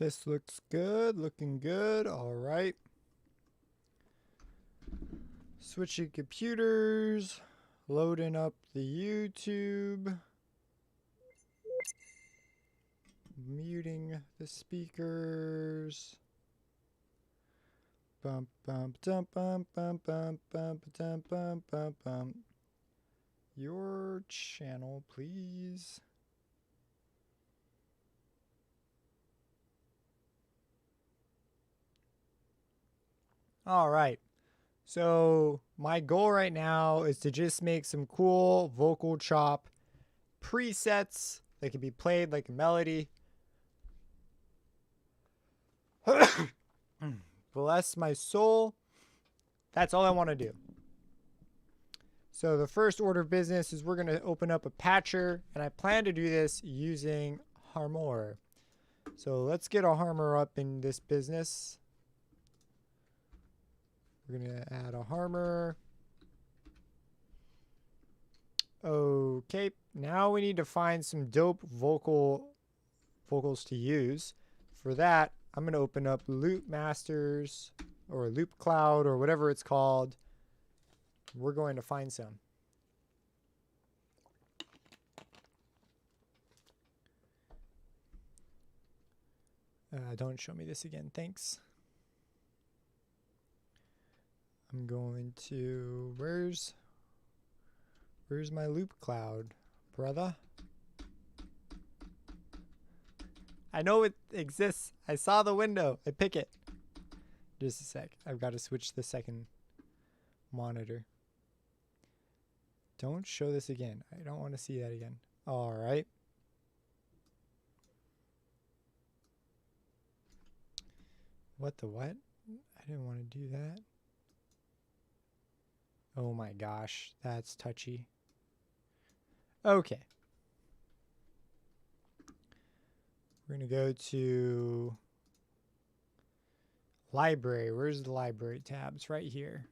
This looks good, looking good. All right. Switching computers, loading up the YouTube, muting the speakers. Bump, bump, dump, bump, bump, bump, bump, dump, bump, bump, bump. Your channel, please. All right. So my goal right now is to just make some cool vocal chop presets that can be played like a melody. Bless my soul. That's all I want to do. So the first order of business is we're going to open up a patcher, and I plan to do this using Harmor. So let's get a Harmor up in this business. We're going to add a Harmor. Okay, now we need to find some dope vocals to use. For that, I'm going to open up Loop Masters or Loop Cloud or whatever it's called. We're going to find some. Don't show me this again, thanks. I'm going to, where's my Loop Cloud, brother? I know it exists. I saw the window. I pick it. Just a sec. I've got to switch the second monitor. Don't show this again. I don't want to see that again. All right. What the what? I didn't want to do that. Oh my gosh, that's touchy. Okay. We're going to go to library. Where's the library tab? It's right here.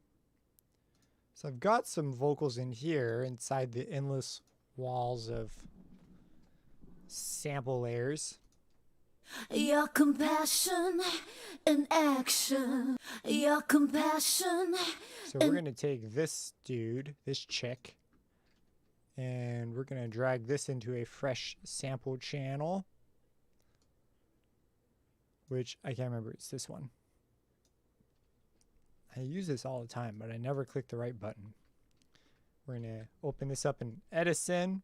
So I've got some vocals in here inside the endless walls of sample layers. Your compassion in action. Your compassion. So we're going to take this dude, this chick, and we're going to drag this into a fresh sample channel, which I can't remember. It's this one. I use this all the time, but I never click the right button. We're going to open this up in Edison.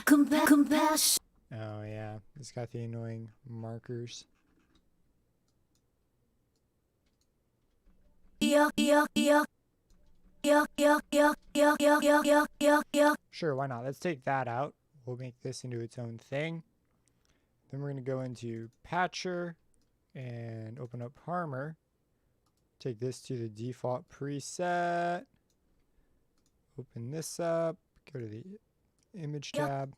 Compassion. Oh yeah, it's got the annoying markers. Sure, why not? Let's take that out. We'll make this into its own thing. Then we're going to go into Patcher and open up Harmor. Take this to the default preset. Open this up. Go to the image tab.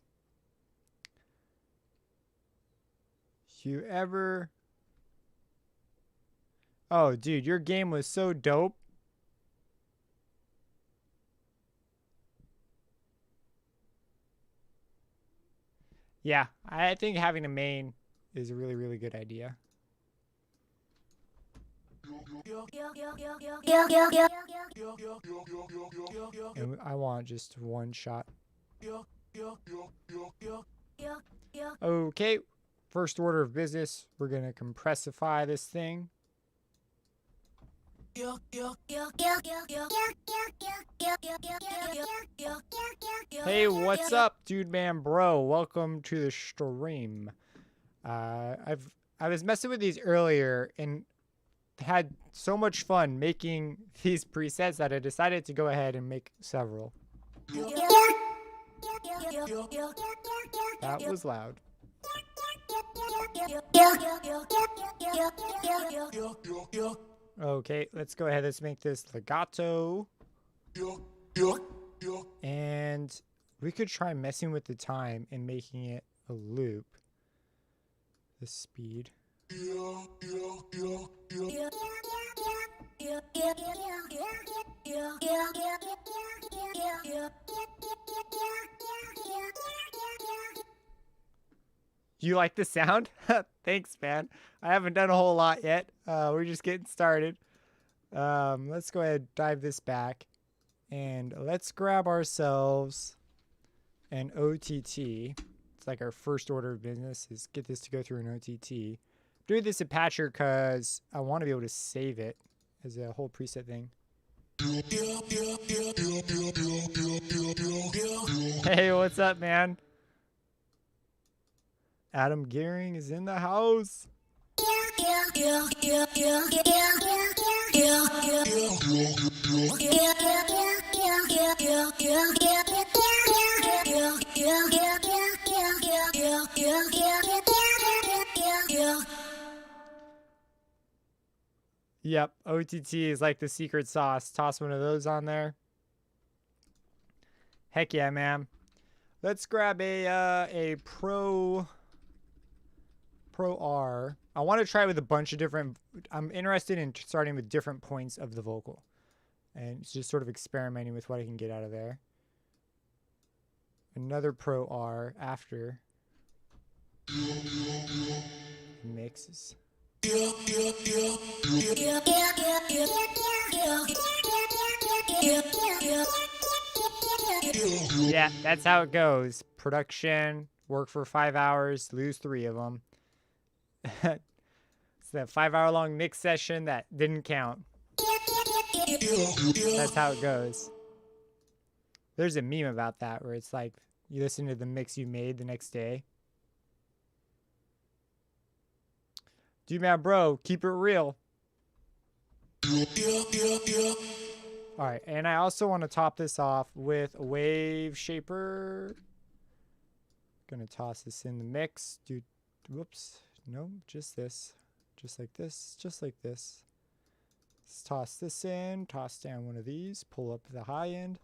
You ever... Oh, dude, your game was so dope. Yeah, I think having a main is a really, really good idea. And I want just one shot. Okay, first order of business, we're going to compressify this thing. Hey, what's up, dude man bro? Welcome to the stream. I was messing with these earlier and had so much fun making these presets that I decided to go ahead and make several. That was loud. Okay, let's go ahead. Let's make this legato. And we could try messing with the time and making it a loop. The speed. You like the sound? Thanks, man. I haven't done a whole lot yet. We're just getting started. Let's go ahead and dive this back. And let's grab ourselves an OTT. It's like our first order of business is get this to go through an OTT. I'm doing this in Patcher because I want to be able to save it as a whole preset thing. Hey, what's up, man? Adam Gearing is in the house. Yep, OTT is like the secret sauce. Toss one of those on there. Heck yeah, man. Let's grab a Pro R. I want to try with a bunch of different. I'm interested in starting with different points of the vocal, and just sort of experimenting with what I can get out of there. Another Pro R after mixes. Yeah, that's how it goes. Production, work for 5 hours, lose 3 of them. It's that 5-hour long mix session that didn't count. That's how it goes. There's a meme about that where it's like you listen to the mix you made the next day. Dude, man, bro, keep it real. All right, and I also want to top this off with a wave shaper. Gonna toss this in the mix. Dude, whoops. No, just this. Just like this, just like this. Let's toss this in, toss down one of these, pull up the high end.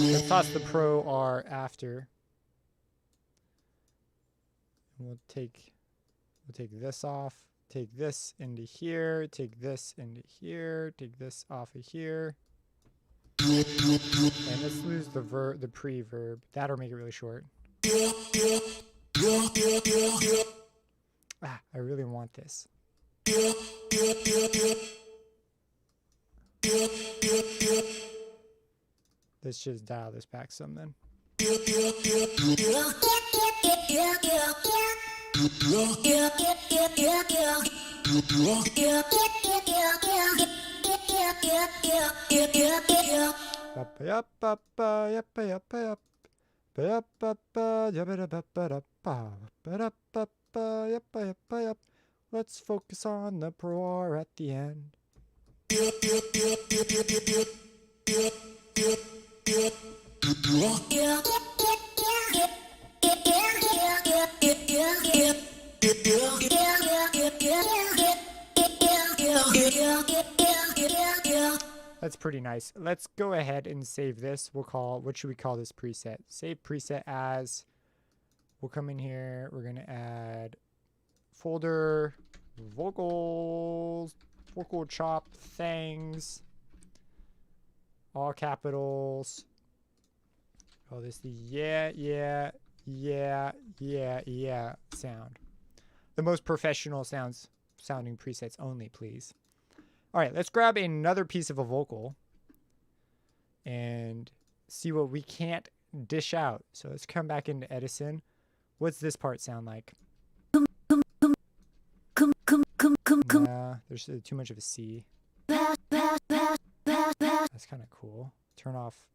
Let's toss the Pro R after. And we'll take this off, take this into here, take this into here, take this off of here. And let's lose the pre-verb. That'll make it really short. Ah, I really want this. Let's just dial this back some then. Let's focus on the Pro R at the end. That's pretty nice. Let's go ahead and save this. What should we call this preset? Save preset as, we'll come in here, we're gonna add folder, vocals, vocal chop things, all capitals. Call this the yeah sound. The most professional sounding presets only, please. All right, let's grab another piece of a vocal and see what we can't dish out. So let's come back into Edison. What's this part sound like? Nah, there's too much of a C. That's kind of cool. Turn off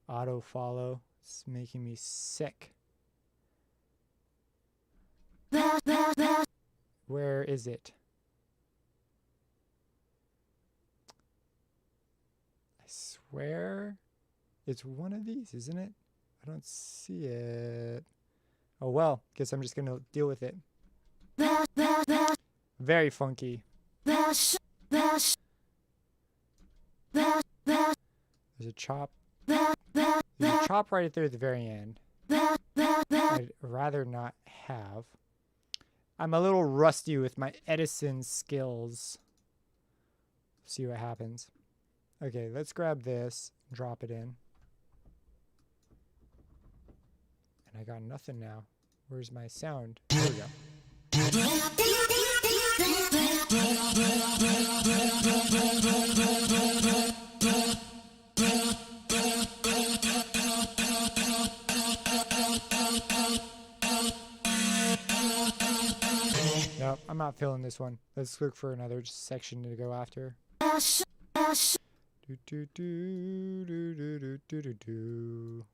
auto follow. It's making me sick. Where is it? I swear it's one of these, isn't it? I don't see it. Oh well, guess I'm just gonna deal with it. Very funky. There's a chop. There's a chop right there at the very end. I'd rather not have. I'm a little rusty with my Edison skills. See what happens. Okay, let's grab this, drop it in. And I got nothing now. Where's my sound? There we go. Nope, I'm not feeling this one. Let's look for another section to go after. Do, do, do, do, do, do, do, do, do.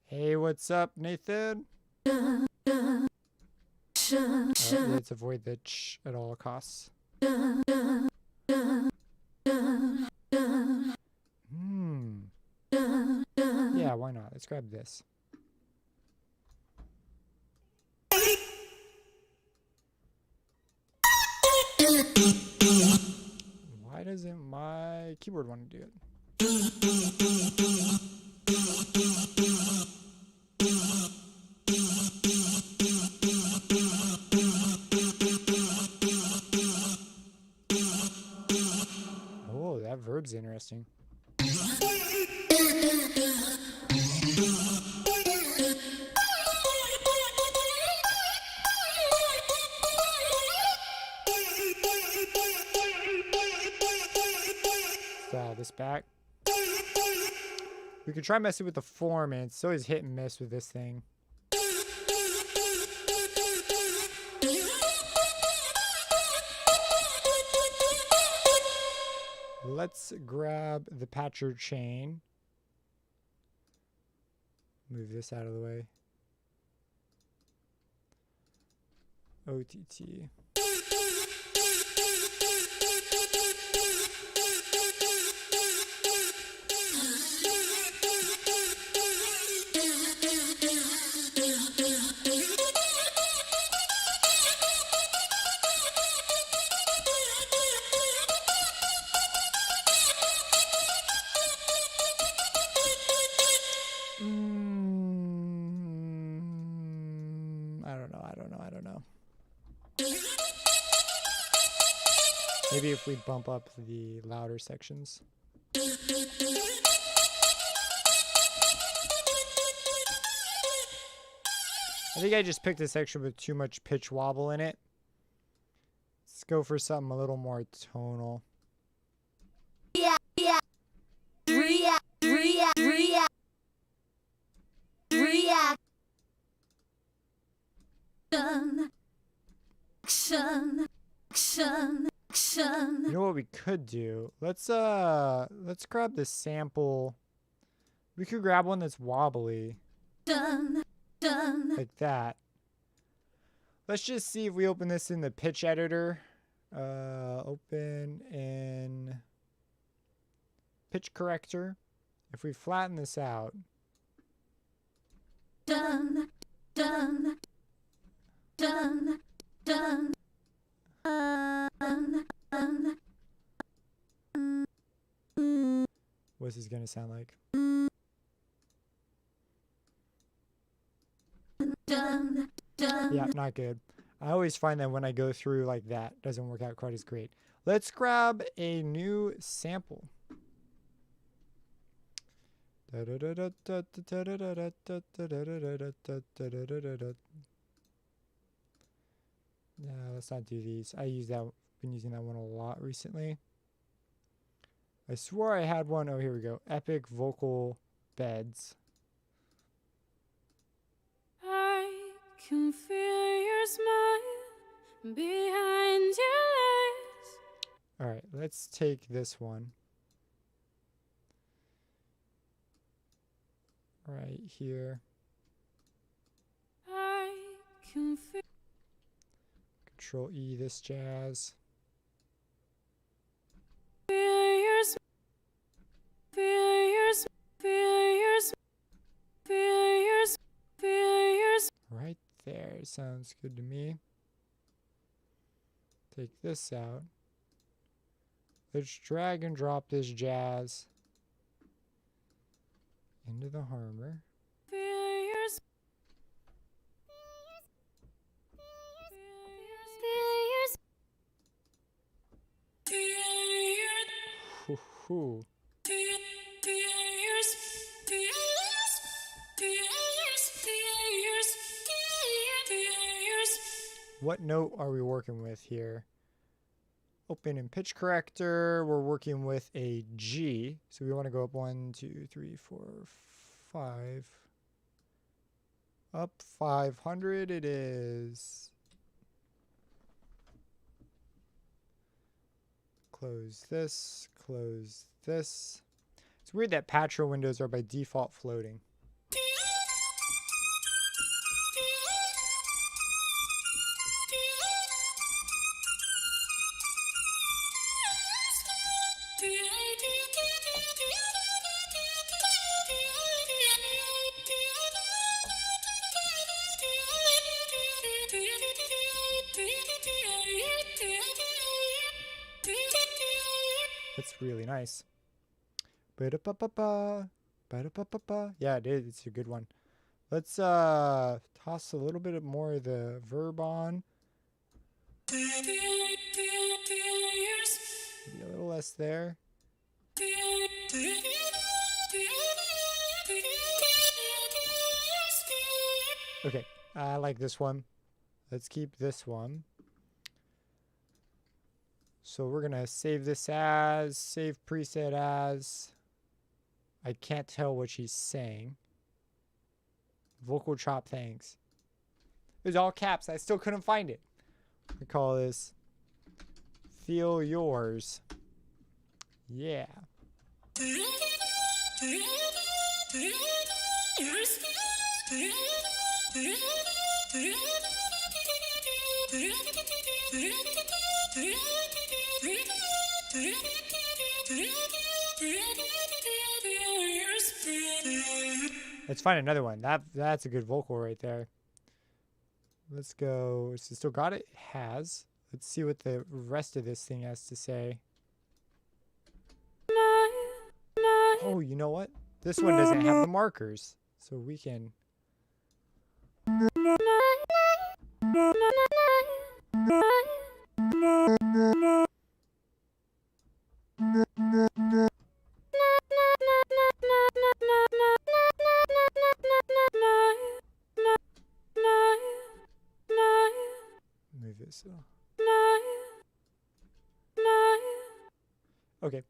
Hey, what's up, Nathan? Let's avoid the ch at all costs. Yeah, why not? Let's grab this. Why doesn't my keyboard want to do it? Oh, that verb's interesting. Dial this back. We could try messing with the form, and it's always hit and miss with this thing. Let's grab the patcher chain. Move this out of the way. OTT. I don't know. Maybe if we bump up the louder sections. I think I just picked a section with too much pitch wobble in it. Let's go for something a little more tonal. You know what we could do? Let's grab this sample. We could grab one that's wobbly. Like that. Let's just see if we open this in the pitch editor. Open in pitch corrector. If we flatten this out. What's this gonna sound like? Yeah, not good. I always find that when I go through like that, it doesn't work out quite as great. Let's grab a new sample. Yeah, let's not do these. Been using that one a lot recently. I swore I had one. Oh, here we go. Epic vocal beds. I can feel your smile behind your eyes. All right, let's take this one. Right here. I can feel Control E this jazz. your Right there. Sounds good to me. Take this out. Let's drag and drop this jazz into the harmor. Cool. What note are we working with here? Open and pitch corrector. We're working with a G. So we want to go up 1, 2, 3, 4, 5. Up 500 it is. Close this, close this. It's weird that Patcher windows are by default floating. That's really nice. Ba-da-ba-ba-ba. Ba-da-ba-ba-ba. Yeah, it is. It's a good one. Let's toss a little bit more of the verb on. Maybe a little less there. Okay, I like this one. Let's keep this one. So we're gonna save this as, save preset as, I can't tell what she's saying. Vocal chop thanks. It was all caps, I still couldn't find it. We call this Feel Yours. Yeah. Let's find another one. That's a good vocal right there. Let's go. Is it still got it? It has. Let's see what the rest of this thing has to say. Oh, you know what? This one doesn't have the markers. So we can... Move this. Okay,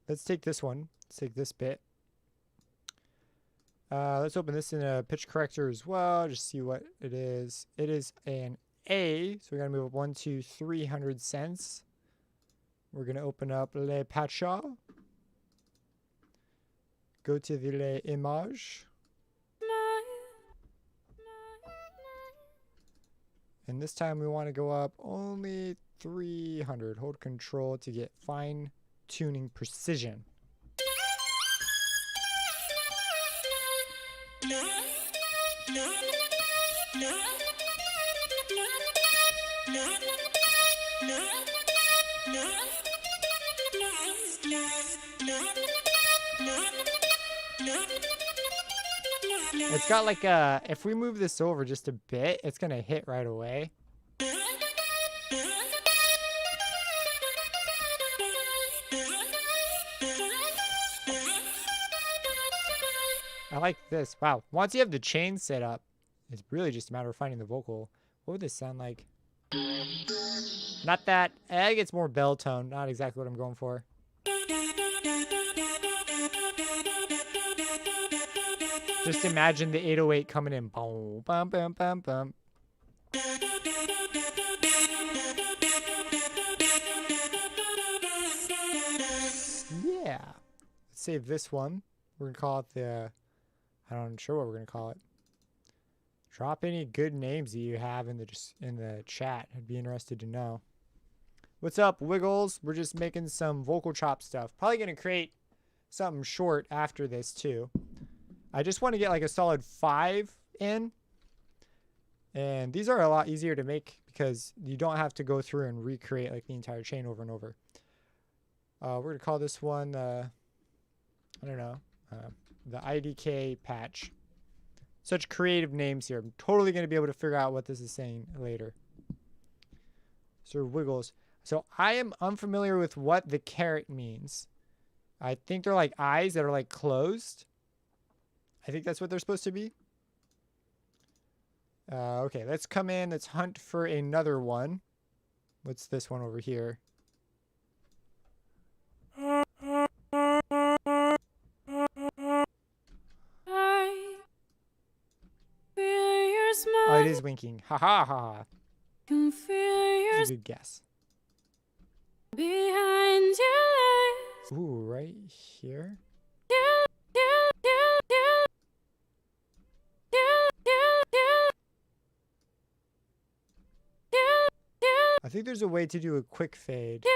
let's take this one. Let's take this bit. Let's open this in a pitch corrector as well. Just see what it is. It is an A, so we're gonna move up 1, 2, 300 cents. We're gonna open up Les Patcha. Go to the Les Images. And this time we want to go up only 300. Hold control to get fine tuning precision. It's got like a, if we move this over just a bit, it's gonna hit right away. I like this. Wow. Once you have the chain set up, it's really just a matter of finding the vocal. What would this sound like? Not that. I think it's more bell tone. Not exactly what I'm going for. Just imagine the 808 coming in. Boom, bum, bum, bum, bum. Yeah. Let's save this one. We're going to call it the... I'm not sure what we're going to call it. Drop any good names that you have in the chat. I'd be interested to know. What's up, Wiggles? We're just making some vocal chop stuff. Probably going to create something short after this, too. I just want to get like a solid 5 in. And these are a lot easier to make because you don't have to go through and recreate like the entire chain over and over. We're going to call this one, I don't know, the IDK patch. Such creative names here. I'm totally going to be able to figure out what this is saying later. Sir Wiggles. So I am unfamiliar with what the caret means. I think they're like eyes that are like closed. I think that's what they're supposed to be. Okay, let's come in. Let's hunt for another one. What's this one over here? I feel your smile. Oh, it is winking. Ha ha ha ha. Can feel your That's a good guess. behind your legs. Ooh, right here. I think there's a way to do a quick fade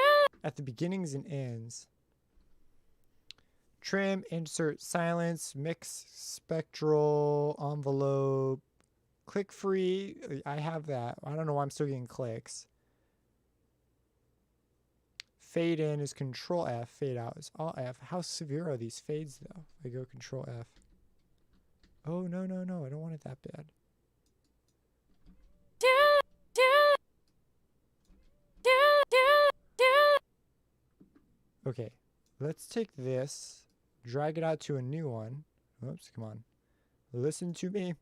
at the beginnings and ends. Trim, insert silence, mix spectral, envelope, click free. I have that. I don't know why I'm still getting clicks. Fade in is Control F. Fade out is Alt F. How severe are these fades though? I go Control F. Oh, no, no, no. I don't want it that bad. Okay, let's take this, drag it out to a new one. Oops, come on. Listen to me.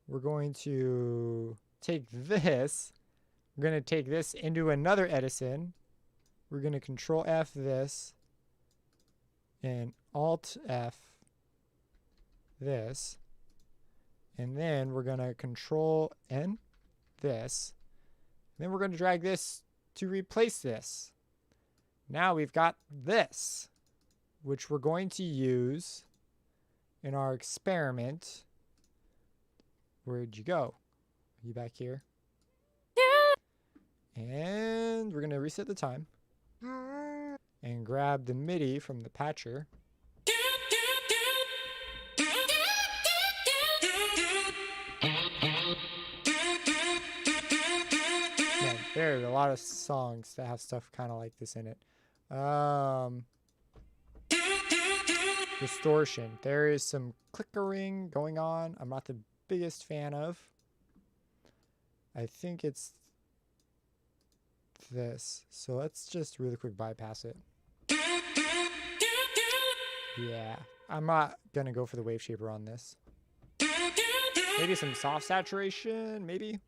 We're going to take this. We're going to take this into another Edison. We're going to Control F this and Alt F this. And then we're going to Control N this. And then we're going to drag this to replace this. Now we've got this, which we're going to use in our experiment. Where'd you go? Are you back here? And we're going to reset the time and grab the MIDI from the patcher. Yeah, there are a lot of songs that have stuff kind of like this in it. Distortion. There is some clickering going on. I'm not the biggest fan of. I think it's this. So let's just really quick bypass it. Yeah, I'm not gonna go for the wave shaper on this. Maybe some soft saturation, maybe.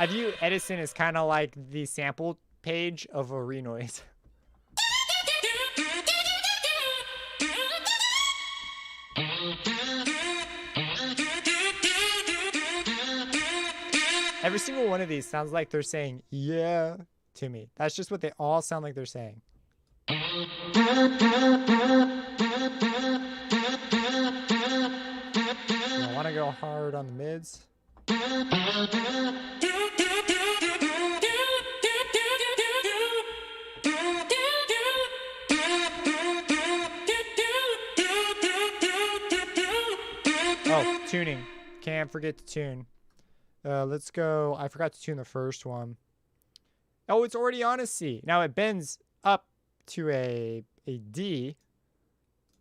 I view Edison as kind of like the sample page of a Renoise. Every single one of these sounds like they're saying, yeah, to me. That's just what they all sound like they're saying. I want to go hard on the mids. Oh, tuning. Can't forget to tune. Let's go. I forgot to tune the first one. Oh, it's already on a C. Now it bends up to a D.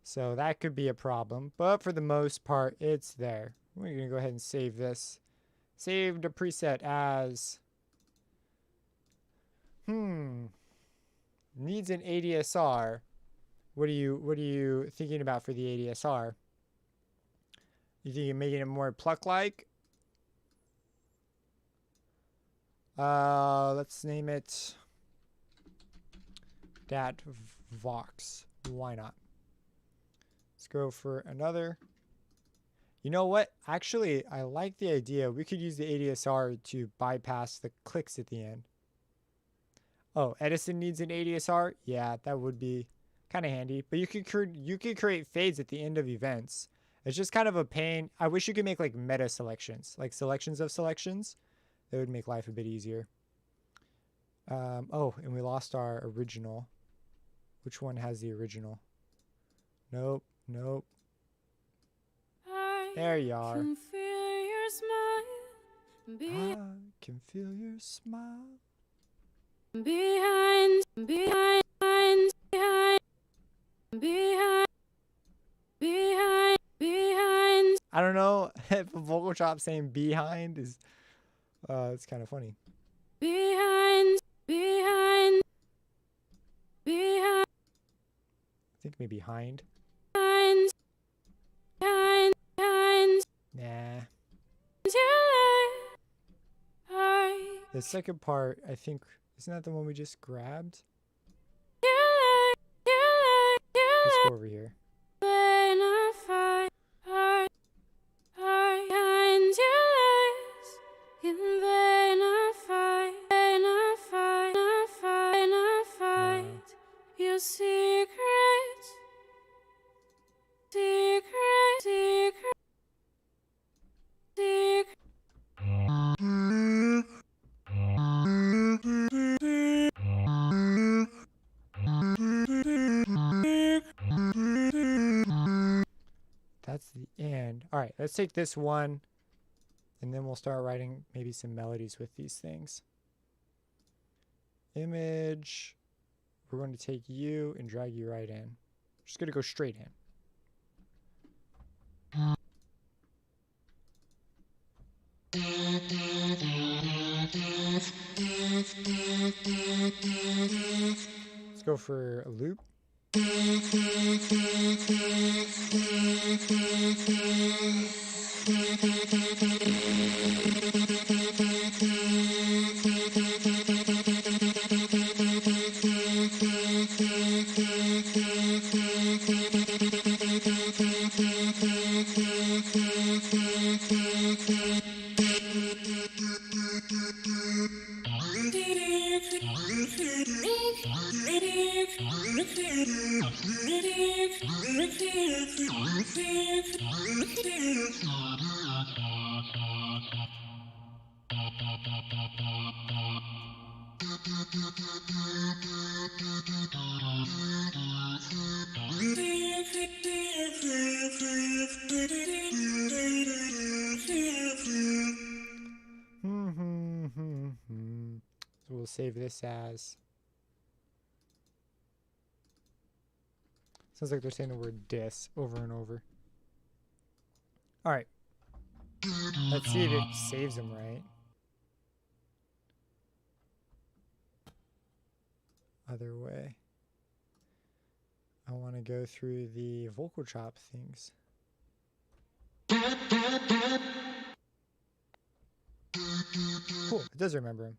So that could be a problem. But for the most part, it's there. We're going to go ahead and save this. Save the preset as... Needs an ADSR. What are you thinking about for the ADSR? You think you're making it more pluck-like? Let's name it Dat Vox. Why not? Let's go for another. You know what? Actually, I like the idea. We could use the ADSR to bypass the clicks at the end. Oh, Edison needs an ADSR? Yeah, that would be kind of handy. But you could create fades at the end of events. It's just kind of a pain. I wish you could make like meta selections, like selections of selections. That would make life a bit easier. Oh, and we lost our original. Which one has the original? Nope, nope. There you are. Can feel your smile I can feel your smile. behind. I don't know if a vocal chop saying behind is it's kind of funny. behind, behind, behind, I think maybe hind. behind, behind, behind, Nah. The second part, I think, isn't that the one we just grabbed? Let's go over here. Your secret, secret, secret, secret. That's the end. All right, let's take this one, and then we'll start writing maybe some melodies with these things. Image. We're going to take you and drag you right in. Just going to go straight in. Let's go for a loop. So we'll save this as. Sounds like they're saying the word dis over and over. All right. Let's see if it saves them right. Other way. I want to go through the vocal chop things. Cool, it does remember him.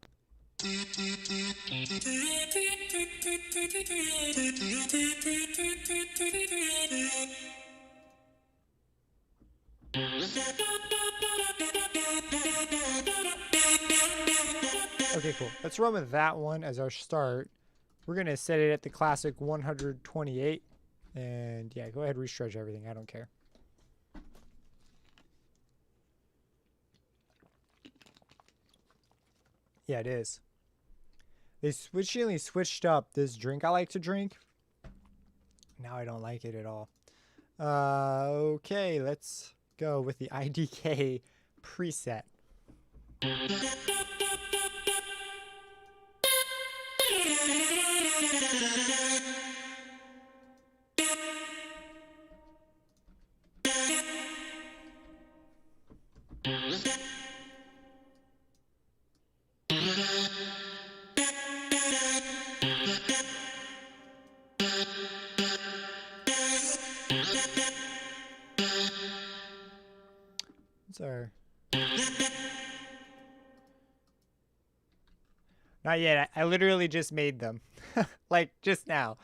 Okay, cool. Let's run with that one as our start. We're going to set it at the classic 128. And yeah, go ahead, restretch everything. I don't care. Yeah, it is. They switched up this drink I like to drink. Now I don't like it at all. Okay, let's go with the IDK preset. Our... Not yet. I literally just made them. Like just now.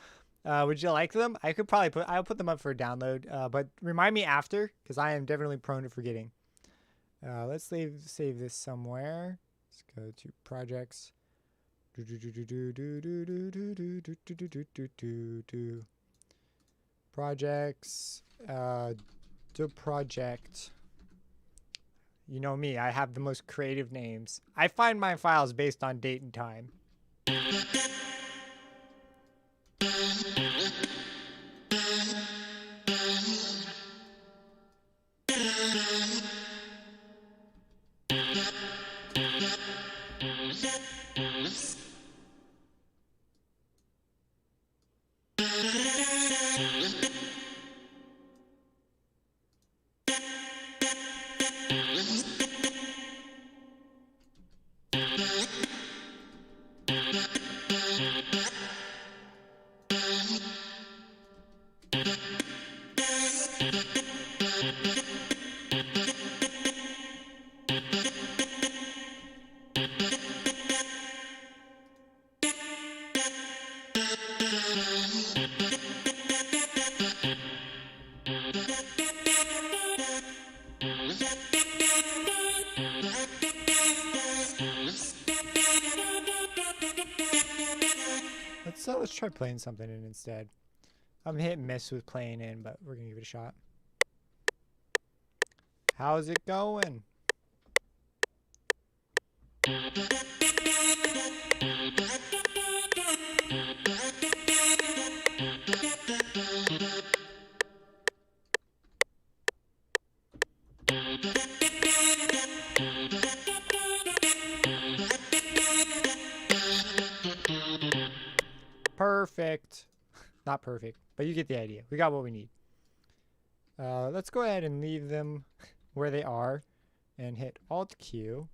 Would you like them? I'll put them up for a download. But remind me after, because I am definitely prone to forgetting. Let's save this somewhere. Let's go to projects. Projects. The project. You know me, I have the most creative names. I find my files based on date and time. Let's try playing something in instead. I'm hit and miss with playing in, but we're gonna give it a shot. How's it going? Perfect. Not perfect, but you get the idea. We got what we need. Let's go ahead and leave them where they are and hit Alt-Q.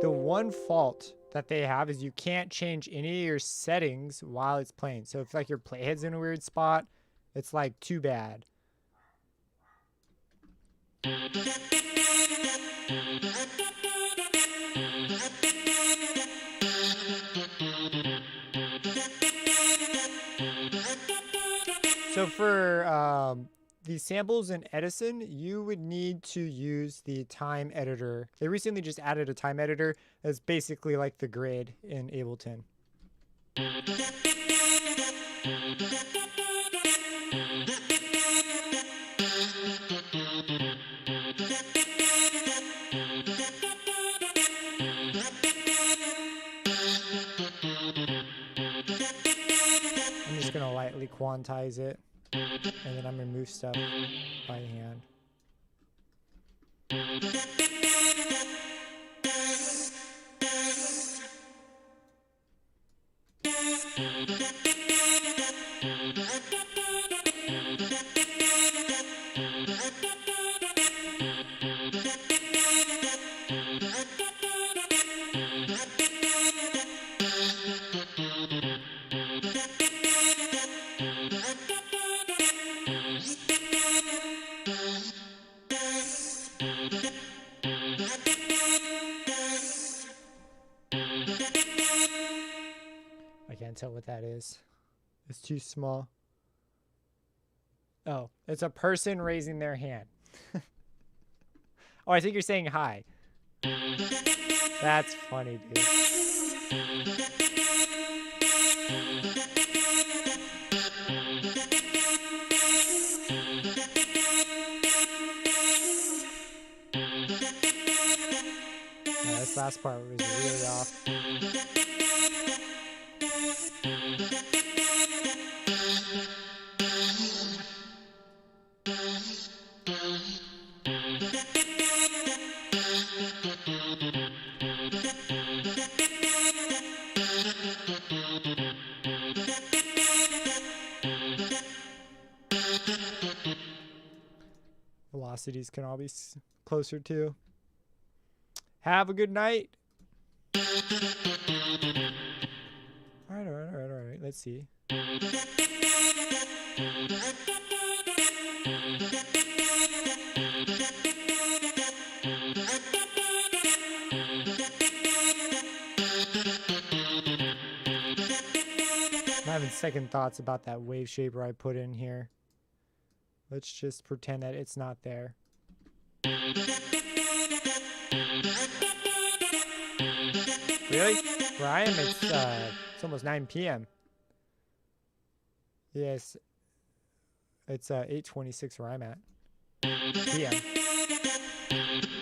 The one fault that they have is you can't change any of your settings while it's playing. So if like your playhead's in a weird spot, it's like too bad. So for these samples in Edison, you would need to use the time editor. They recently just added a time editor that's basically like the grid in Ableton. I'm just gonna lightly quantize it, and then I'm gonna move stuff by hand. I can't tell what that is. It's too small. Oh, it's a person raising their hand. Oh, I think you're saying hi. That's funny, dude. Yeah, this last part was really off. Velocities can all be closer to. Have a good night. All right. Let's see. I'm having second thoughts about that wave shaper I put in here. Let's just pretend that it's not there. Really? Where I am, it's almost 9 p.m. Yes, it's 8:26 where I'm at. p.m.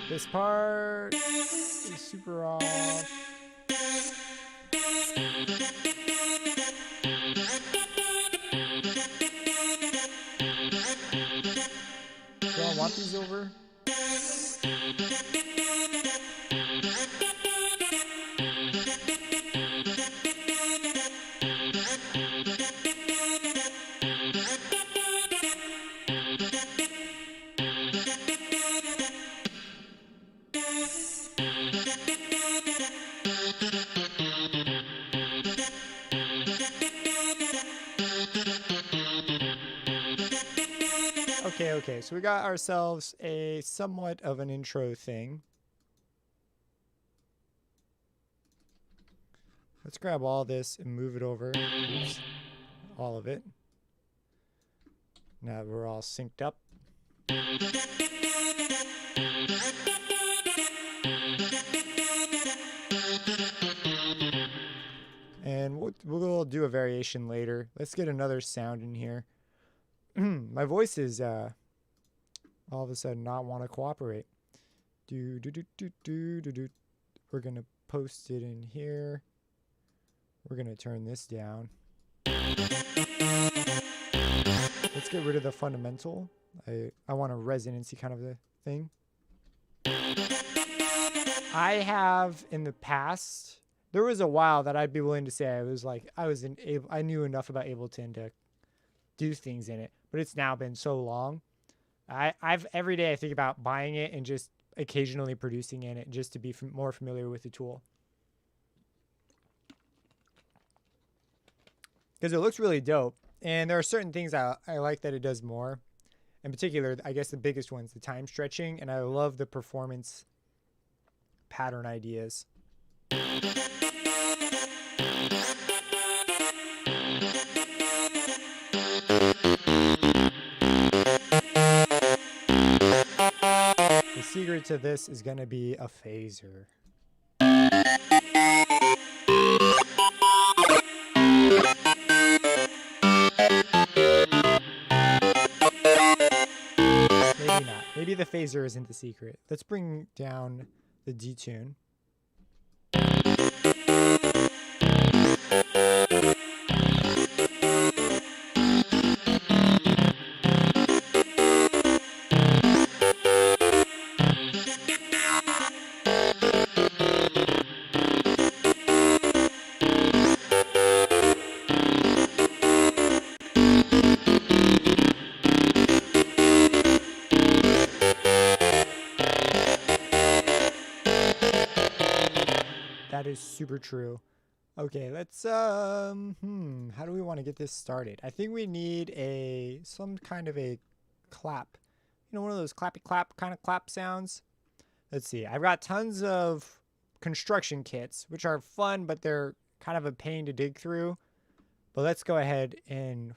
This part is super off. Do I want these over? Okay, so we got ourselves a somewhat of an intro thing. Let's grab all this and move it over. Oops. All of it. Now we're all synced up. And we'll do a variation later. Let's get another sound in here. My voice is all of a sudden not want to cooperate. Do do do do do do do. We're gonna post it in here. We're gonna turn this down. Let's get rid of the fundamental. I want a resonancy kind of a thing. I have in the past, there was a while that I'd be willing to say I knew enough about Ableton to do things in it, but it's now been so long. I've every day I think about buying it and just occasionally producing in it just to be more familiar with the tool. Because it looks really dope. And there are certain things I like that it does more. In particular, I guess the biggest one's the time stretching, and I love the performance pattern ideas. The secret to this is going to be a phaser. Maybe not. Maybe the phaser isn't the secret. Let's bring down the detune. That is super true. Okay, let's how do we want to get this started? I think we need some kind of a clap. You know, one of those clappy clap kind of clap sounds. Let's see. I've got tons of construction kits, which are fun, but they're kind of a pain to dig through. But let's go ahead and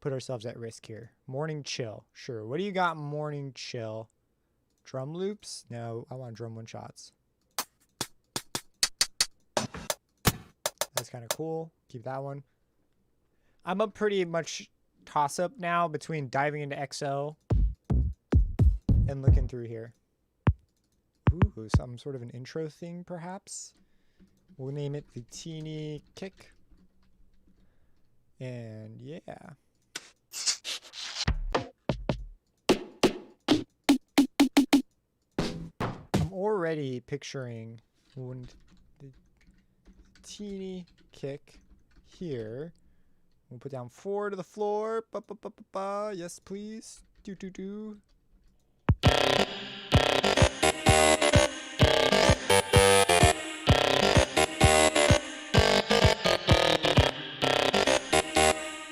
put ourselves at risk here. Morning chill. Sure. What do you got, morning chill? Drum loops? No, I want drum one shots. That's kind of cool. Keep that one. I'm a pretty much toss up now between diving into XO and looking through here. Ooh, some sort of an intro thing perhaps. We'll name it the Teeny Kick. And yeah. I'm already picturing the Teeny Kick here. We'll put down 4 to the floor. Ba, ba, ba, ba, ba. Yes, please. Do, do, do.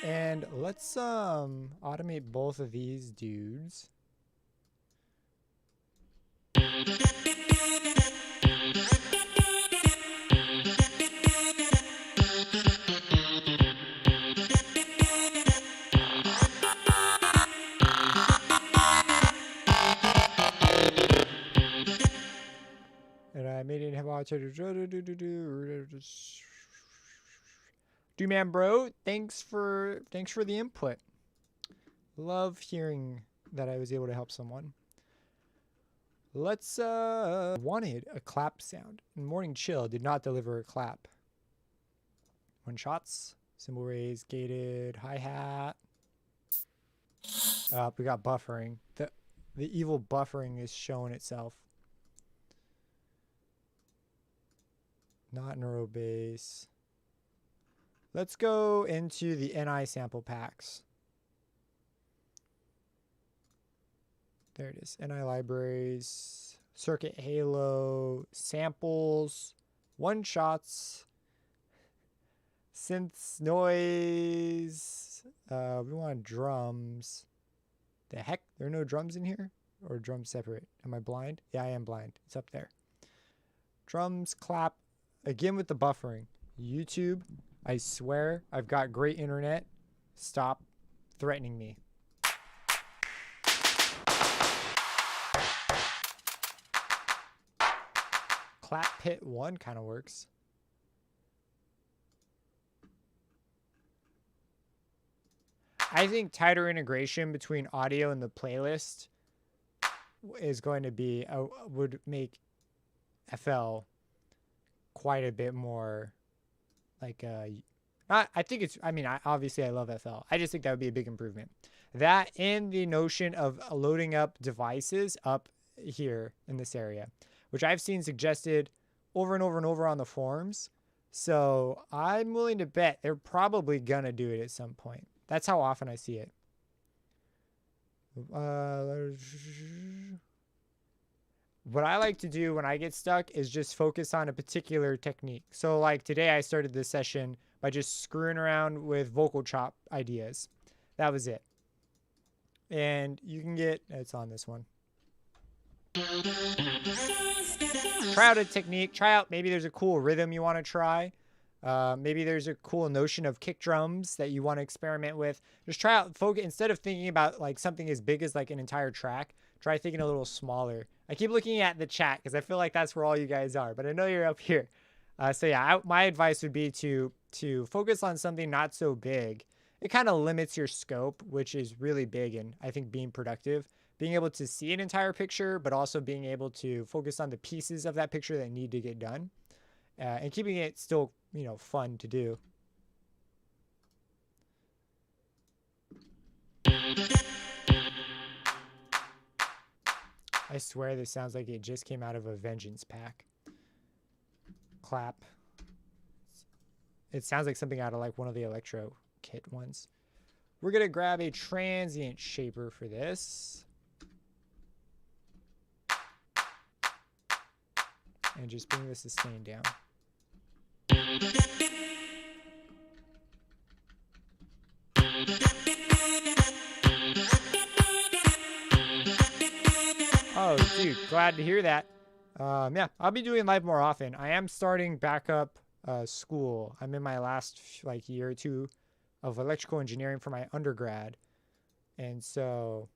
And let's automate both of these dudes. And I made it have do man bro, thanks for the input. Love hearing that I was able to help someone. Let's wanted a clap sound. Morning chill did not deliver a clap. 1 shots, cymbal raise, gated, hi-hat. We got buffering. The evil buffering is showing itself. Not neuro bass. Let's go into the NI sample packs. There it is. NI libraries, circuit halo, samples, one shots, synths, noise. We want drums. The heck? There are no drums in here? Or drums separate? Am I blind? Yeah, I am blind. It's up there. Drums, clap. Again with the buffering. YouTube, I swear I've got great internet. Stop threatening me. Clap Pit 1 kind of works. I think tighter integration between audio and the playlist is going to be would make FL quite a bit more like I think it's, I mean, obviously I love FL. I just think that would be a big improvement. That and the notion of loading up devices up here in this area, which I've seen suggested over and over and over on the forums. So I'm willing to bet they're probably gonna do it at some point. That's how often I see it. What I like to do when I get stuck is just focus on a particular technique. So like today I started this session by just screwing around with vocal chop ideas. That was it. And you can get, it's on this one. Try out a technique. Try out, maybe there's a cool rhythm you want to try. Maybe there's a cool notion of kick drums that you want to experiment with. Just try out, focus, instead of thinking about like something as big as like an entire track, try thinking a little smaller. I keep looking at the chat because I feel like that's where all you guys are, but I know you're up here. So yeah, my advice would be to focus on something not so big. It kind of limits your scope, which is really big in, I think, being productive. Being able to see an entire picture, but also being able to focus on the pieces of that picture that need to get done. And keeping it still, you know, fun to do. I swear this sounds like it just came out of a Vengeance pack. Clap. It sounds like something out of like one of the Electro Kit ones. We're going to grab a transient shaper for this. And just bring the sustain down. Oh, dude, glad to hear that. Yeah, I'll be doing live more often. I am starting back up school. I'm in my last like year or two of electrical engineering for my undergrad. And so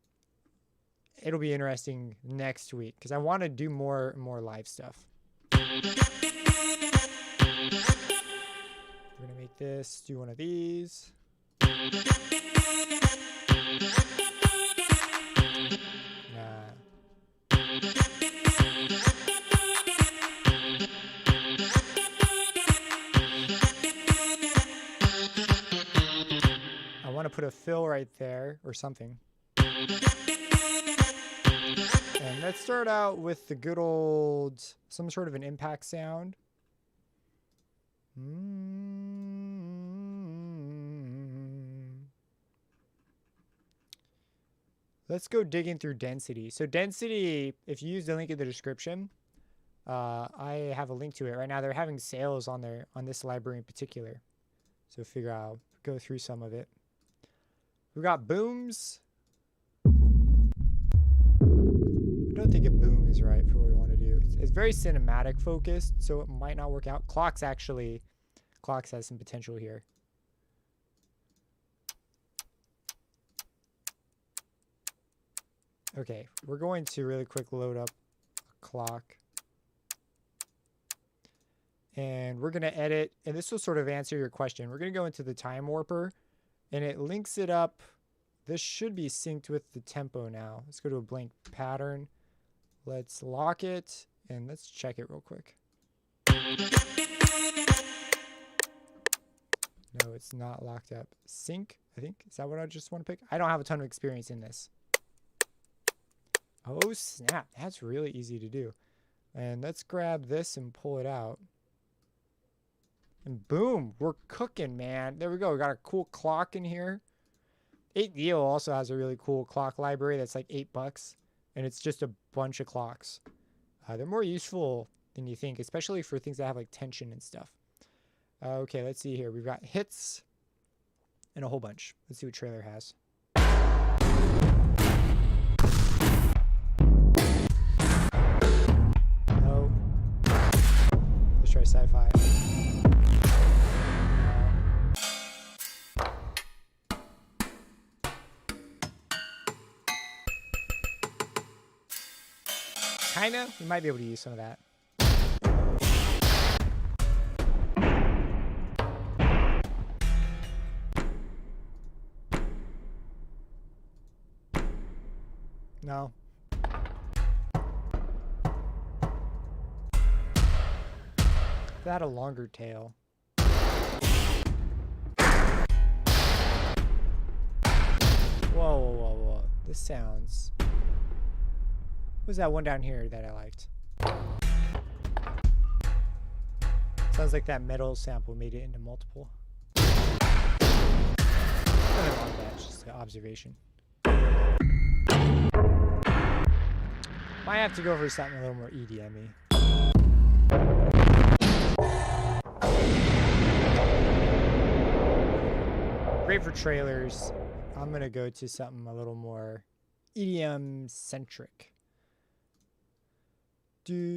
it'll be interesting next week because I want to do more live stuff. We're gonna make this, do one of these. I want to put a fill right there or something. And let's start out with the good old, some sort of an impact sound. Let's go digging through density. So density, if you use the link in the description, I have a link to it right now. They're having sales on this library in particular. So figure out, go through some of it. We've got booms. I don't think a boom is right for what we want to do. It's very cinematic focused, so it might not work out. Clocks has some potential here. Okay, we're going to really quick load up a clock. And we're going to edit, and this will sort of answer your question. We're going to go into the time warper, and it links it up. This should be synced with the tempo now. Let's go to a blank pattern. Let's lock it, and let's check it real quick. No, it's not locked up. Sync, I think. Is that what I just want to pick? I don't have a ton of experience in this. Oh, snap. That's really easy to do. And let's grab this and pull it out. And boom, we're cooking, man. There we go. We got a cool clock in here. 8Dio also has a really cool clock library that's like $8. And it's just a bunch of clocks. They're more useful than you think, especially for things that have like tension and stuff. Okay, let's see here. We've got hits and a whole bunch. Let's see what trailer has. No. Let's try sci-fi. Kinda. We might be able to use some of that. No. If that had a longer tail. Whoa, whoa, whoa, whoa. This sounds... What was that one down here that I liked? Sounds like that metal sample made it into multiple. Nothing wrong with that, it's just an observation. Might have to go for something a little more EDM-y. Great for trailers. I'm gonna go to something a little more EDM centric. Let's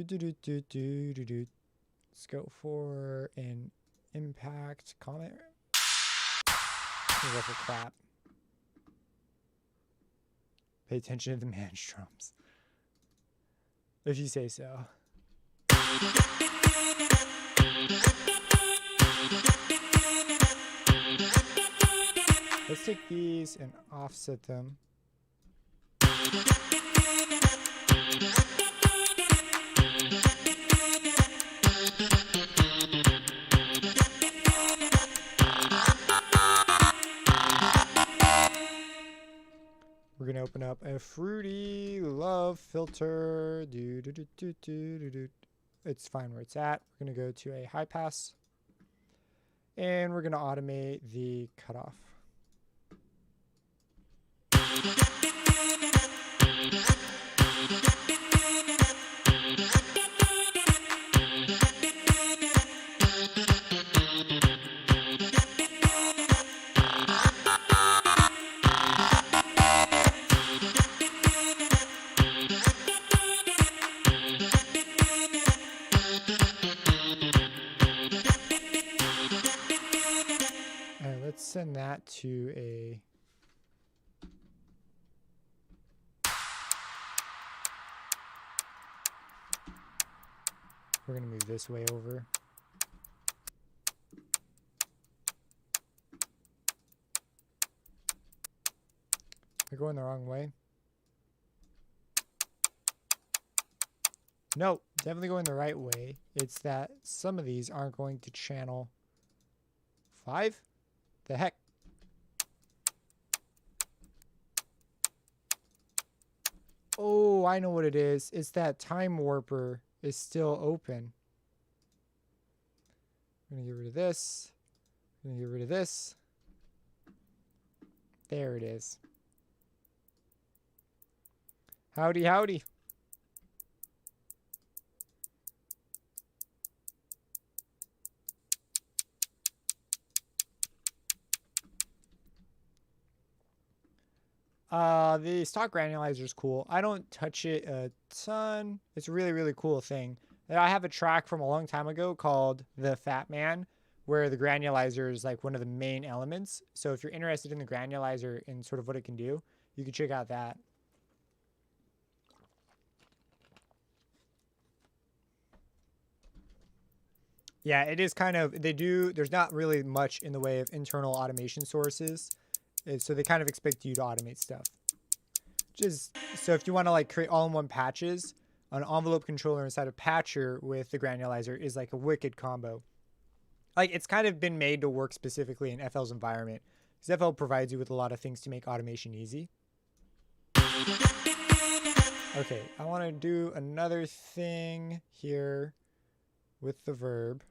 go for an impact comment. Let's go for clap. Pay attention to the maelstroms. If you say so. Let's take these and offset them. We're gonna open up a Fruity Love filter. It's fine where it's at. We're gonna go to a high pass, and we're gonna automate the cutoff. And let's send that to a we're gonna move this way over. We're going the wrong way. No, definitely going the right way. It's that some of these aren't going to channel 5? The heck? Oh, I know what it is. It's that time warper is still open. I'm gonna get rid of this. I'm gonna get rid of this. There it is. Howdy, howdy. The stock granulizer is cool. I don't touch it a ton. It's a really, really cool thing. I have a track from a long time ago called The Fat Man, where the granulizer is like one of the main elements. So if you're interested in the granulizer and sort of what it can do, you can check out that. Yeah, it is kind of, there's not really much in the way of internal automation sources. So they kind of expect you to automate stuff. So if you want to like create all-in-one patches, an envelope controller inside of Patcher with the granulizer is like a wicked combo. Like it's kind of been made to work specifically in FL's environment, because FL provides you with a lot of things to make automation easy. Okay, I want to do another thing here with the verb.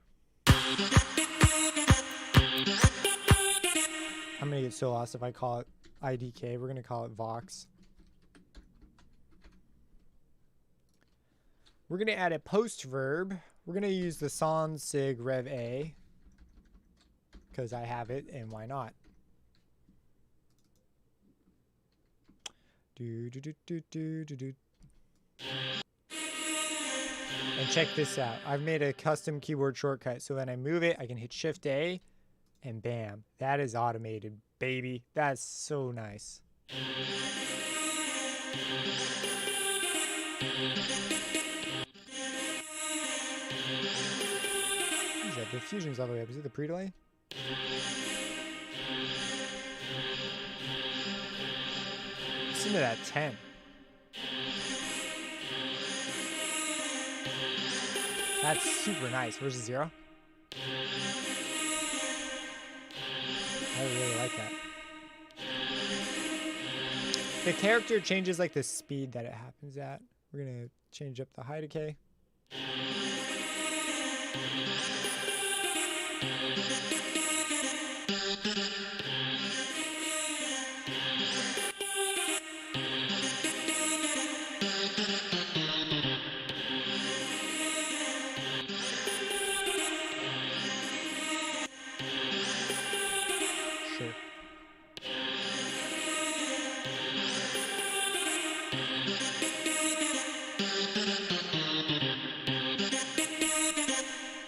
I'm going to get so lost if I call it IDK. We're going to call it Vox. We're going to add a post verb. We're going to use the sans sig rev a because I have it, and why not? And check this out. I've made a custom keyboard shortcut, so when I move it, I can hit Shift A, and bam, that is automated, baby. That's so nice. the fusion's all the way up. Is it the pre-delay? Listen to that 10. That's super nice. Where's the 0? I really like that. The character changes like the speed that it happens at. We're gonna change up the high decay. Sure.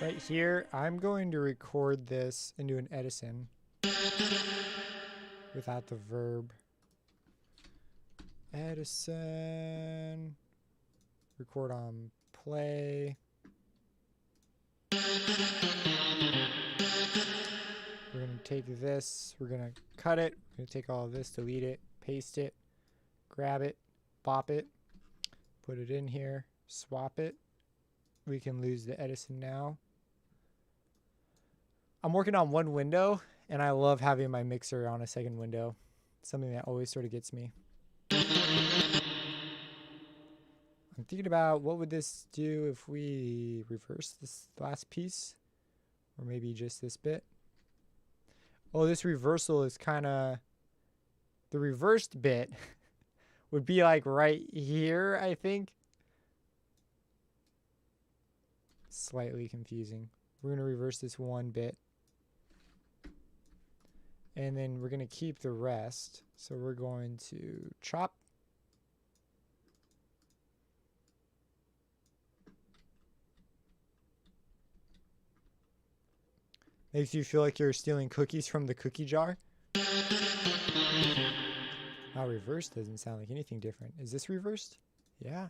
Right here, I'm going to record this into an Edison without the verb. Edison, record on play. We're going to take this, we're going to cut it, we're going to take all of this, delete it, paste it, grab it, bop it, put it in here, swap it. We can lose the Edison now. I'm working on one window, and I love having my mixer on a second window. Something that always sort of gets me. I'm thinking about what would this do if we reverse this last piece, or maybe just this bit. Oh, this reversal is kind of, the reversed bit would be like right here, I think. Slightly confusing. We're going to reverse this one bit. And then we're going to keep the rest. So we're going to chop. Makes you feel like you're stealing cookies from the cookie jar. Wow, reversed doesn't sound like anything different. Is this reversed? Yeah.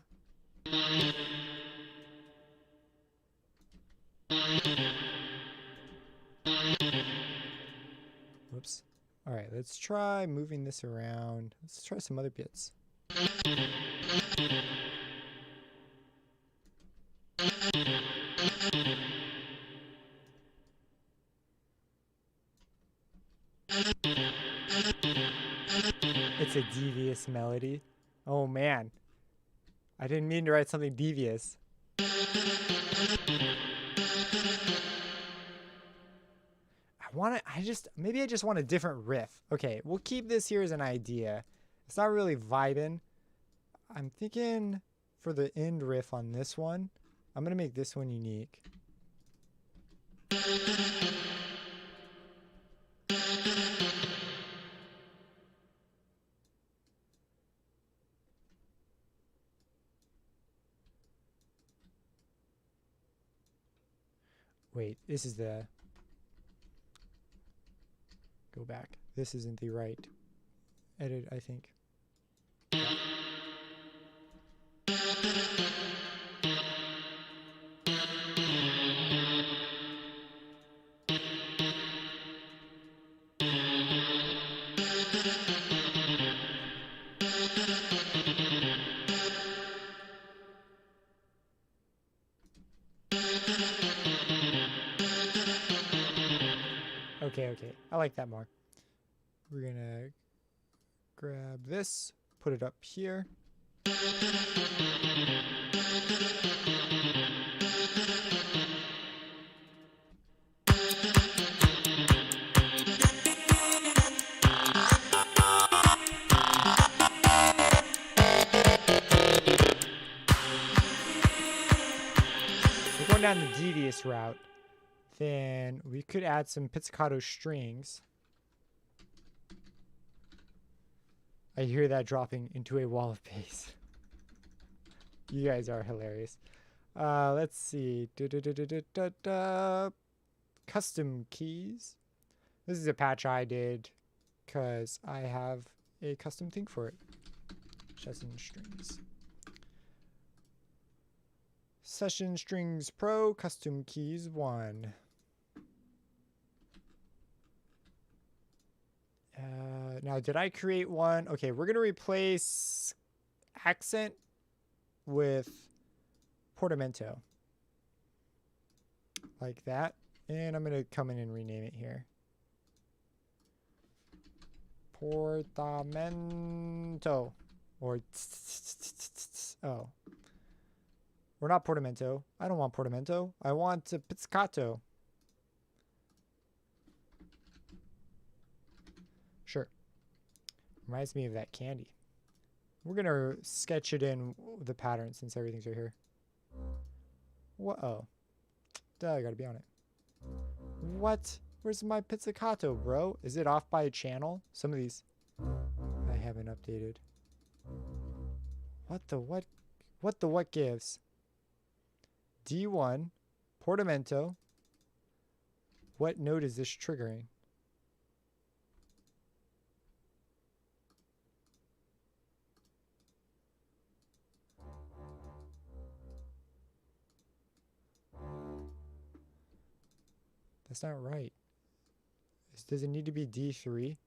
Whoops. All right, let's try moving this around. Let's try some other bits. It's a devious melody. Oh man. I didn't mean to write something devious. Maybe I just want a different riff. Okay, we'll keep this here as an idea. It's not really vibing. I'm thinking for the end riff on this one, I'm going to make this one unique. Wait, this is the... Go back. This isn't the right edit, I think. Okay. I like that more. We're gonna grab this, put it up here. We're going down the devious route. Then we could add some pizzicato strings. I hear that dropping into a wall of bass. You guys are hilarious. Let's see. Custom keys. This is a patch I did because I have a custom thing for it. Session strings. Session strings pro, custom keys 1. Now, did I create one? Okay, we're going to replace accent with portamento. Like that. And I'm going to come in and rename it here. Portamento. Or oh. We're not portamento. I don't want portamento. I want pizzicato. Sure. Reminds me of that candy. We're going to sketch it in the pattern since everything's right here. What? Oh. Duh, I got to be on it. What? Where's my pizzicato, bro? Is it off by a channel? Some of these I haven't updated. What the what? What the what gives? D1, portamento. What note is this triggering? That's not right. Does it need to be D3?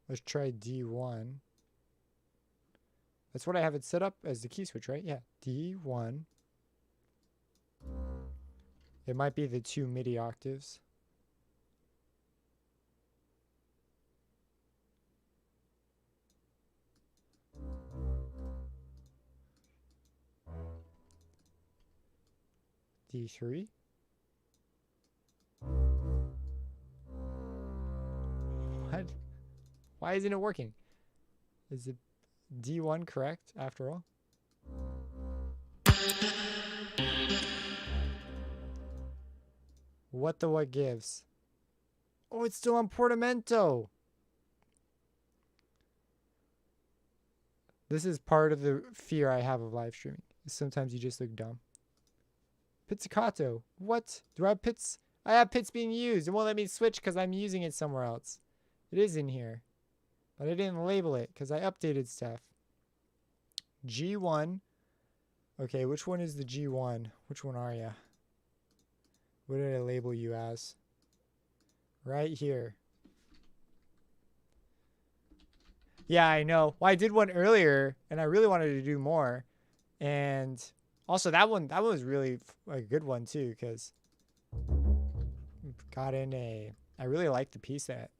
Let's try D1. That's what I have it set up as the key switch, right? Yeah, D1. It might be the 2 MIDI octaves. D3. What? Why isn't it working? Is it D1 correct after all? What the what gives? Oh, it's still on portamento. This is part of the fear I have of live streaming. Sometimes you just look dumb. Pizzicato. What? Do I have pits? I have pits being used. It won't let me switch because I'm using it somewhere else. It is in here. But I didn't label it because I updated stuff. G1. Okay, which one is the G1? Which one are you? What did I label you as? Right here. Yeah, I know. Well, I did one earlier, and I really wanted to do more. And also that one was really a good one too, because got in a. I really liked the piece that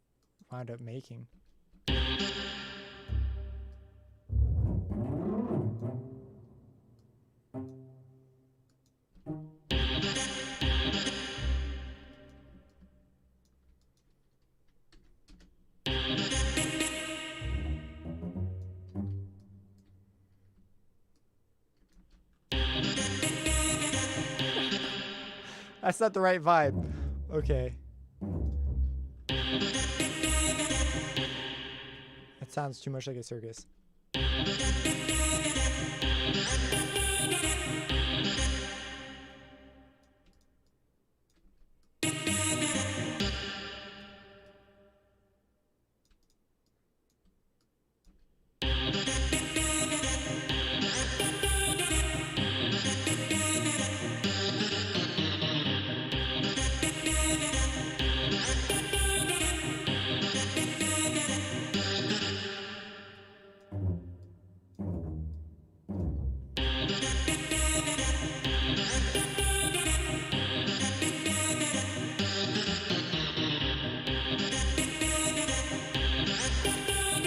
I wound up making. That's not the right vibe. Okay. That sounds too much like a circus.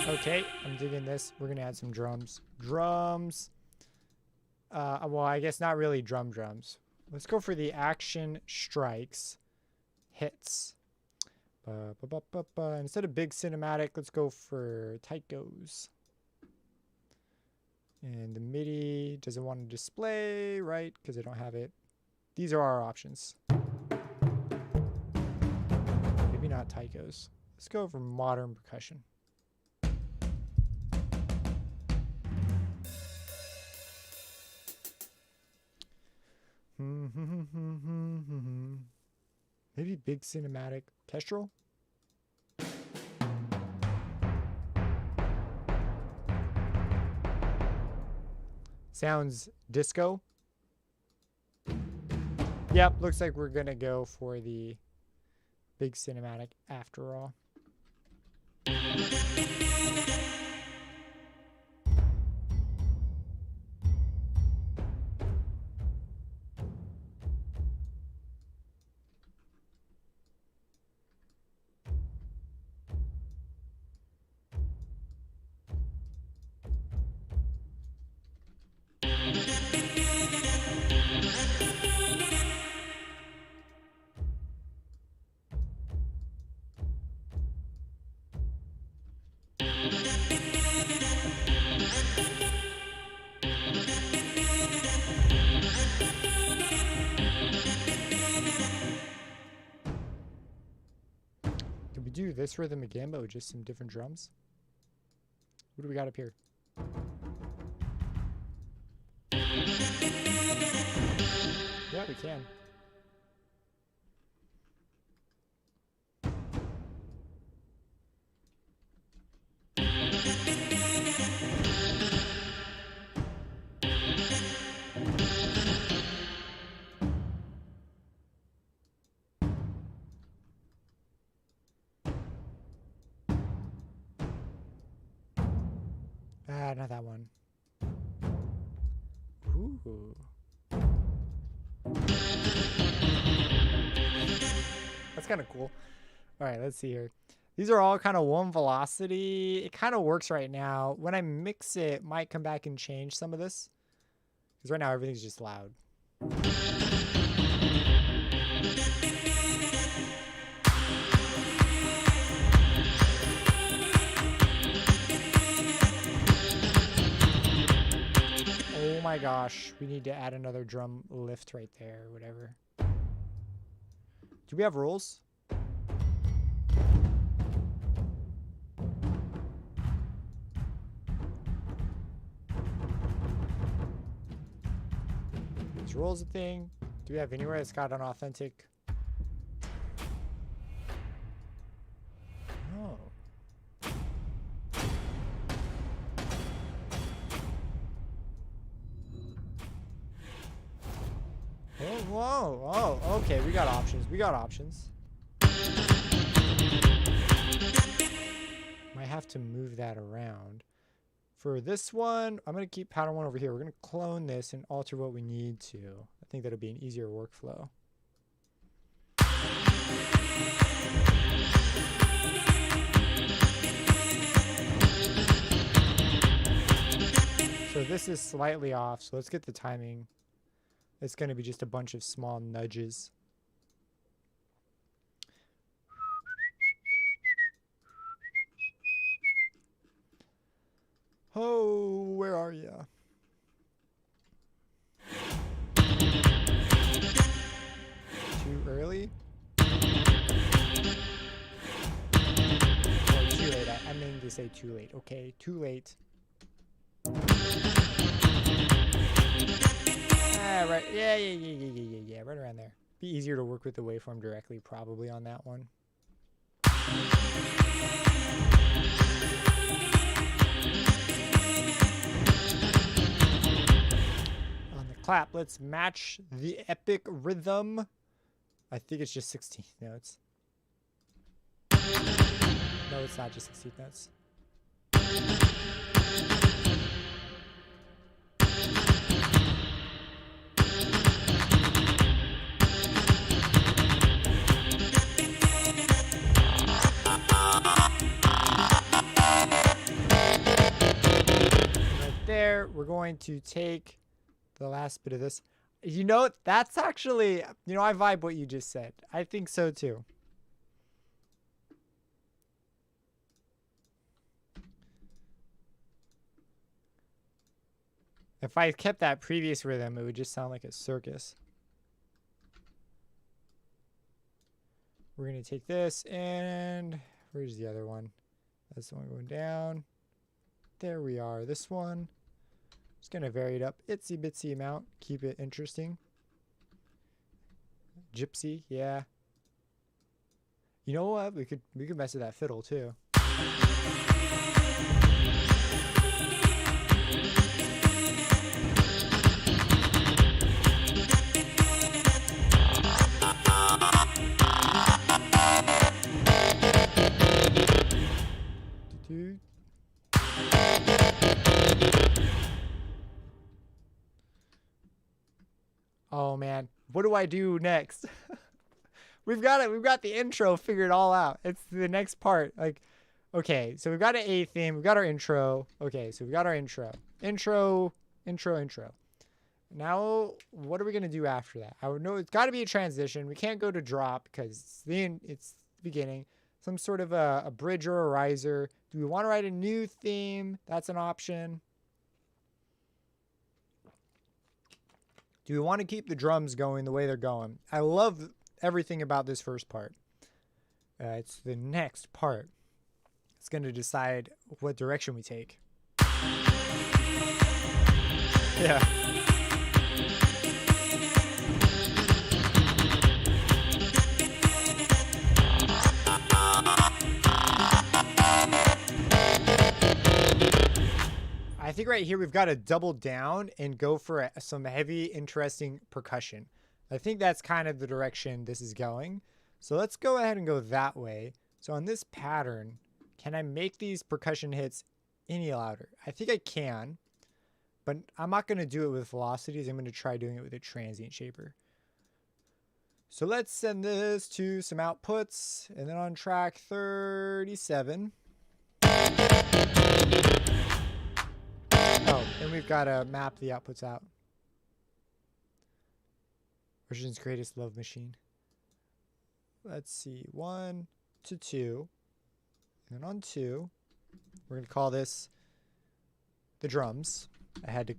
Okay, I'm digging this. We're gonna add some drums. Drums. Well, I guess not really drums. Let's go for the action strikes. Hits. Instead of big cinematic, let's go for tight goes. And the MIDI doesn't want to display, right? Because I don't have it. These are our options. Maybe not tight goes. Let's go for modern percussion. Maybe big cinematic kestrel? Sounds disco. Yep, looks like we're gonna go for the big cinematic after all. Did we do this rhythm again, but with just some different drums? What do we got up here? Yeah, we can. Ah, not that one. Ooh. That's kind of cool. All right, let's see here. These are all kind of one velocity. It kind of works right now. When I mix it, might come back and change some of this. Because right now everything's just loud. Oh my gosh, we need to add another drum lift right there, whatever. Do we have rules? Is rules a thing? Do we have anywhere that's got an authentic? No. Oh, whoa, oh, okay, we got options. We got options. Might have to move that around. For this one, I'm going to keep pattern 1 over here. We're going to clone this and alter what we need to. I think that'll be an easier workflow. So this is slightly off, so let's get the timing. It's going to be just a bunch of small nudges. Oh, where are you? Too early? Or too late. I meant to say too late. Okay, too late. Ah, right. Yeah. Right around there. Be easier to work with the waveform directly, probably on that one. On the clap, let's match the epic rhythm. I think it's just 16th notes. No, it's not just 16th notes. There, we're going to take the last bit of this. You know, that's actually, you know, I vibe what you just said. I think so too. If I kept that previous rhythm, it would just sound like a circus. We're going to take this and where's the other one? That's the one going down. There we are. This one. Just going to vary it up itsy bitsy amount. Keep it interesting. Gypsy, yeah. You know what? We could mess with that fiddle too. Doo-doo. Oh man, what do I do next? We've got it. We've got the intro figured all out. It's the next part. Like, okay, so we've got an A theme. We've got our intro. Okay, so we've got our intro. Intro. Now, what are we gonna do after that? I would know it's got to be a transition. We can't go to drop because it's the beginning. Some sort of a bridge or a riser. Do we want to write a new theme? That's an option. Do we want to keep the drums going the way they're going? I love everything about this first part. It's the next part. It's going to decide what direction we take. Yeah. I think right here we've got to double down and go for some heavy, interesting percussion. I think that's kind of the direction this is going. So let's go ahead and go that way. So on this pattern, can I make these percussion hits any louder? I think I can, but I'm not going to do it with velocities. I'm going to try doing it with a transient shaper. So let's send this to some outputs, and then on track 37. Oh, and we've got to map the outputs out. Ocean's Greatest Love Machine. Let's see, 1 to 2, and then on 2, we're gonna call this the drums. I had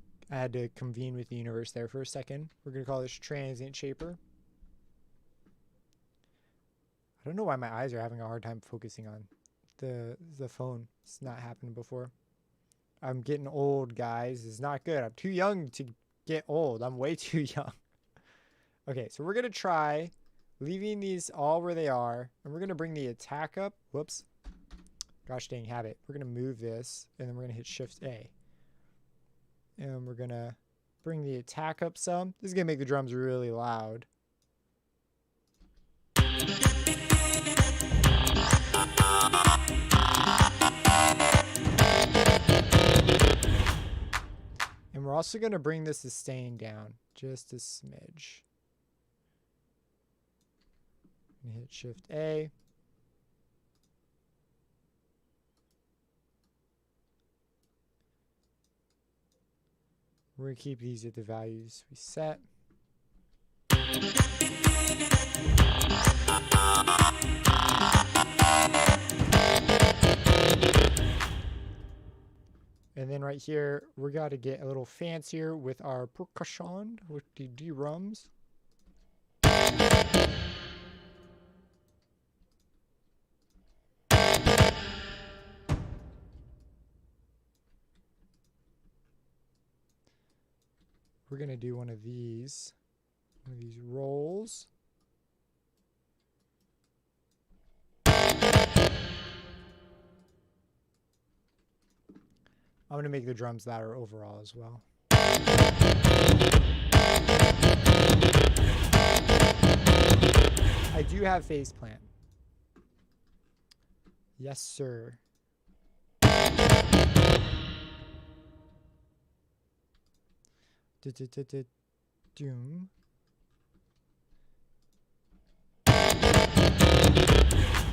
to convene with the universe there for a second. We're gonna call this transient shaper. I don't know why my eyes are having a hard time focusing on the phone. It's not happened before. I'm getting old, guys. It's not good. I'm too young to get old. I'm way too young. Okay, so we're going to try leaving these all where they are, and we're going to bring the attack up. Whoops. Gosh dang habit. We're going to move this, and then we're going to hit Shift A. And we're going to bring the attack up some. This is going to make the drums really loud. And we're also going to bring the sustain down just a smidge. And hit Shift A. We're going to keep these at the values we set. And then right here, we got to get a little fancier with our percussion, with the drums. We're going to do one of these rolls. I'm going to make the drums louder overall as well. I do have phase plant. Yes, sir. Doom.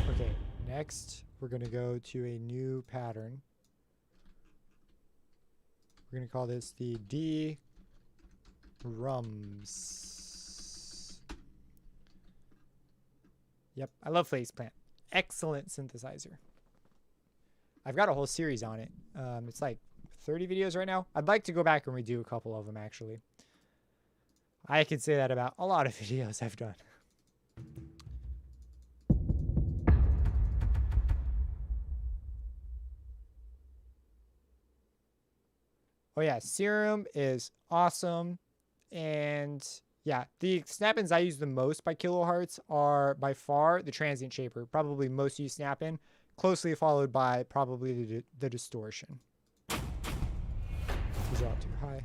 Okay, next we're going to go to a new pattern. We're going to call this the D drums. Yep, I love phase plant. Excellent synthesizer. I've got a whole series on it. It's like 30 videos right now. I'd like to go back and redo a couple of them, actually. I could say that about a lot of videos I've done. Oh yeah, Serum is awesome. And Yeah, the snap-ins I use the most by kilohertz are by far the transient shaper, probably most used snap-in, closely followed by probably the distortion. These are all too high.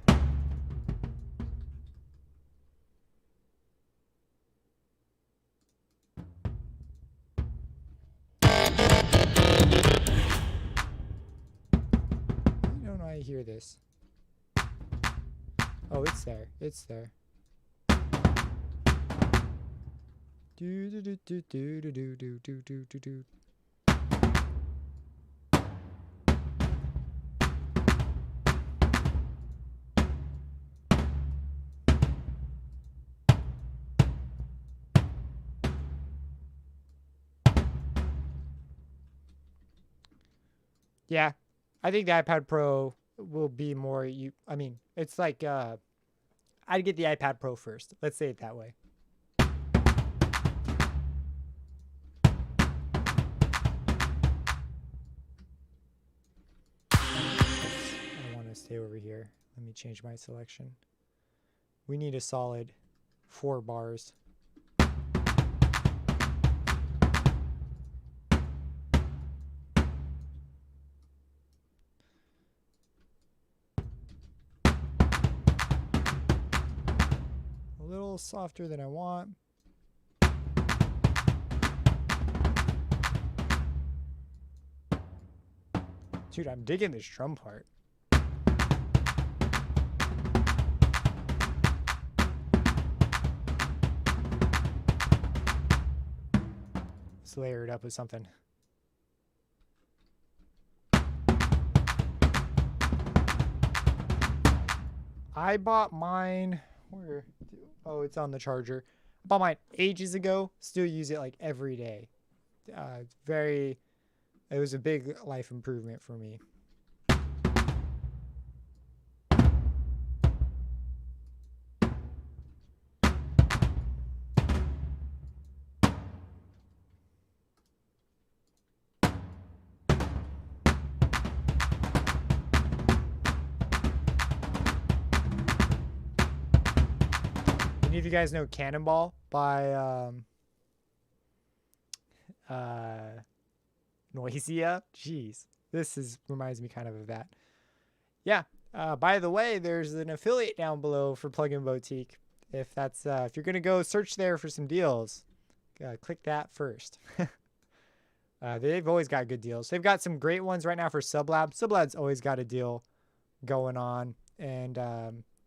Why don't I hear this? Oh, it's there. It's there. Do do do do do do do do do do do. Yeah, I think the iPad Pro will be more I mean, it's like I'd get the iPad Pro first. Let's say it that way. I want to stay over here. Let me change my selection. We need a solid 4 bars. A little softer than I want. Dude, I'm digging this drum part. Let's layer it up with something. I bought mine. Where? Oh, it's on the charger. I bought mine ages ago. Still use it like every day. It was a big life improvement for me. Any of you guys know Cannonball by Noisia? Jeez, reminds me kind of that. Yeah. By the way, there's an affiliate down below for Plugin Boutique. If you're gonna go search there for some deals, click that first. They've always got good deals. They've got some great ones right now for Sublab. Sublab's always got a deal going on, and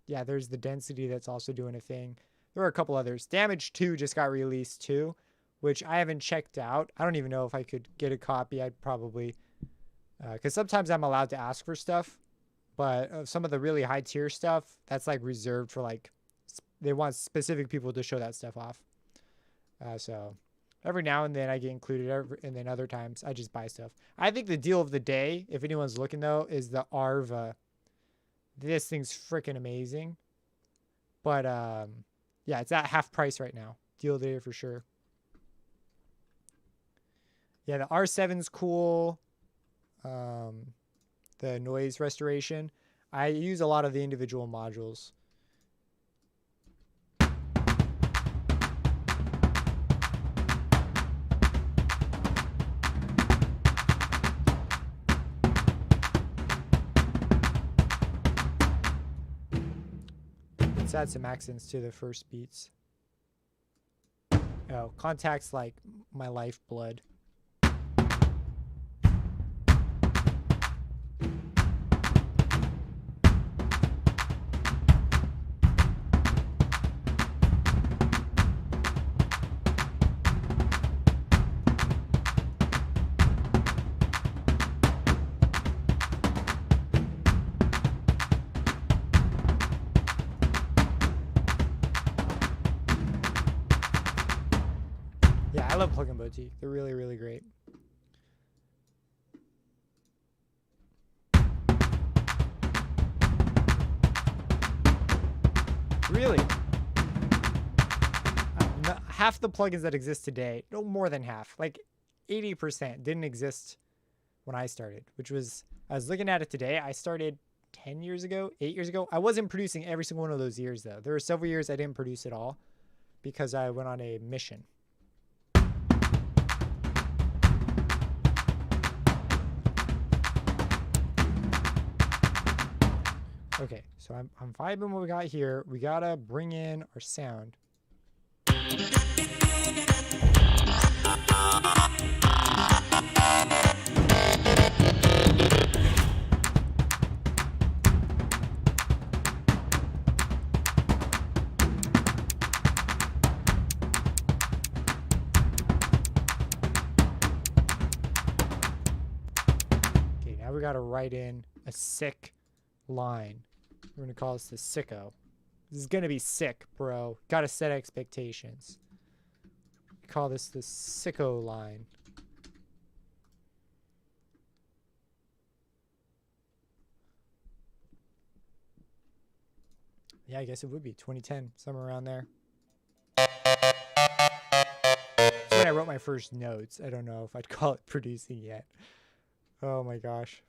yeah, there's the Density that's also doing a thing. There are a couple others. Damage 2 just got released too, which I haven't checked out. I don't even know if I could get a copy. I'd probably, because sometimes I'm allowed to ask for stuff, but some of the really high tier stuff, that's like reserved for like, they want specific people to show that stuff off. So every now and then I get included, and then other times I just buy stuff. I think the deal of the day, if anyone's looking though, is the Arva. This thing's freaking amazing. But yeah, it's at half price right now. Deal of the day for sure. Yeah, the R7's cool. The noise restoration. I use a lot of the individual modules. Let's add some accents to the first beats. Oh, Contact's like my lifeblood. Yeah, I love Plugin Boutique. They're really, really great. Really? Half the plugins that exist today, no more than half, like 80% didn't exist when I started, which was, I was looking at it today. I started 10 years ago, 8 years ago. I wasn't producing every single one of those years though. There were several years I didn't produce at all because I went on a mission. Okay, so I'm vibing what we got here. We gotta bring in our sound. Okay, now we gotta write in a sick line. We're gonna call this the sicko. This is gonna be sick, bro. Gotta set expectations. Call this the sicko line. Yeah, I guess it would be 2010, somewhere around there. That's when I wrote my first notes. I don't know if I'd call it producing yet. Oh my gosh.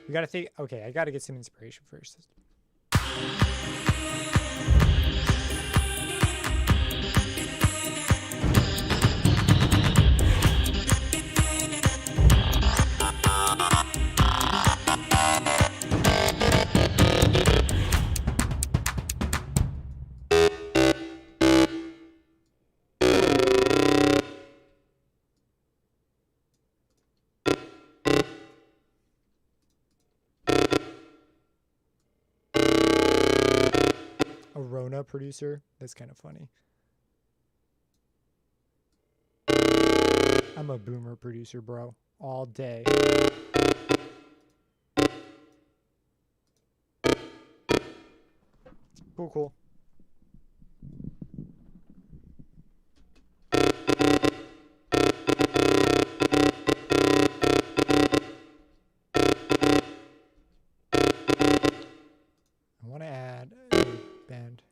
We gotta think. Okay, I gotta get some inspiration first. A Rona producer. That's kind of funny. I'm a boomer producer, bro. All day. Cool, cool. I want to add a band.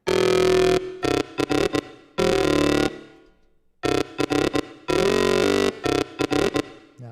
No.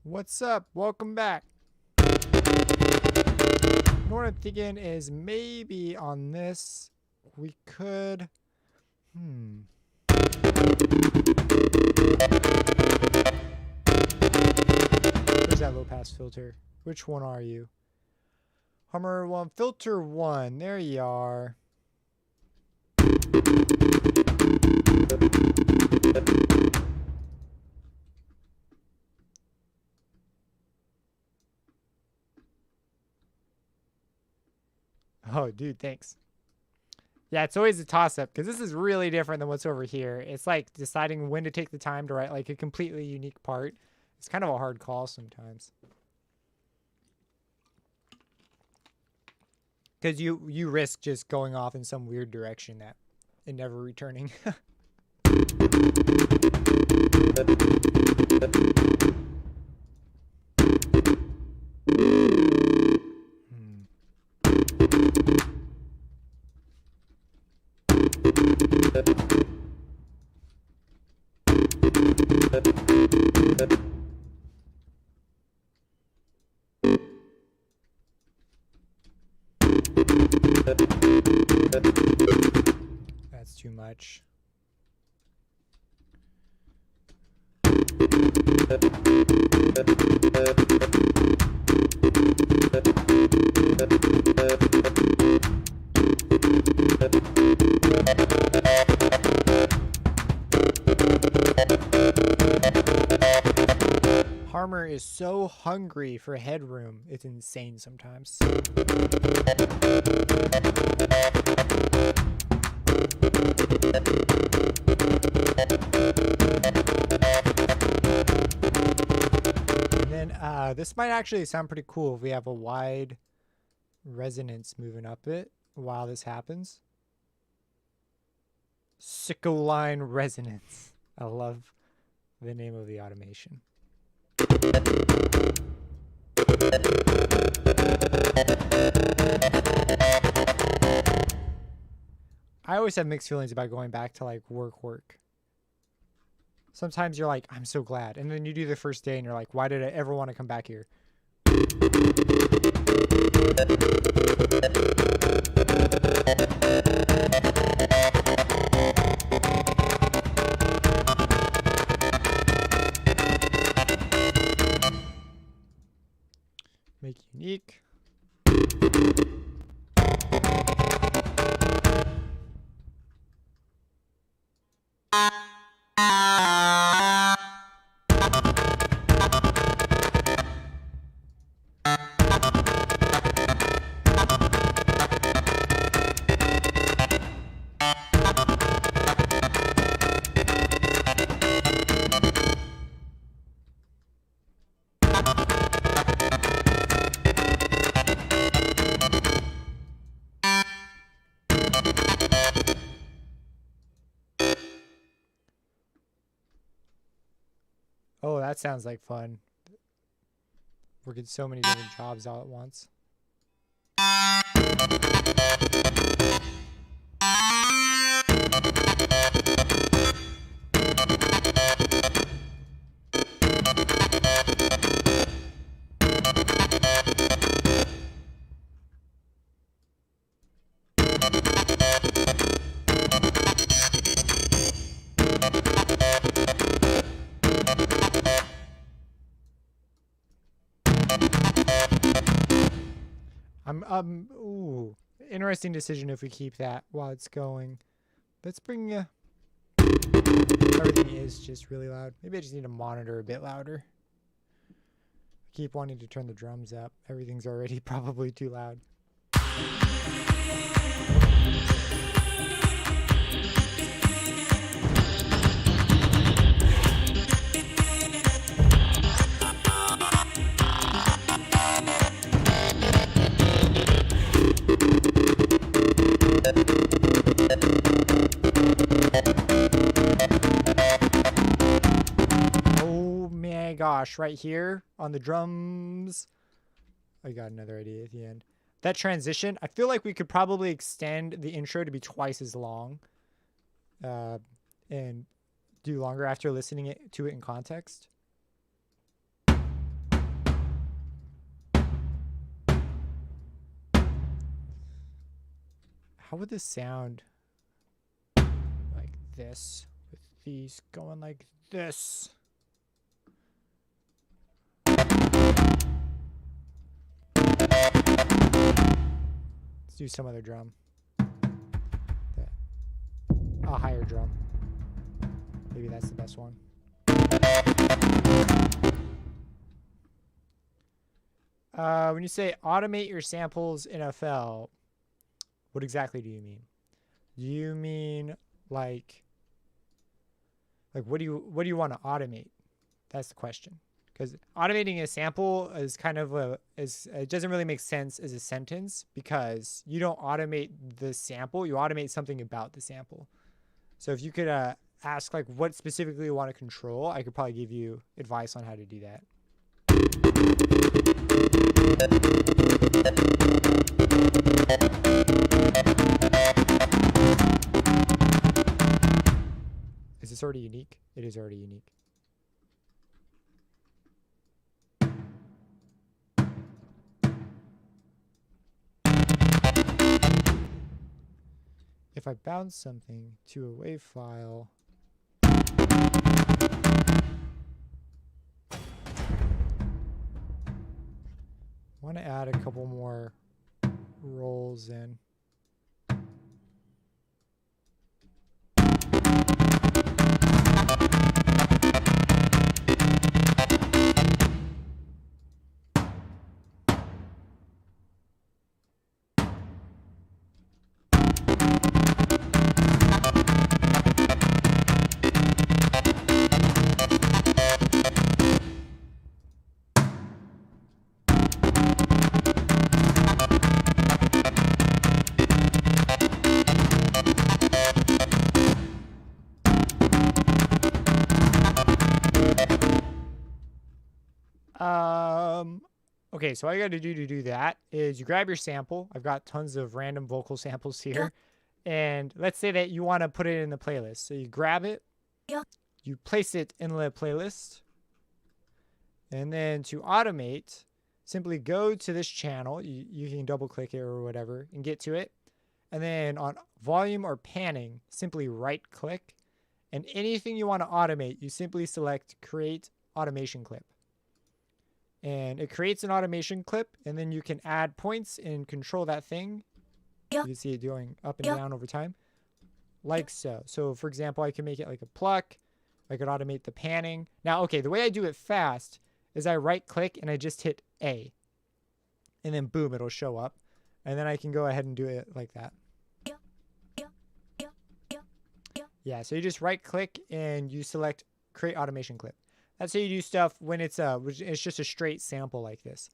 What's up? Welcome back. What I'm thinking is maybe on this we could Where's that low pass filter? Which one are you? Hummer 1, filter 1. There you are. Oh, dude, thanks. Yeah, it's always a toss-up because this is really different than what's over here. It's like deciding when to take the time to write like a completely unique part. It's kind of a hard call sometimes. Because you risk just going off in some weird direction that and never returning. That's too much. Harmer is so hungry for headroom. It's insane sometimes. And then this might actually sound pretty cool if we have a wide resonance moving up it while this happens. Sicko-line resonance. I love the name of the automation. I always have mixed feelings about going back to like work. Sometimes you're like, I'm so glad. And then you do the first day and you're like, why did I ever want to come back here? Make unique. Oh, that sounds like fun. Working so many different jobs all at once. Ooh, interesting decision if we keep that while it's going. Let's bring everything is just really loud. Maybe I just need to monitor a bit louder. I keep wanting to turn the drums up. Everything's already probably too loud. Oh my gosh, right here on the drums. I got another idea at the end. That transition, I feel like we could probably extend the intro to be twice as long and do longer after listening to it in context. How would this sound like this with these going like this? Let's do some other drum. A higher drum. Maybe that's the best one. When you say automate your samples in FL, what exactly do you mean? Do you mean like what do you want to automate? That's the question. Because automating a sample is kind of it doesn't really make sense as a sentence because you don't automate the sample, you automate something about the sample. So if you could ask like what specifically you want to control, I could probably give you advice on how to do that. Is this already unique? It is already unique. if I bounce something to a WAV file, I want to add a couple more rolls in. Okay, so all you got to do that is you grab your sample. I've got tons of random vocal samples here. And let's say that you want to put it in the playlist. So you grab it, you place it in the playlist, and then to automate, simply go to this channel. You can double click it or whatever and get to it. And then on volume or panning, simply right click. And anything you want to automate, you simply select create automation clip. And it creates an automation clip, and then you can add points and control that thing. You can see it going up and down over time, like so. So, for example, I can make it like a pluck. I could automate the panning. Now, okay, the way I do it fast is I right-click and I just hit A. And then, boom, it'll show up. And then I can go ahead and do it like that. Yeah, so you just right-click and you select Create Automation Clip. That's how you do stuff when it's just a straight sample like this.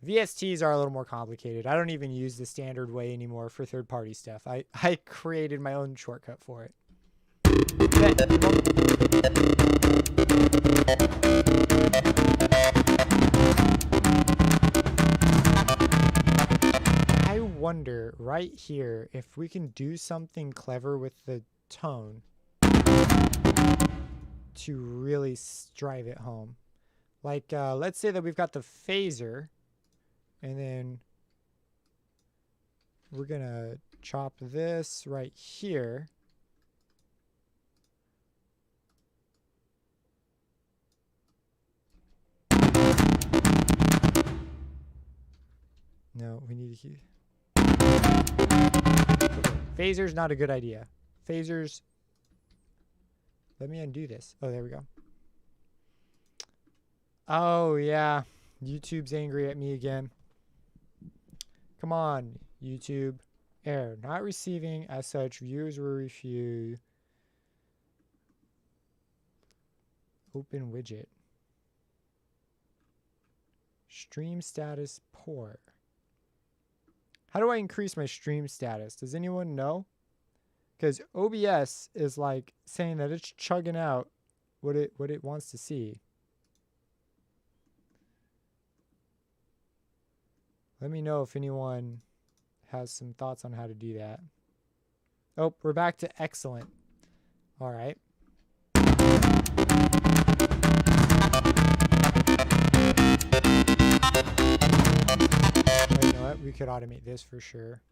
VSTs are a little more complicated. I don't even use the standard way anymore for third-party stuff. I created my own shortcut for it. I wonder right here if we can do something clever with the tone to really drive it home. Like, let's say that we've got the phaser, and then we're gonna chop this right here. No, we need to keep... Okay. Phaser's not a good idea. Phasers... Let me undo this. Oh, there we go. Oh, yeah. YouTube's angry at me again. Come on, YouTube. Error. Not receiving as such. Viewers were refused. Open widget. Stream status poor. How do I increase my stream status? Does anyone know? Because OBS is like saying that it's chugging out what it wants to see. Let me know if anyone has some thoughts on how to do that. Oh, we're back to excellent. All right. You know what? We could automate this for sure.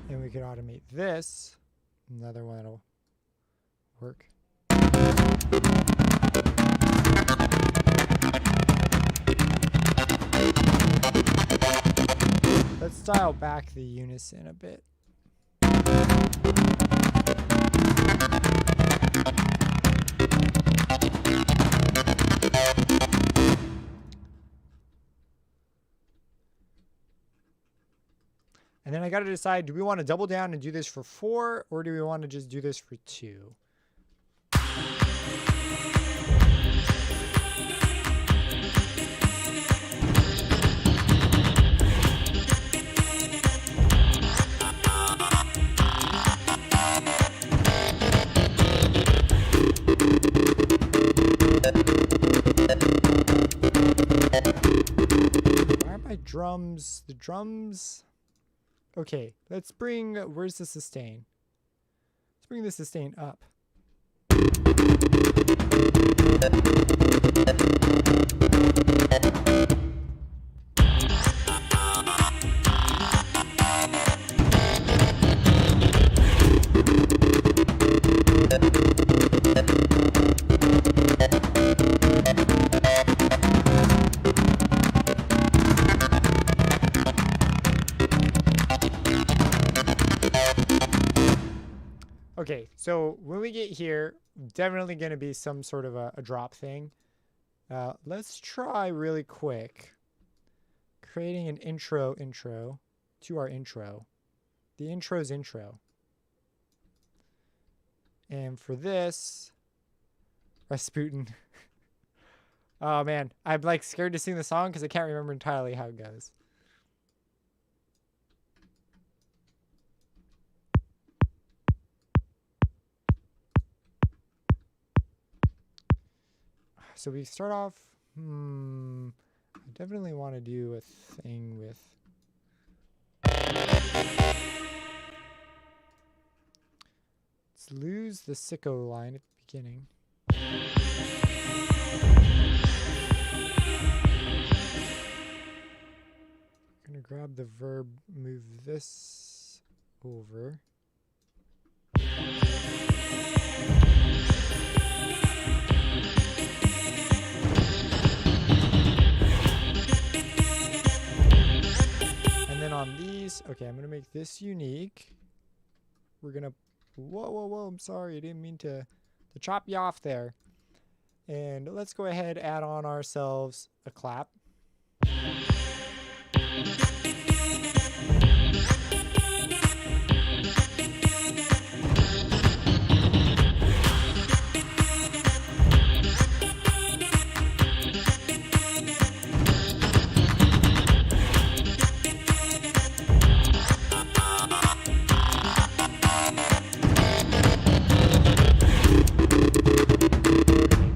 And we could automate this. Another one that'll work. Let's dial back the unison a bit. And then I got to decide, do we want to double down and do this for 4, or do we want to just do this for 2? Why are my drums? The drums... Okay, let's bring, where's the sustain? Let's bring the sustain up. Okay, so when we get here, definitely going to be some sort of a drop thing. Let's try really quick creating an intro to our intro. The intro's intro. And for this, Rasputin. Oh man, I'm like scared to sing the song because I can't remember entirely how it goes. So we start off, I definitely want to do a thing with, let's lose the sicko line at the beginning. I'm gonna grab the verb, move this over. And then on these, okay, I'm gonna make this unique. We're gonna, whoa, I'm sorry, I didn't mean to chop you off there. And let's go ahead, add on ourselves a clap.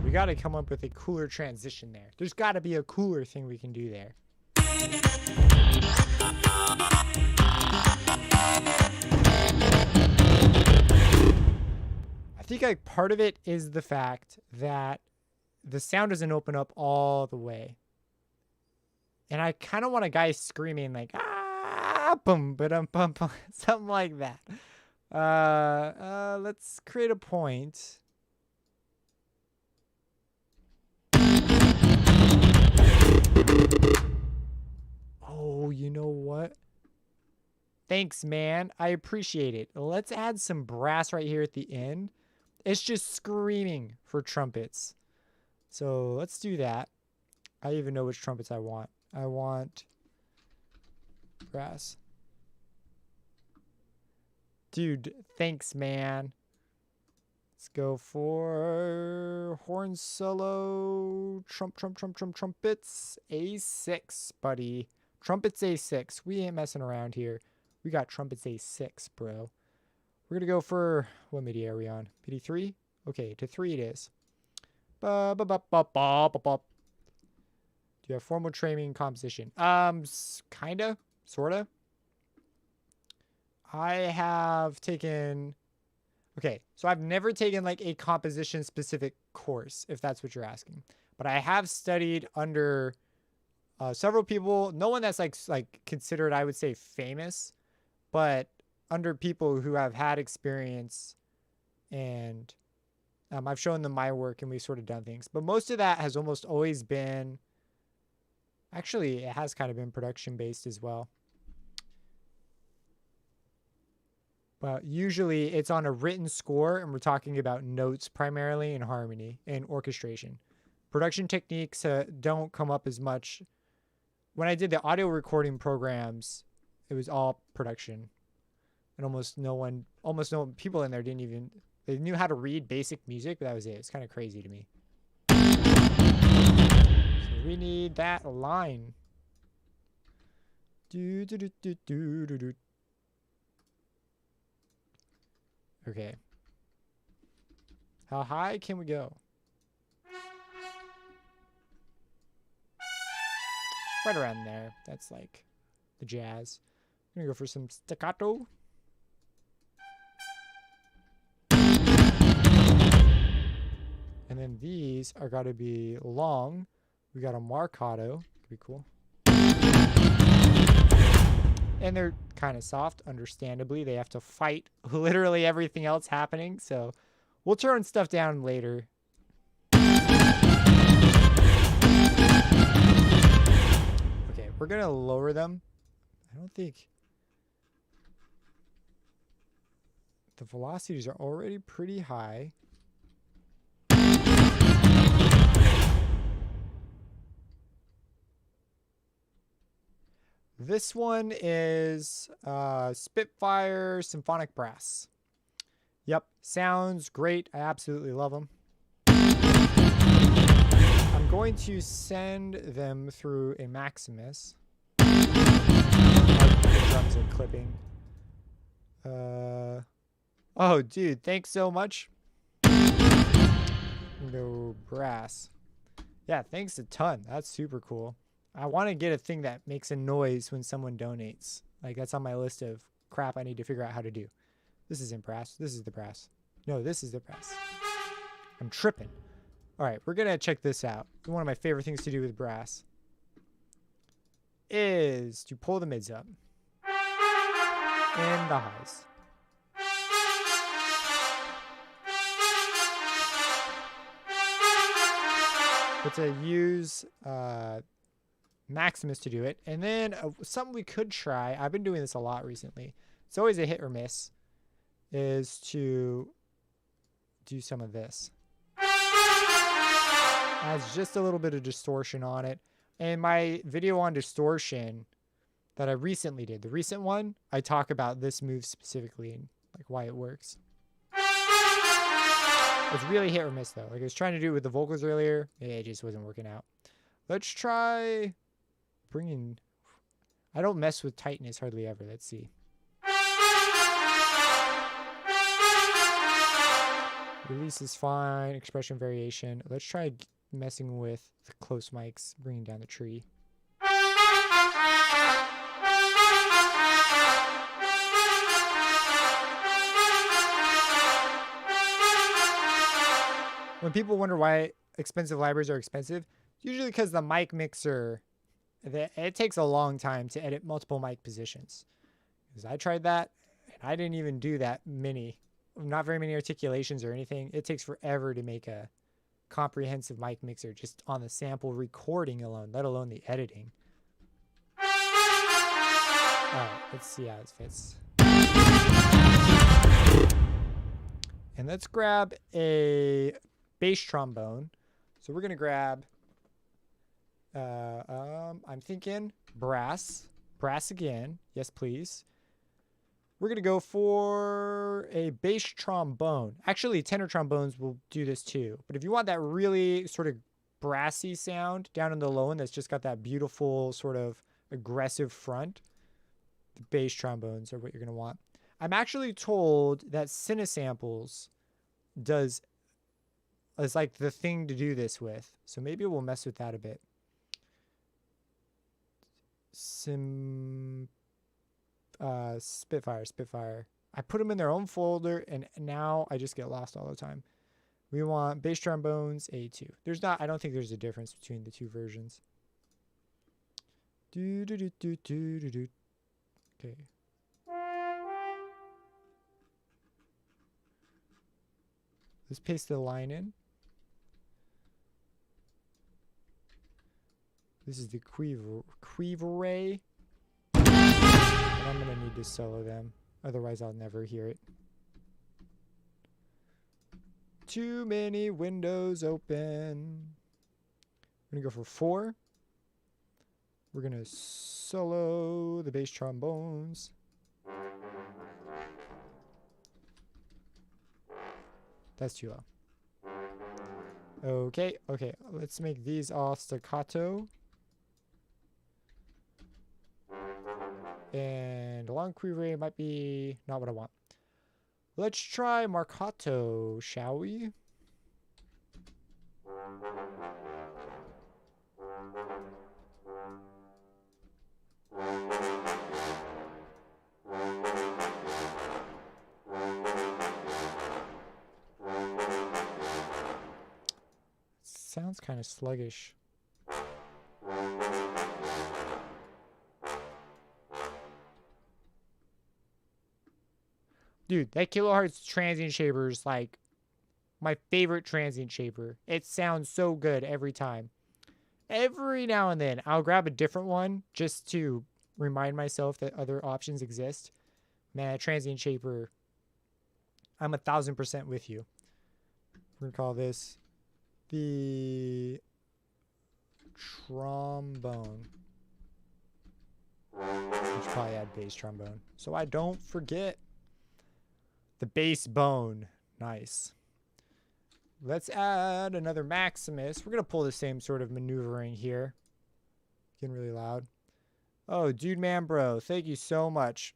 We got to come up with a cooler transition there. There's got to be a cooler thing we can do there. I think like part of it is the fact that the sound doesn't open up all the way. And I kind of want a guy screaming like, ah, boom, ba-dum, bum, bum, something like that. Let's create a point. Oh, you know what? Thanks, man. I appreciate it. Let's add some brass right here at the end. It's just screaming for trumpets. So let's do that. I even know which trumpets I want. I want brass. Dude, thanks, man. Let's go for horn solo, trumpets, A6, buddy. Trumpets A6. We ain't messing around here. We got trumpets A6, bro. We're gonna go for, what MIDI are we on? MIDI 3? Okay, to 3 it is. Do you have formal training in composition? Kinda, sorta. I have taken, okay, so I've never taken like a composition specific course, if that's what you're asking. But I have studied under several people, no one that's like considered, I would say, famous, but under people who have had experience, and I've shown them my work and we've sort of done things. But most of that has almost always been, actually, it has kind of been production based as well. But usually it's on a written score, and we're talking about notes primarily and harmony and orchestration. Production techniques don't come up as much. When I did the audio recording programs, it was all production. And almost no people in there didn't even, they knew how to read basic music, but that was it. It's kind of crazy to me. So we need that line. Okay. How high can we go? Right around there. That's like the jazz. Gonna go for some staccato. And then these are gotta be long. We got a marcato. Could be cool. And they're kind of soft, understandably. They have to fight literally everything else happening. So we'll turn stuff down later. Okay, we're gonna lower them. I don't think the velocities are already pretty high. This one is Spitfire Symphonic Brass. Yep, sounds great. I absolutely love them. I'm going to send them through a Maximus. The drums are clipping. Oh, dude, thanks so much. No brass. Yeah, thanks a ton. That's super cool. I want to get a thing that makes a noise when someone donates. Like, that's on my list of crap I need to figure out how to do. This isn't brass. This is the brass. No, this is the brass. I'm tripping. All right, we're going to check this out. One of my favorite things to do with brass is to pull the mids up and the highs. But to use Maximus to do it. And then something we could try, I've been doing this a lot recently, it's always a hit or miss, is to do some of this. Adds just a little bit of distortion on it. And my video on distortion that I recently did, the recent one, I talk about this move specifically and like why it works. It's really hit or miss though. Like I was trying to do it with the vocals earlier, it just wasn't working out. Let's try bringing. I don't mess with tightness hardly ever. Let's see. Release is fine. Expression variation. Let's try messing with the close mics, bringing down the tree. When people wonder why expensive libraries are expensive, it's usually because the mic mixer, it takes a long time to edit multiple mic positions. Because I tried that, and I didn't even do that many, not very many articulations or anything. It takes forever to make a comprehensive mic mixer just on the sample recording alone, let alone the editing. All right, let's see how this fits. And let's grab a bass trombone. So we're gonna grab I'm thinking brass again. Yes, please. We're gonna go for a bass trombone. Actually, tenor trombones will do this too. But if you want that really sort of brassy sound down in the low end that's just got that beautiful sort of aggressive front, the bass trombones are what you're gonna want. I'm actually told that Cinesamples is like the thing to do this with. So maybe we'll mess with that a bit. Spitfire. I put them in their own folder and now I just get lost all the time. We want bass trombones A2. I don't think there's a difference between the two versions. Okay. Let's paste the line in. This is the Quiver. And I'm going to need to solo them. Otherwise, I'll never hear it. Too many windows open. We're going to go for 4. We're going to solo the bass trombones. That's too low. Okay, let's make these all staccato. And long quiver might be not what I want. Let's try marcato, shall we? sounds kind of sluggish. Dude, that Kilohertz transient shaper is like my favorite transient shaper. It sounds so good every time. Every now and then, I'll grab a different one just to remind myself that other options exist. Man, transient shaper, I'm 1000% with you. We're gonna call this the trombone. We should probably add bass trombone so I don't forget. The bass bone. Nice. Let's add another Maximus. We're going to pull the same sort of maneuvering here. Getting really loud. Oh, dude, man, bro. Thank you so much.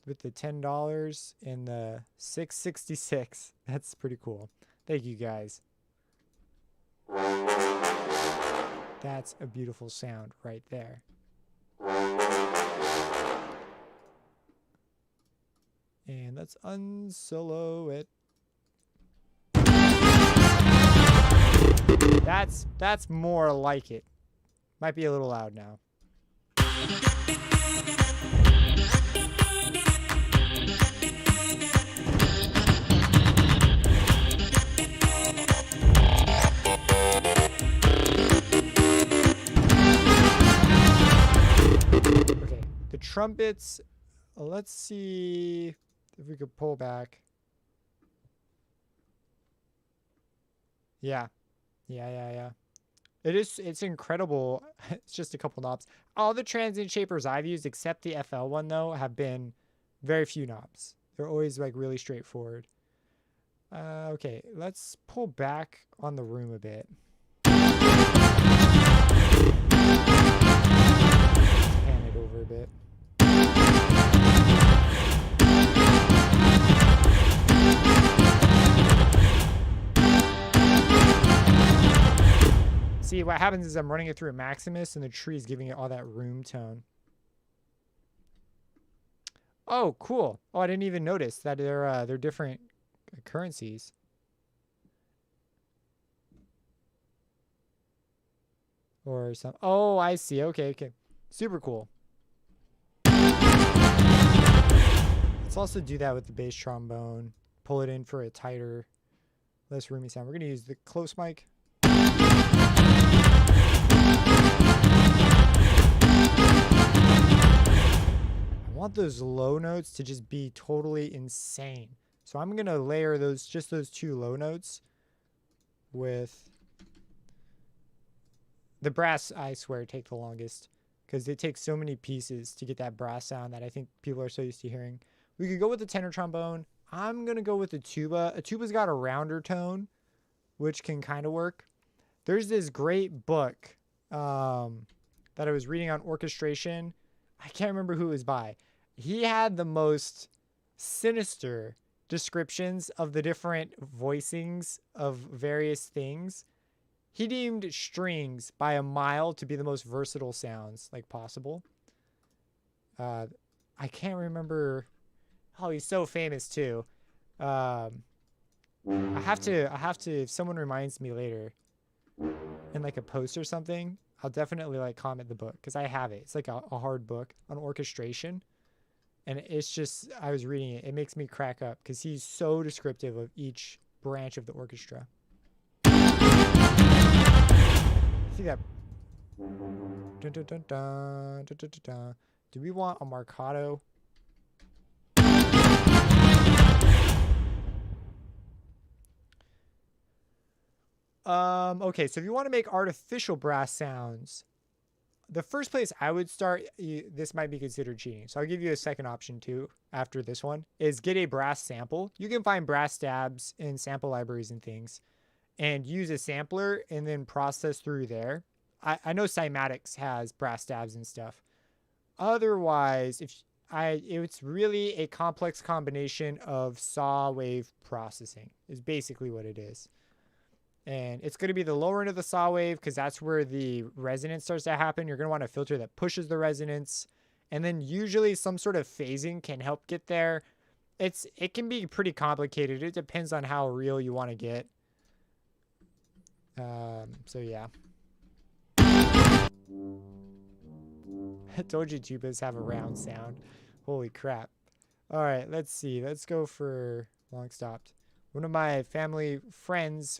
With the $10 and the $6.66. That's pretty cool. Thank you, guys. That's a beautiful sound right there. And let's unsolo it. That's more like it. Might be a little loud now. Okay, the trumpets, let's see if we could pull back. Yeah. It's incredible. It's just a couple knobs. All the transient shapers I've used, except the FL one though, have been very few knobs. They're always like really straightforward. Okay, let's pull back on the room a bit. Pan it over a bit. See, what happens is I'm running it through a Maximus and the tree is giving it all that room tone. Oh, cool. Oh, I didn't even notice that they're different currencies. Or some. Oh, I see. Okay. Super cool. Let's also do that with the bass trombone. Pull it in for a tighter, less roomy sound. We're going to use the close mic. I want those low notes to just be totally insane. So I'm going to layer those 2 low notes with the brass. I swear take the longest because it takes so many pieces to get that brass sound that I think people are so used to hearing. We could go with the tenor trombone. I'm going to go with the tuba. A tuba's got a rounder tone, which can kind of work. There's this great book that I was reading on orchestration. I can't remember who it was by. He had the most sinister descriptions of the different voicings of various things. He deemed strings by a mile to be the most versatile sounds like possible. I can't remember. Oh, he's so famous too. I have to, if someone reminds me later in like a post or something, I'll definitely like comment the book because I have it. It's like a hard book on orchestration. And it's just, I was reading it. It makes me crack up because he's so descriptive of each branch of the orchestra. See that? Dun, dun, dun, dun, dun, dun, dun, dun. Do we want a marcato? Okay, so if you want to make artificial brass sounds, the first place I would start, this might be considered cheating. So I'll give you a second option too after this one, is get a brass sample. You can find brass stabs in sample libraries and things and use a sampler and then process through there. I know Cymatics has brass stabs and stuff. Otherwise, it's really a complex combination of saw wave processing is basically what it is. And it's going to be the lower end of the saw wave because that's where the resonance starts to happen. You're going to want a filter that pushes the resonance. And then usually some sort of phasing can help get there. It can be pretty complicated. It depends on how real you want to get. So yeah. I told you tubas have a round sound. Holy crap. All right, let's see. Let's go for long stopped. One of my family friends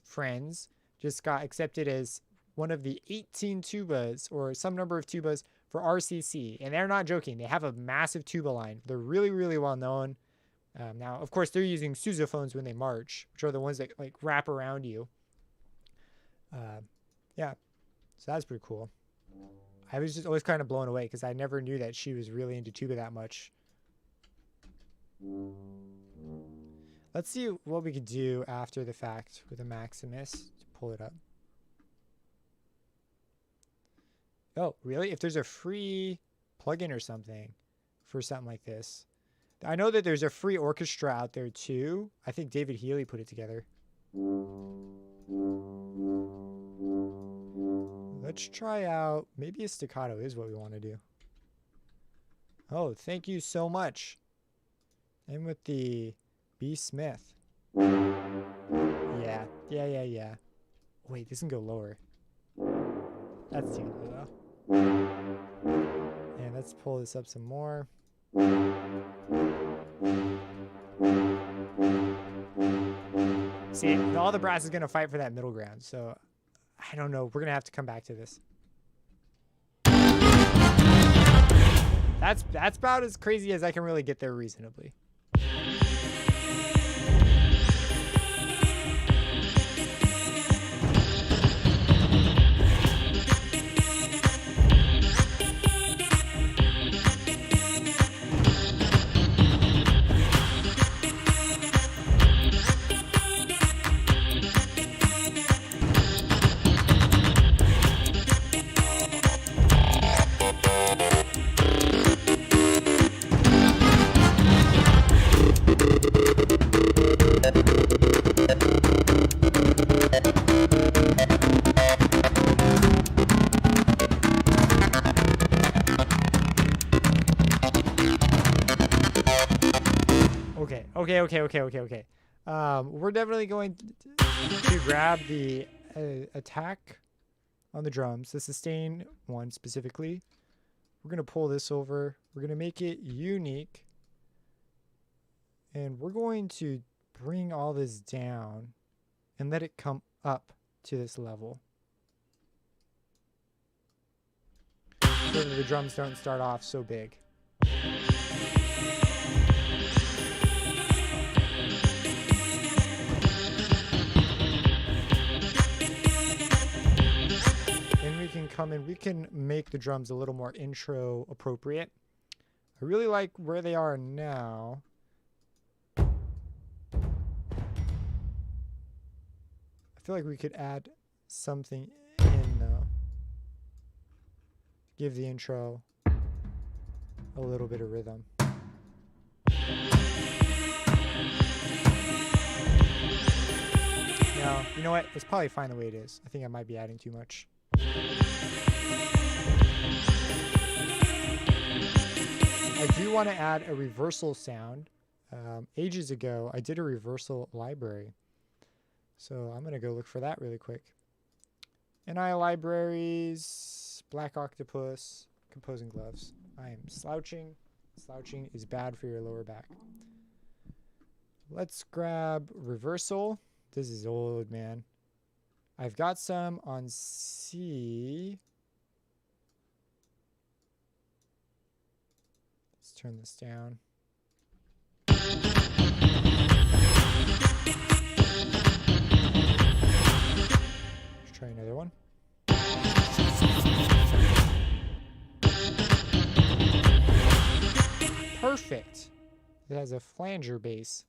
just got accepted as one of the 18 tubas or some number of tubas for RCC. And they're not joking. They have a massive tuba line. They're really, really well known. Now, of course, they're using sousaphones when they march, which are the ones that like wrap around you. Yeah, so that's pretty cool. I was just always kind of blown away because I never knew that she was really into tuba that much. Let's see what we could do after the fact with a Maximus to pull it up. Oh, really? If there's a free plugin or something for something like this. I know that there's a free orchestra out there too. I think David Healy put it together. Let's try out, maybe a staccato is what we want to do. Oh, thank you so much. And with the B. Smith. Yeah. Wait, this can go lower. That's too low. And let's pull this up some more. See, all the brass is going to fight for that middle ground, so I don't know. We're going to have to come back to this. That's about as crazy as I can really get there reasonably. Okay. We're definitely going to grab the attack on the drums, the sustain one specifically. We're going to pull this over. We're going to make it unique. And we're going to bring all this down and let it come up to this level. So that the drums don't start off so big. We can make the drums a little more intro appropriate. I really like where they are now. I feel like we could add something in though. Give the intro a little bit of rhythm. No, you know what? It's probably fine the way it is. I think I might be adding too much. I do want to add a reversal sound. Ages ago, I did a reversal library. So I'm going to go look for that really quick. NI libraries, Black Octopus, composing gloves. I am slouching. Slouching is bad for your lower back. Let's grab reversal. This is old, man. I've got some on C. Let's turn this down. Let's try another one. Perfect. It has a flanger bass.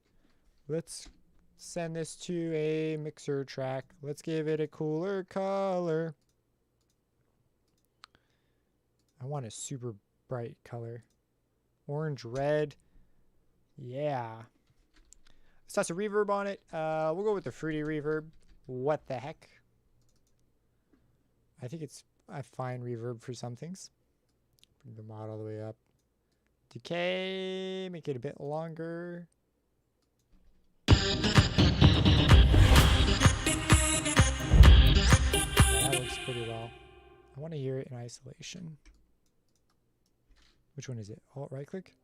Let's send this to a mixer track. Let's give it a cooler color. I want a super bright color. Orange, red. Yeah. Let's toss a reverb on it. We'll go with the fruity reverb. What the heck? I think it's a fine reverb for some things. Bring the mod all the way up. Decay. Make it a bit longer. Separate and isolation. Which one is it? Alt right click?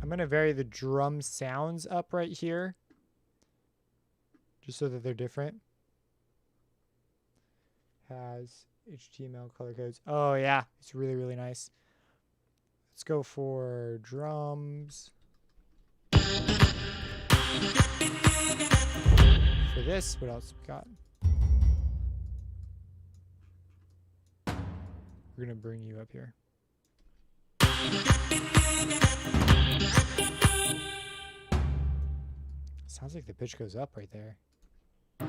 I'm going to vary the drum sounds up right here, just so that they're different. Has HTML color codes. Oh yeah, it's really, really nice. Let's go for drums. For this, what else we got? We're going to bring you up here. Sounds like the pitch goes up right there. What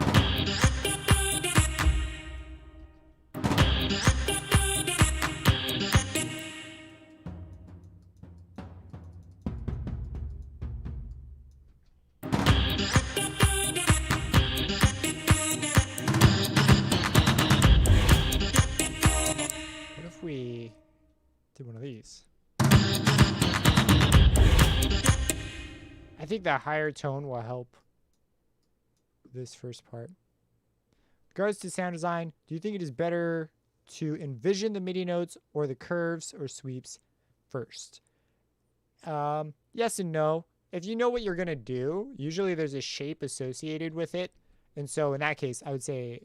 if we did one of these? I think that higher tone will help this first part. Regards to sound design, do you think it is better to envision the MIDI notes or the curves or sweeps first? Yes and no. If you know what you're going to do, usually there's a shape associated with it. And so in that case, I would say,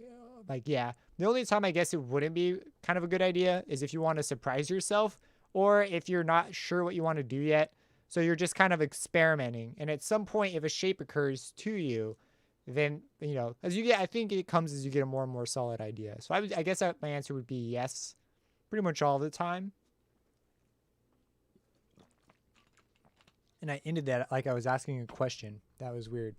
like, yeah. The only time I guess it wouldn't be kind of a good idea is if you want to surprise yourself or if you're not sure what you want to do yet. So you're just kind of experimenting. And at some point, if a shape occurs to you, then, you know, as you get, I think it comes as you get a more and more solid idea. So I guess my answer would be yes, pretty much all the time. And I ended that like I was asking a question. That was weird.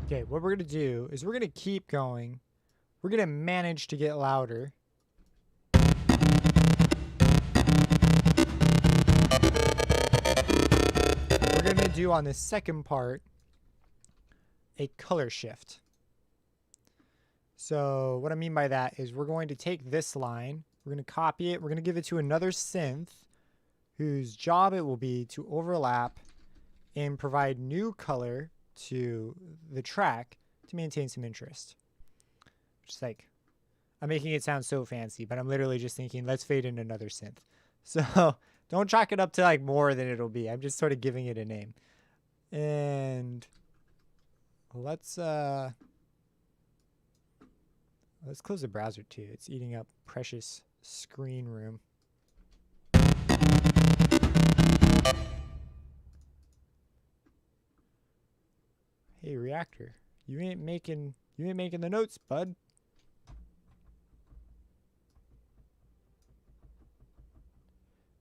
Okay, what we're going to do is we're going to keep going. We're going to manage to get louder. We're going to do on the second part a color shift. So what I mean by that is we're going to take this line, we're going to copy it, we're going to give it to another synth whose job it will be to overlap and provide new color to the track to maintain some interest. Just like, I'm making it sound so fancy, but I'm literally just thinking, let's fade in another synth. So don't chalk it up to like more than it'll be. I'm just sort of giving it a name. And let's close the browser too. It's eating up precious screen room. Hey Reactor, you ain't making the notes, bud.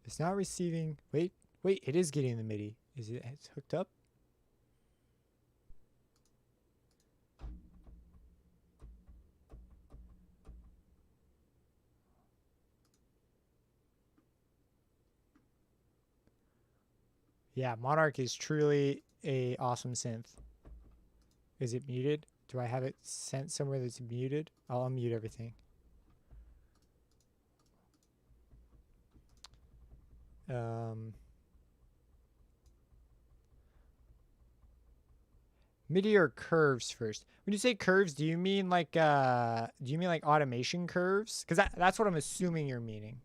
It's not receiving. Wait, it is getting the MIDI. Is it it's hooked up? Yeah, Monarch is truly a awesome synth. Is it muted? Do I have it sent somewhere that's muted? I'll unmute everything. MIDI or curves first? When you say curves, do you mean like automation curves? Because that's what I'm assuming you're meaning.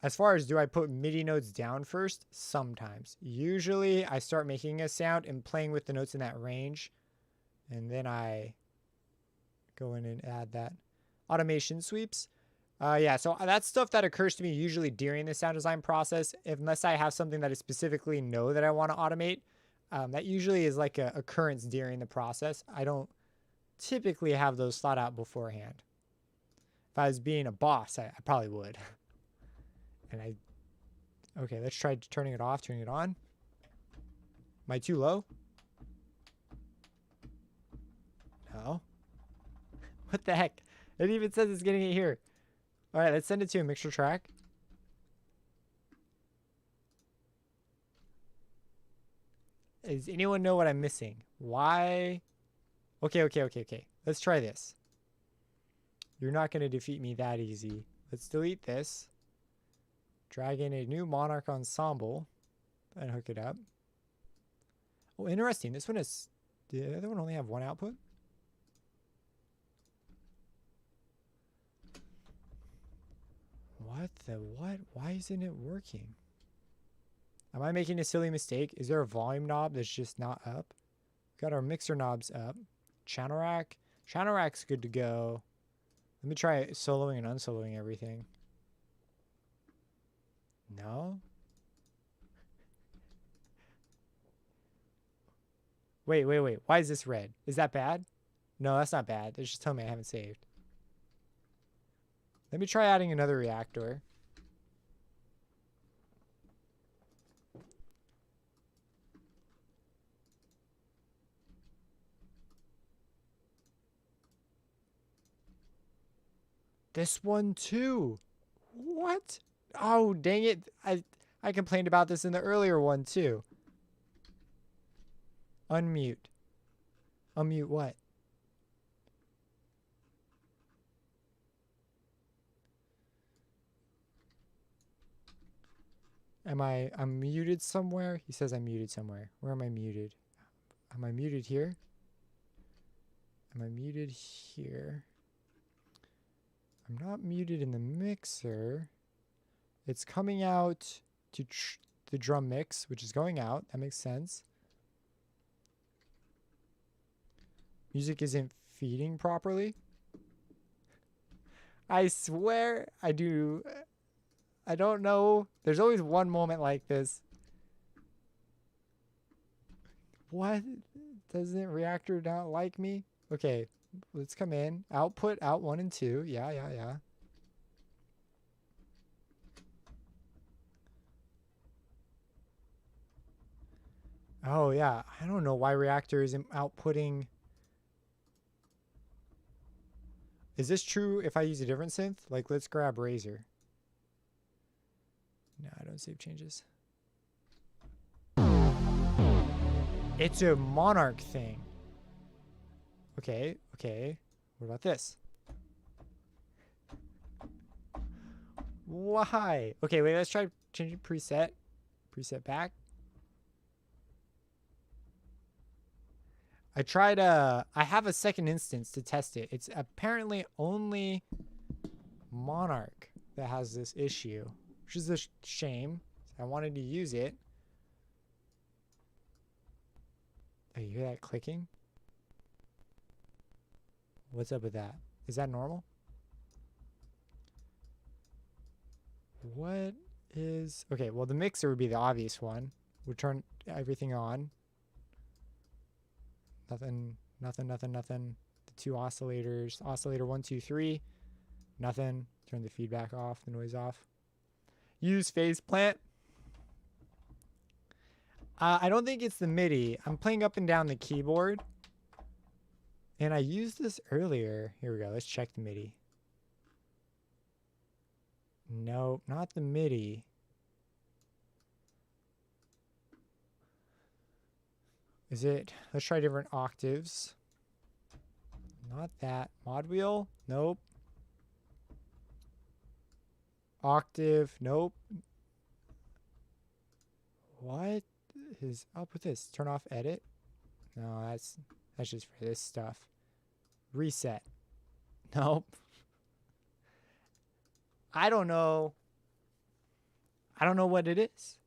As far as do I put MIDI notes down first? Sometimes. Usually I start making a sound and playing with the notes in that range. And then I go in and add that. Automation sweeps. Yeah, so that's stuff that occurs to me usually during the sound design process, unless I have something that I specifically know that I want to automate. That usually is like a occurrence during the process. I don't typically have those thought out beforehand. If I was being a boss, I probably would. Okay, let's try turning it off, turning it on. Am I too low? No. What the heck? It even says it's getting it here. All right, let's send it to a mixture track. Does anyone know what I'm missing? Why? Okay. Let's try this. You're not going to defeat me that easy. Let's delete this. Drag in a new Monarch ensemble and hook it up. Oh, interesting. This one is... Did the other one only have one output? What the what? Why isn't it working? Am I making a silly mistake? Is there a volume knob that's just not up? Got our mixer knobs up. Channel rack. Channel rack's good to go. Let me try soloing and unsoloing everything. No? Wait. Why is this red? Is that bad? No, that's not bad. It's just telling me I haven't saved. Let me try adding another reactor. This one too. What? Oh, dang it. I complained about this in the earlier one too. Unmute. Unmute what? I'm muted somewhere? He says I'm muted somewhere. Where am I muted? Am I muted here? Am I muted here? I'm not muted in the mixer. It's coming out to the drum mix, which is going out. That makes sense. Music isn't feeding properly. I swear I do. I don't know. There's always one moment like this. What? Doesn't reactor not like me? Okay, let's come in. Output, out 1 and 2. Yeah. Oh, yeah. I don't know why reactor isn't outputting. Is this true if I use a different synth? Like, let's grab Razor. No, I don't save changes. It's a Monarch thing. Okay. What about this? Why? Okay, wait, let's try changing preset. Preset back. I have a second instance to test it. It's apparently only Monarch that has this issue, which is a shame. I wanted to use it. Oh, you hear that clicking? What's up with that? Is that normal? What is... Okay, well, the mixer would be the obvious one. We'll turn everything on. Nothing. The 2 oscillators. Oscillator 1, 2, 3. Nothing. Turn the feedback off, the noise off. Use phase plant. I don't think it's the MIDI. I'm playing up and down the keyboard. And I used this earlier. Here we go. Let's check the MIDI. No, not the MIDI. Is it? Let's try different octaves. Not that. Mod wheel? Nope. Octave? Nope. What is up with this? Turn off edit? No, that's just for this stuff. Reset. Nope. I don't know. I don't know what it is.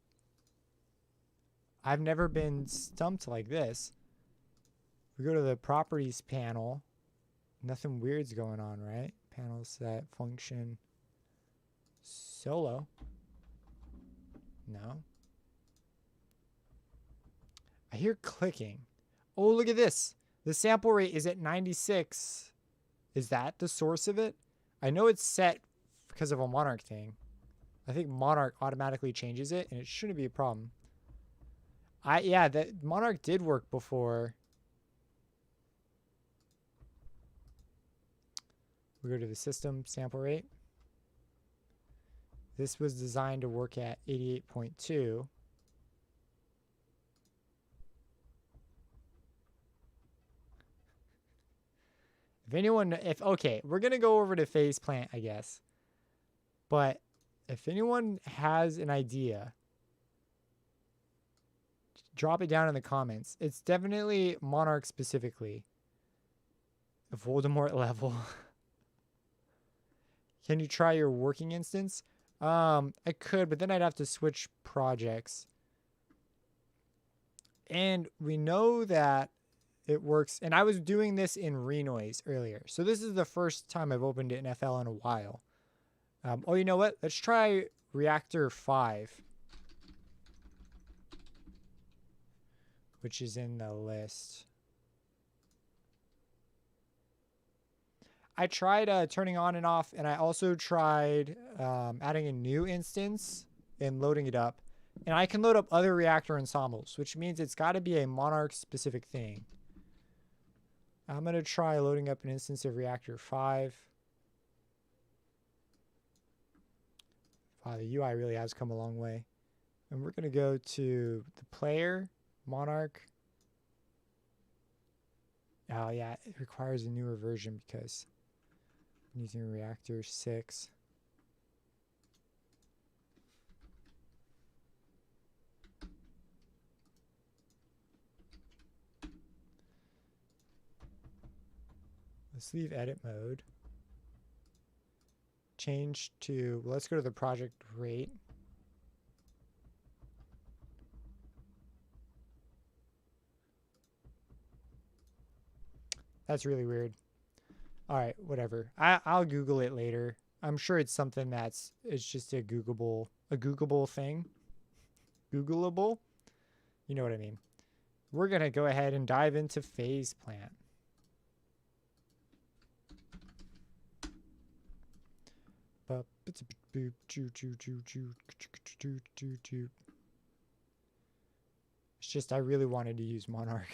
I've never been stumped like this. We go to the properties panel. Nothing weird's going on, right? Panel set, function, solo. No. I hear clicking. Oh, look at this. The sample rate is at 96. Is that the source of it? I know it's set because of a Monarch thing. I think Monarch automatically changes it, and it shouldn't be a problem. Yeah, that Monarch did work before. We go to the system sample rate. This was designed to work at 88.2. Okay, we're going to go over to phase plant, I guess. But if anyone has an idea, drop it down in the comments. It's definitely Monarch specifically. A Voldemort level. Can you try your working instance? I could, but then I'd have to switch projects. And we know that it works. And I was doing this in Renoise earlier. So this is the first time I've opened it in FL in a while. Oh, you know what? Let's try Reactor 5. Which is in the list. I tried turning on and off, and I also tried adding a new instance and loading it up. And I can load up other reactor ensembles, which means it's got to be a Monarch specific thing. I'm going to try loading up an instance of Reactor 5. Wow, the UI really has come a long way. And we're going to go to the player, Monarch. Oh yeah, it requires a newer version because I'm using Reactor 6. Let's leave edit mode. Change to, well, let's go to the project rate. That's really weird. All right, whatever. I'll Google it later. I'm sure it's something it's just a Googleable thing. Googleable? You know what I mean. We're going to go ahead and dive into phase plant. It's just I really wanted to use Monarch.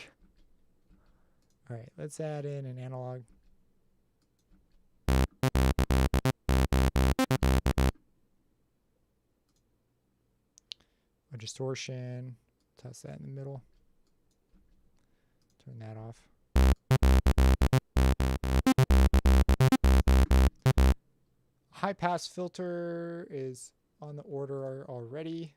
All right, let's add in an analog. A distortion. Test that in the middle. Turn that off. High pass filter is on the order already.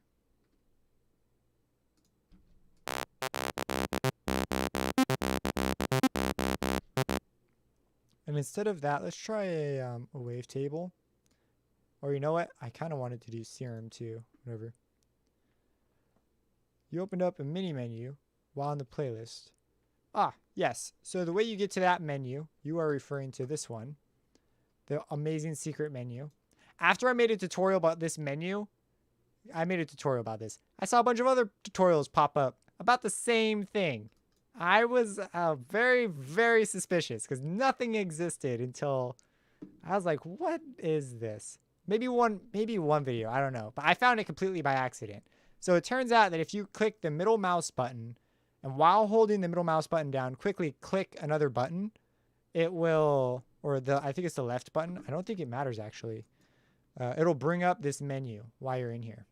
And instead of that, let's try a wavetable. Or you know what? I kind of wanted to do serum too. Whatever. You opened up a mini menu while in the playlist. Ah, yes. So the way you get to that menu, you are referring to this one. The amazing secret menu. After I made a tutorial about this menu, I saw a bunch of other tutorials pop up about the same thing. I was very, very suspicious because nothing existed until I was like, what is this? Maybe one video, I don't know. But I found it completely by accident. So it turns out that if you click the middle mouse button and while holding the middle mouse button down, quickly click another button, it will, I think it's the left button. I don't think it matters actually. It'll bring up this menu while you're in here.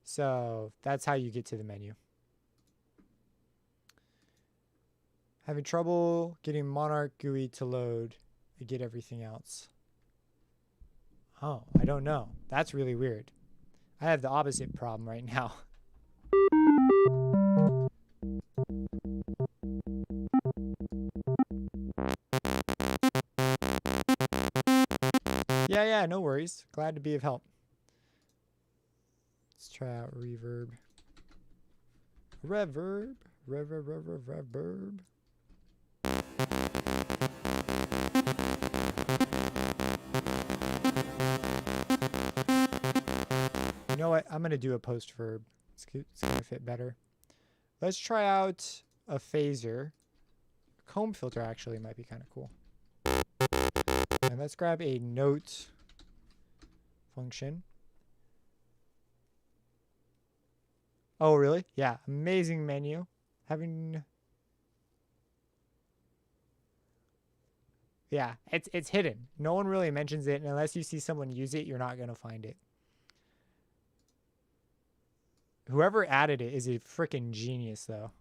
So that's how you get to the menu. Having trouble getting Monarch GUI to load and get everything else. Oh, I don't know. That's really weird. I have the opposite problem right now. Yeah, no worries. Glad to be of help. Let's try out reverb. Reverb. You know what? I'm going to do a post verb. It's going to fit better. Let's try out a phaser. Comb filter actually might be kind of cool. And let's grab a note function. Oh, really? Yeah. Amazing menu. Yeah, it's hidden. No one really mentions it, and unless you see someone use it, you're not going to find it. Whoever added it is a freaking genius, though.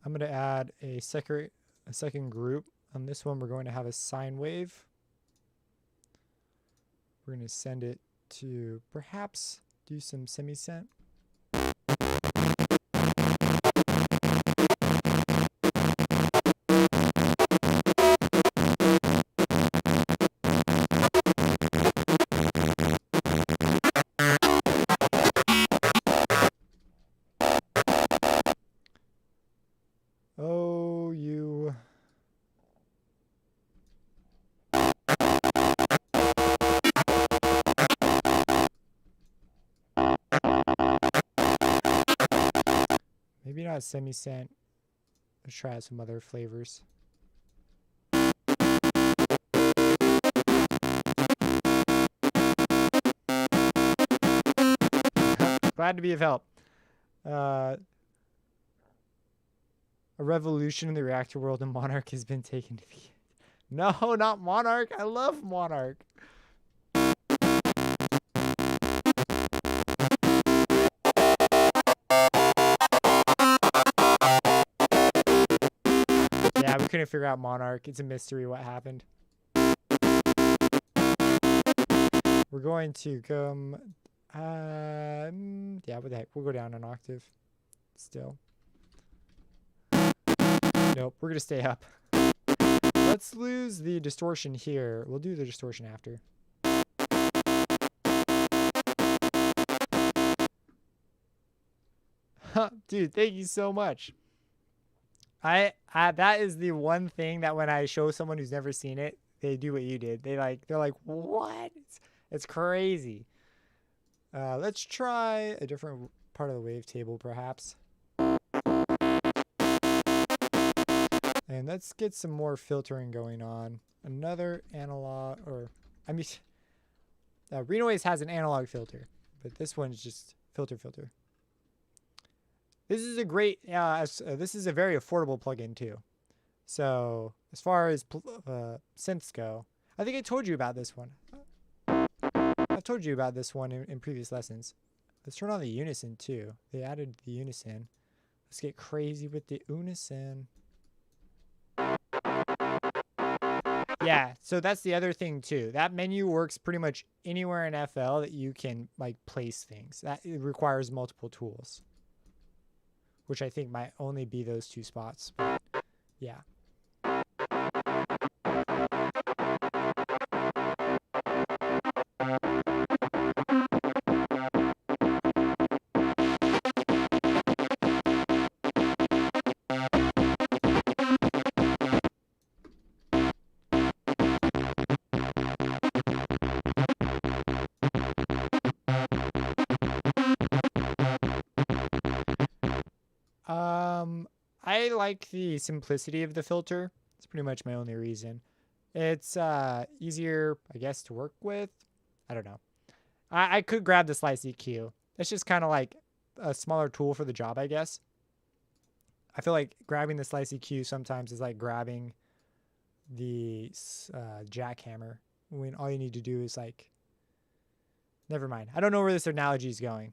I'm going to add a second group. On this one, we're going to have a sine wave. We're going to send it to perhaps do some semi-cent. Oh, you. Maybe not semi-cent. Let's try out some other flavors. Glad to be of help. A revolution in the reactor world and Monarch has been taken to the end. No, not Monarch. I love Monarch. Yeah, we couldn't figure out Monarch. It's a mystery what happened. We're going to come... yeah, what the heck? We'll go down an octave. Still. Nope, we're going to stay up. Let's lose the distortion here. We'll do the distortion after. Dude, thank you so much. That is the one thing that when I show someone who's never seen it, they do what you did. They're like, what? It's crazy. Let's try a different part of the wavetable, perhaps. And let's get some more filtering going on. Another analog, or I mean, Renoise has an analog filter, but this one's just filter. This is a great, this is a very affordable plugin too. So as far as synths go, I think I told you about this one. I've told you about this one in previous lessons. Let's turn on the unison too. They added the unison. Let's get crazy with the unison. Yeah, so that's the other thing too. That menu works pretty much anywhere in FL that you can like place things. That it requires multiple tools, which I think might only be those two spots. But yeah. I like the simplicity of the filter. It's pretty much my only reason. It's easier, I guess, to work with. I don't know. I could grab the Slice EQ. It's just kind of like a smaller tool for the job, I guess. I feel like grabbing the Slice EQ sometimes is like grabbing the jackhammer when all you need to do is like... Never mind. I don't know where this analogy is going.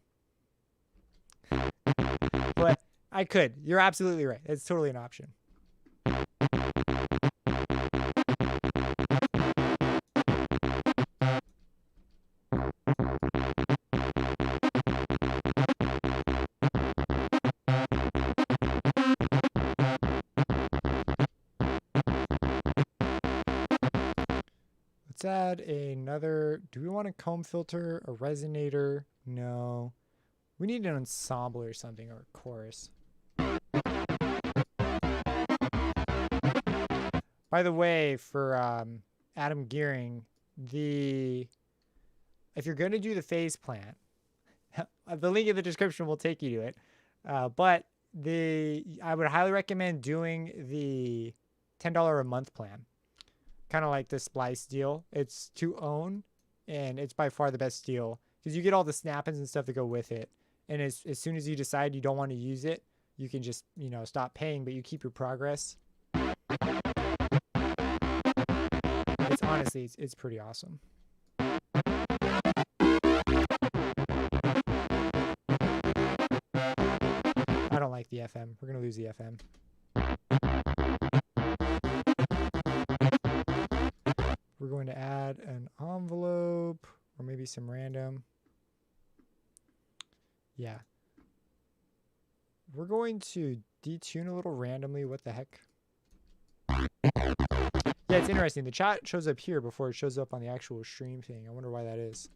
But I could. You're absolutely right. It's totally an option. let's add another. Do we want a comb filter, a resonator? No. We need an ensemble or something, or a chorus. By the way, for Adam Gearing, if you're going to do the phase plant, the link in the description will take you to it. But I would highly recommend doing the $10 a month plan. Kind of like the Splice deal. It's to own, and it's by far the best deal because you get all the snap-ins and stuff that go with it. And as soon as you decide you don't want to use it, you can just, stop paying, but you keep your progress. It's honestly, it's pretty awesome. I don't like the FM. We're going to lose the FM. We're going to add an envelope or maybe some random. Yeah. We're going to detune a little randomly. What the heck? Yeah, it's interesting. The chat shows up here before it shows up on the actual stream thing. I wonder why that is.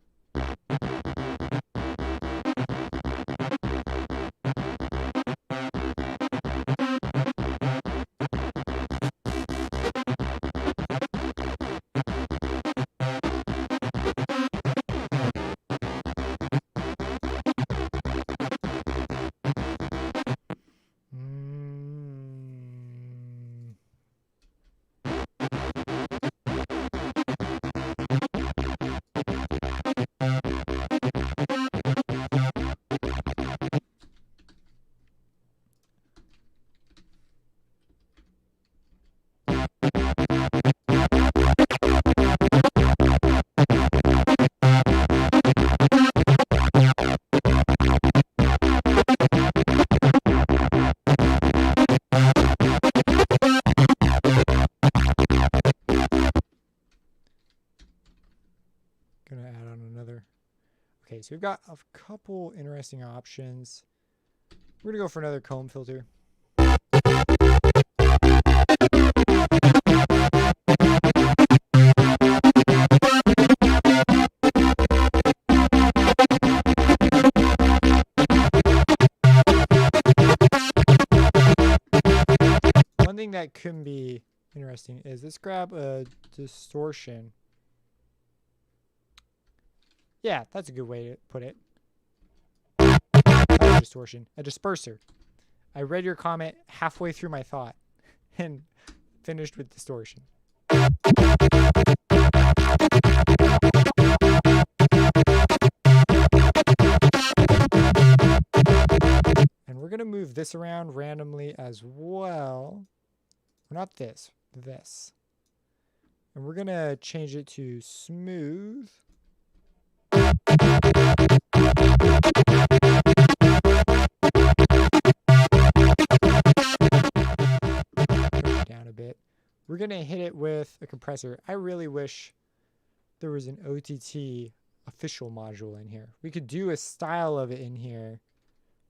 Gonna add on another. Okay, so we've got a couple interesting options. We're gonna go for another comb filter. One thing that could be interesting is let's grab a distortion. Yeah, that's a good way to put it. A distortion. A disperser. I read your comment halfway through my thought and finished with distortion. And we're going to move this around randomly as well. Not this. This. And we're going to change it to smooth. Down a bit. We're going to hit it with a compressor. I really wish there was an OTT official module in here. We could do a style of it in here.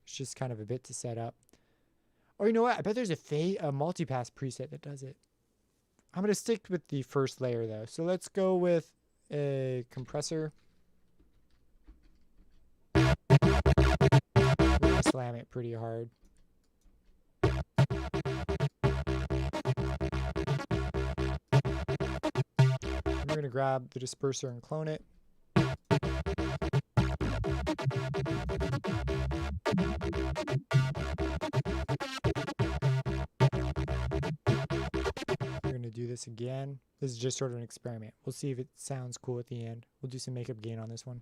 It's just kind of a bit to set up. Oh, you know what? I bet there's a multipass preset that does it. I'm going to stick with the first layer though. So let's go with a compressor. We're going to slam it pretty hard. We're going to grab the disperser and clone it. We're going to do this again. This is just sort of an experiment. We'll see if it sounds cool at the end. We'll do some makeup gain on this one.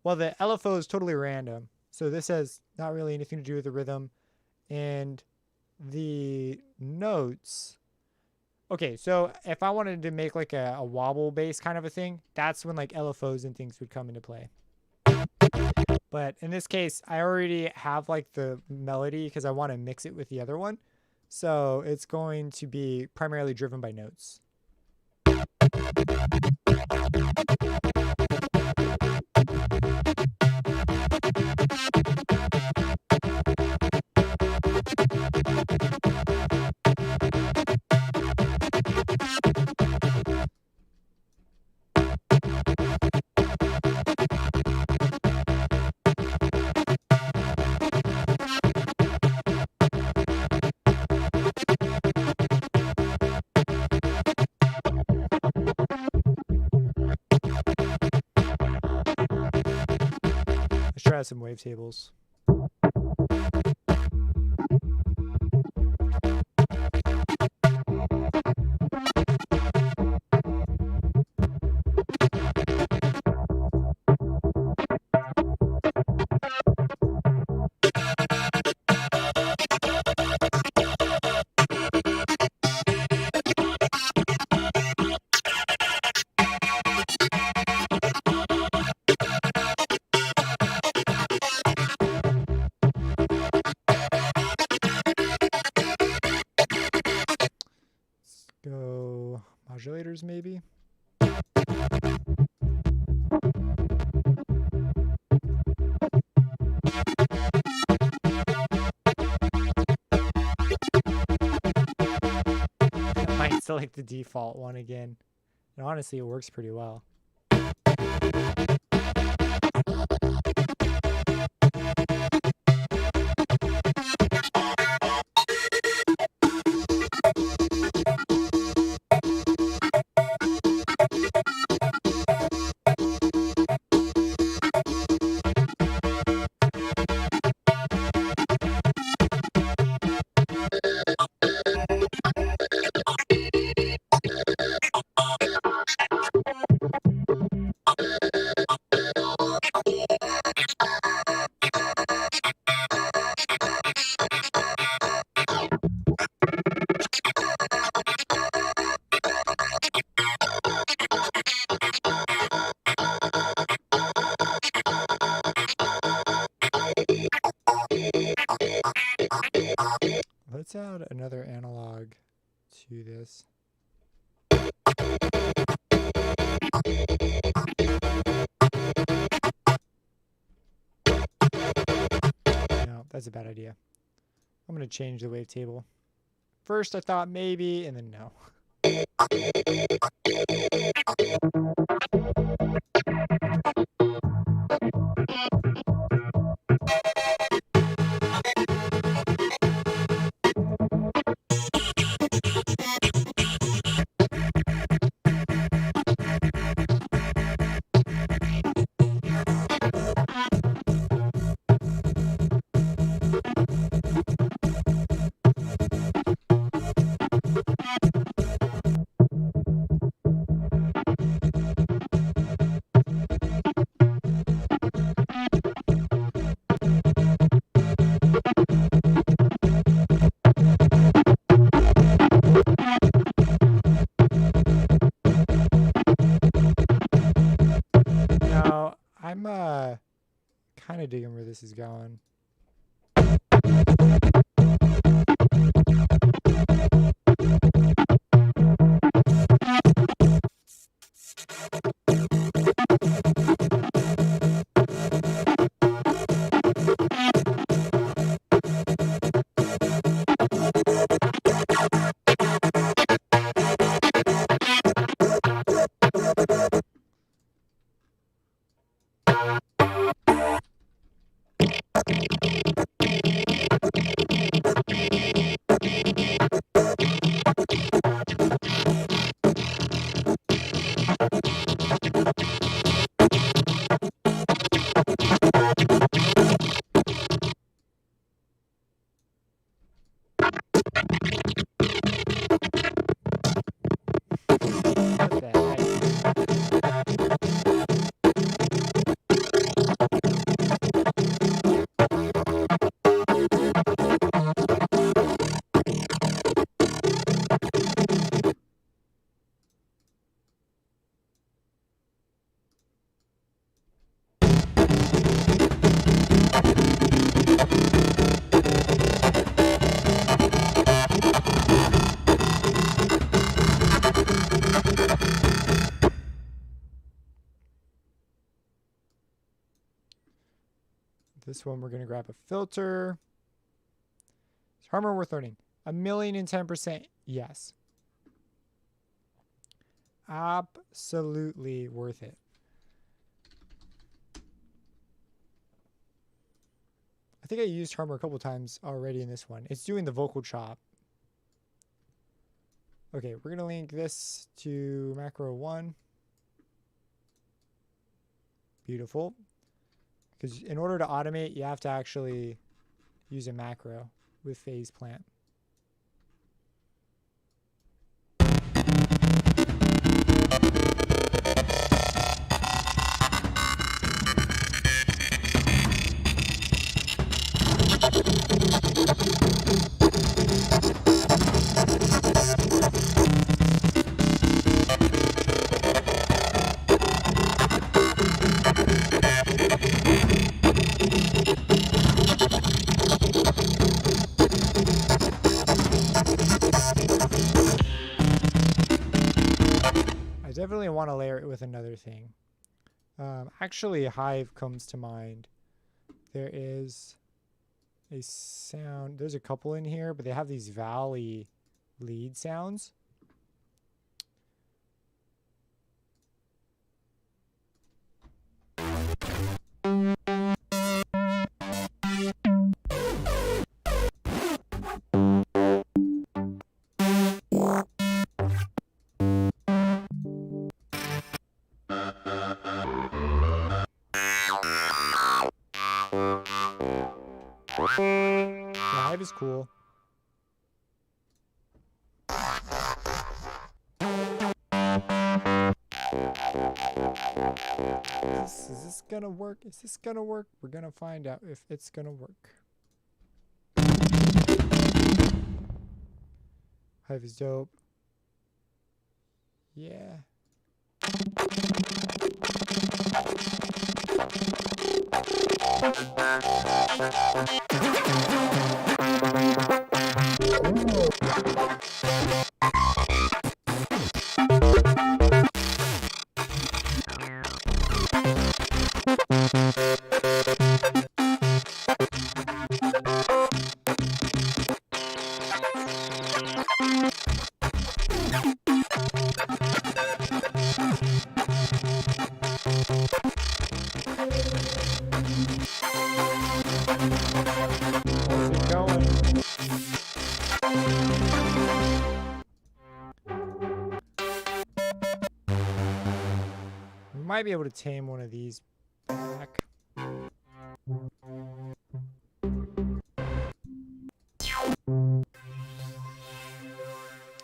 Well, the LFO is totally random. So this has not really anything to do with the rhythm. And the notes. Okay, so if I wanted to make like a wobble bass kind of a thing, that's when like LFOs and things would come into play. But in this case, I already have like the melody because I want to mix it with the other one. So it's going to be primarily driven by notes. Let's try some wavetables. Go modulators maybe. I might select the default one again. And honestly, it works pretty well. Let's add another analog to this. No, that's a bad idea. I'm going to change the wavetable. First I thought maybe, and then no. Now, I'm kind of digging where this is going. this one, we're going to grab a filter. Is Harmer worth learning? 1,010%. Yes. Absolutely worth it. I think I used Harmer a couple times already in this one. It's doing the vocal chop. Okay, we're going to link this to macro 1. Beautiful. Because in order to automate, you have to actually use a macro with phase plant. I definitely want to layer it with another thing. Actually, Hive comes to mind. There is a sound. There's a couple in here, but they have these valley lead sounds. The Hive is cool. Is this gonna work? Is this gonna work? We're gonna find out if it's gonna work. Hive is dope. Yeah. How's it going? We might be able to tame one of these back.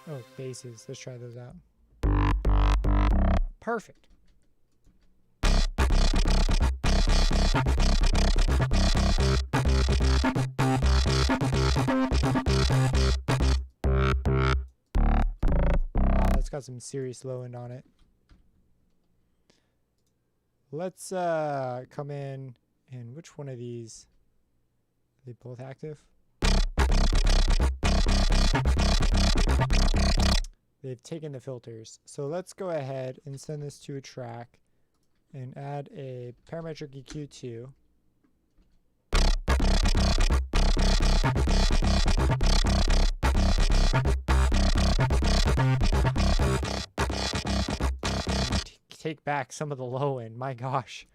Oh, bases. Let's try those out. Perfect. It's got some serious low end on it. Let's come in, and which one of these? Are they both active? They've taken the filters. So let's go ahead and send this to a track and add a parametric EQ2. Take back some of the low end. My gosh.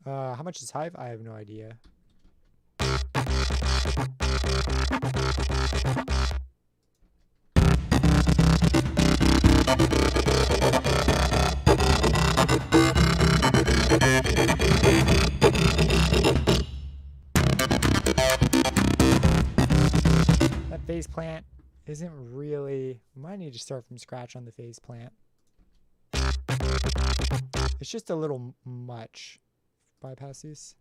How much is Hive? I have no idea. That phase plant isn't really... Might need to start from scratch on the phase plant. It's just a little much. Bypass these.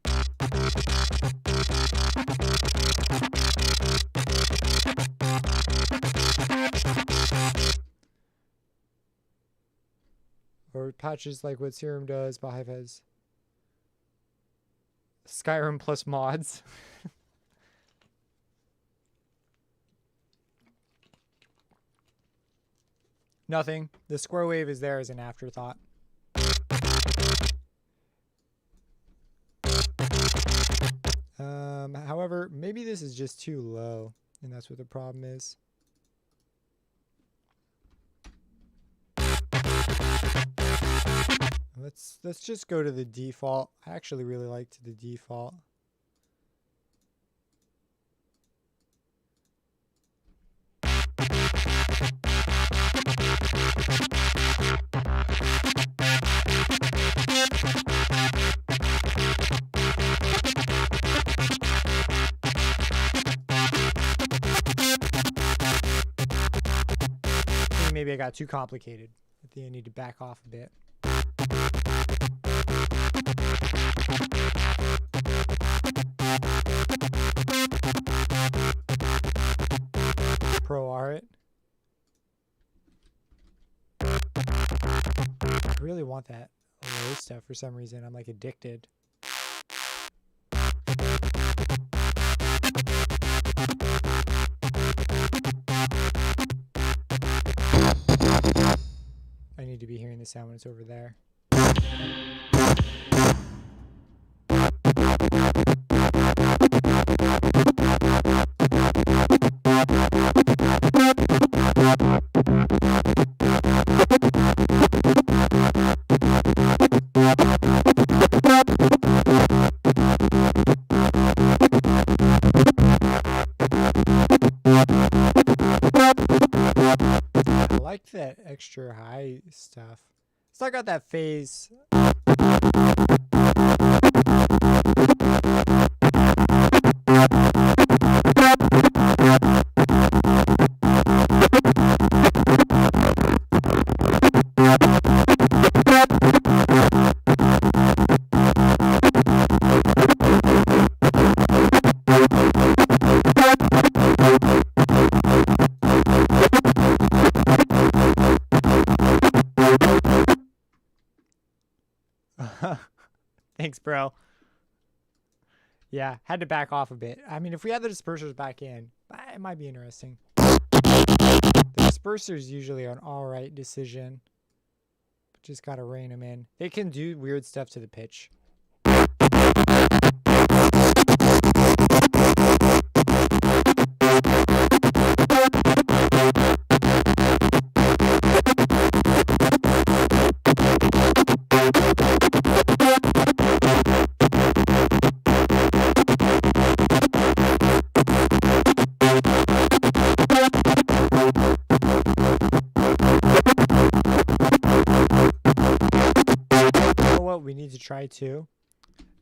Or patches like what Serum does, but Hive has Skyrim plus mods. Nothing. The square wave is there as an afterthought. However, maybe this is just too low, and that's what the problem is. Let's just go to the default. I actually really liked the default. Maybe I got too complicated. I think I need to back off a bit. Pro art. I really want that low stuff for some reason. I'm like addicted. I need to be hearing the sound when it's over there. I like that extra high stuff. Still got that phase. Thanks, bro. Yeah, had to back off a bit. I mean, if we had the dispersers back in, it might be interesting. The dispersers usually are an alright decision. But just gotta rein them in. They can do weird stuff to the pitch. We need to try too.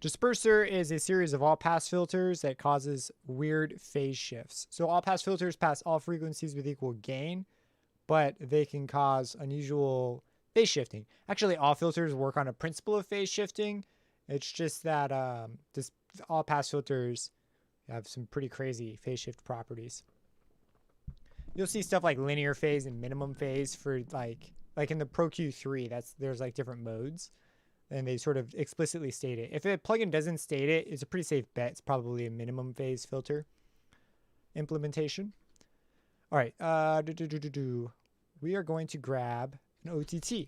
Disperser is a series of all-pass filters that causes weird phase shifts. So all-pass filters pass all frequencies with equal gain, but they can cause unusual phase shifting. Actually, all filters work on a principle of phase shifting. It's just that this all-pass filters have some pretty crazy phase shift properties. You'll see stuff like linear phase and minimum phase for like in the Pro Q3. There's like different modes. And they sort of explicitly state it. If a plugin doesn't state it, it's a pretty safe bet. It's probably a minimum phase filter implementation. All right. We are going to grab an OTT.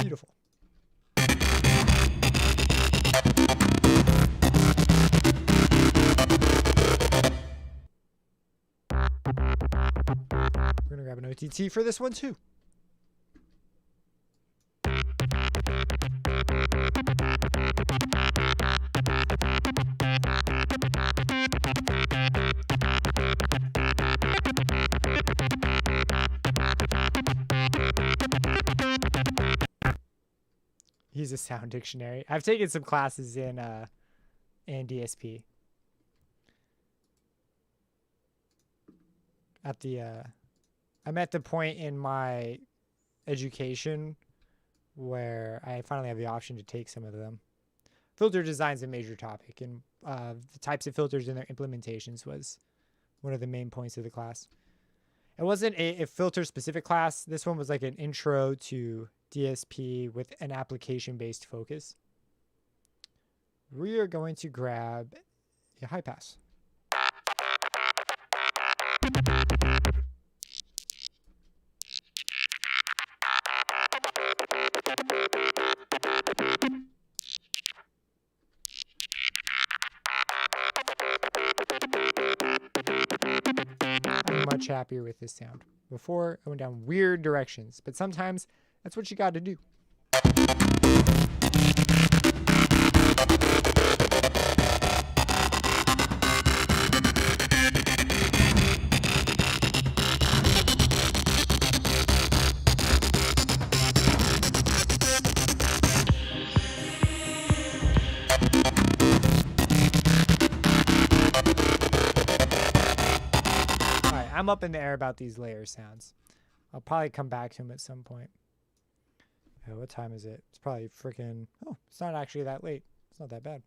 Beautiful. We're gonna grab an OTT for this one too. He's a sound dictionary. I've taken some classes in DSP. I'm at the point in my education where I finally have the option to take some of them. filter design's a major topic, and the types of filters in their implementations was one of the main points of the class. It wasn't a filter specific class. This one was like an intro to DSP with an application based focus. We are going to grab a high pass. I'm much happier with this sound. Before, I went down weird directions, but sometimes that's what you got to do. I'm up in the air about these layer sounds. I'll probably come back to them at some point. Oh, what time is it? It's probably freaking... Oh, it's not actually that late. It's not that bad.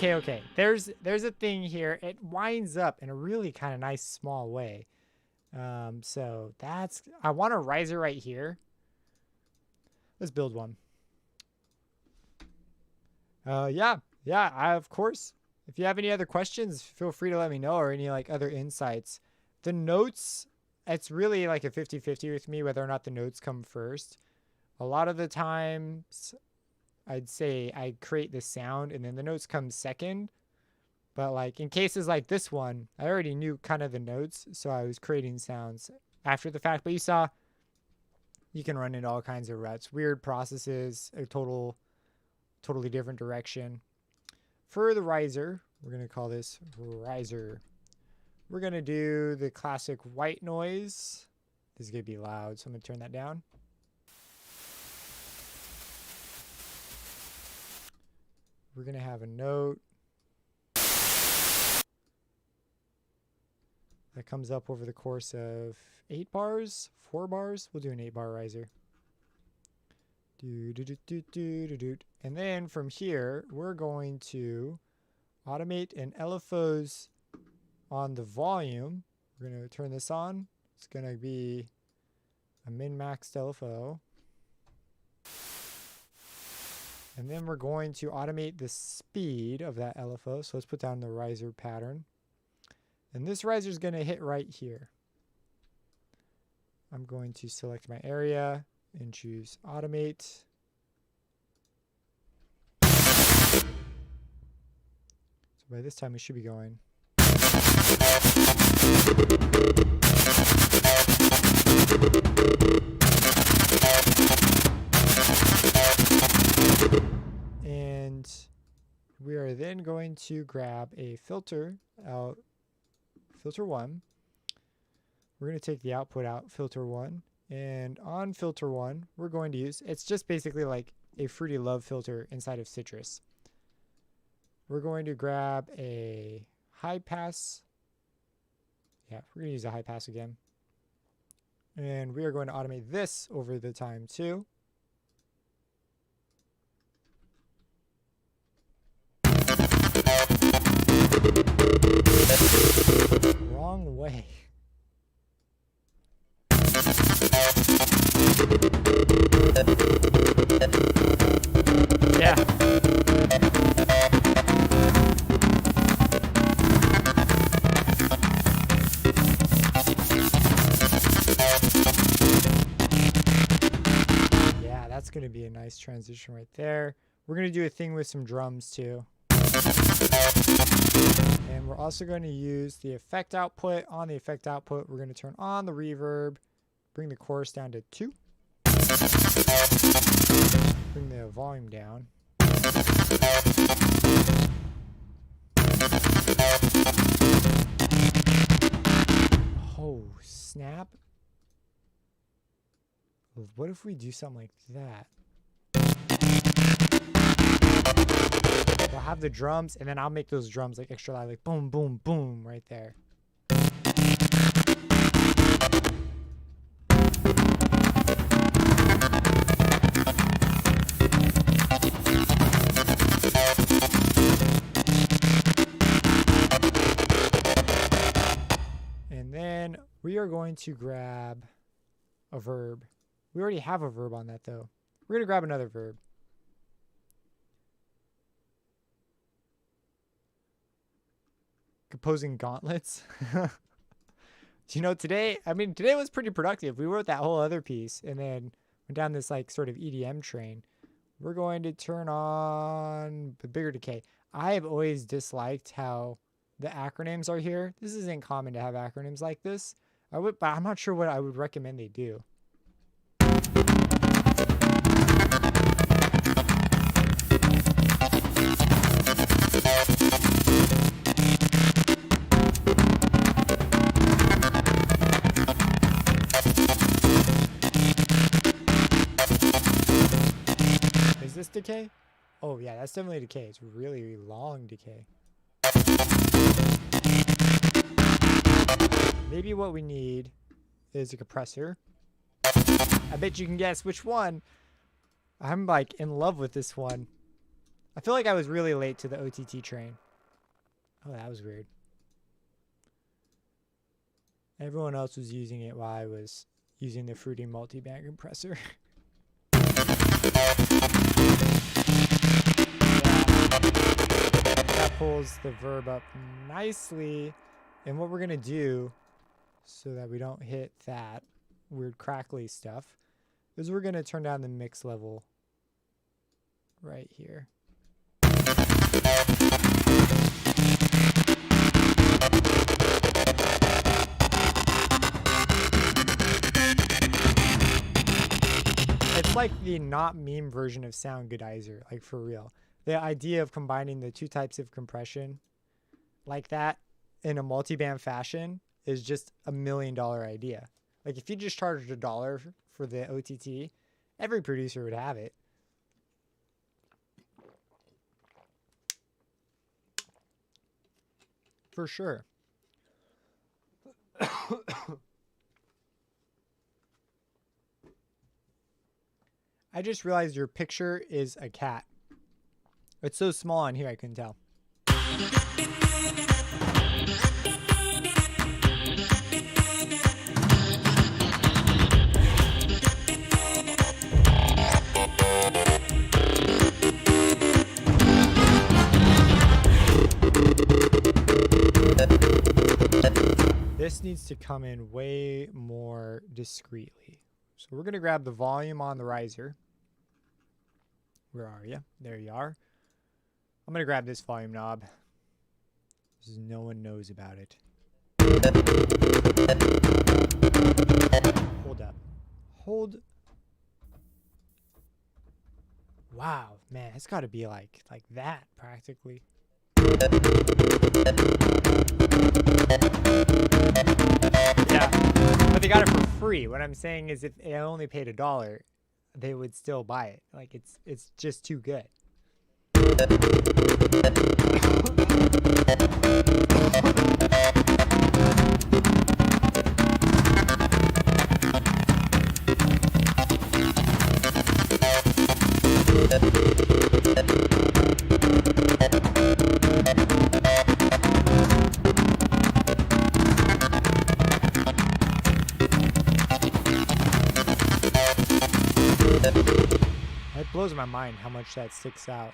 Okay. There's a thing here. It winds up in a really kind of nice small way. So that's... I want a riser right here. Let's build one. Yeah, of course. If you have any other questions, feel free to let me know, or any like other insights. The notes, it's really like a 50-50 with me whether or not the notes come first. A lot of the times... I'd say I create the sound and then the notes come second. But like in cases like this one, I already knew kind of the notes, so I was creating sounds after the fact. But you saw you can run into all kinds of ruts, weird processes, a totally different direction. For the riser, we're going to call this riser. We're going to do the classic white noise. This is going to be loud, so I'm going to turn that down. We're going to have a note that comes up over the course of 8 bars, 4 bars. We'll do an 8-bar riser. And then from here, we're going to automate an LFOs on the volume. We're going to turn this on. It's going to be a min-max LFO. And then we're going to automate the speed of that LFO. So let's put down the riser pattern. And this riser is going to hit right here. I'm going to select my area and choose automate. So by this time we should be going. And we are then going to grab a filter out, filter 1. We're going to take the output out, filter 1. And on filter 1, we're going to use, it's just basically like a Fruity Love filter inside of Citrus. We're going to grab a high pass. Yeah, we're going to use a high pass again. And we are going to automate this over the time too. Wrong way. Yeah. that's going to be a nice transition right there. We're going to do a thing with some drums too. And we're also going to use the effect output. On the effect output, we're going to turn on the reverb, bring the chorus down to 2. Bring the volume down. Oh, snap. What if we do something like that? We'll have the drums, and then I'll make those drums like extra loud, like boom, boom, boom, right there. And then we are going to grab a verb. We already have a verb on that though. We're going to grab another verb. Composing gauntlets. You know, today was pretty productive. We wrote that whole other piece and then went down this like sort of EDM train. We're going to turn on the bigger decay. I have always disliked how the acronyms are here. This isn't common to have acronyms like this. But I'm not sure what I would recommend they do. Is this decay? Oh yeah, that's definitely decay. It's really long decay. Maybe what we need is a compressor. I bet you can guess which one. I'm like in love with this one. I feel like I was really late to the OTT train. Oh, that was weird. Everyone else was using it while I was using the Fruity multi-band compressor. That pulls the verb up nicely. And what we're going to do, so that we don't hit that weird crackly stuff, is we're going to turn down the mix level right here. It's like the not meme version of Soundgoodizer, like for real. The idea of combining the two types of compression like that in a multi-band fashion is just $1 million idea. Like if you just charged $1 for the OTT, every producer would have it. For sure. I just realized your picture is a cat. It's so small on here I couldn't tell. This needs to come in way more discreetly. So we're going to grab the volume on the riser. Where are you? There you are. I'm going to grab this volume knob. Because no one knows about it. Hold up. Hold. Wow, man, it's got to be like that practically. Yeah, but they got it for free. What I'm saying is if they only paid $1, they would still buy it. Like it's just too good. It blows my mind how much that sticks out.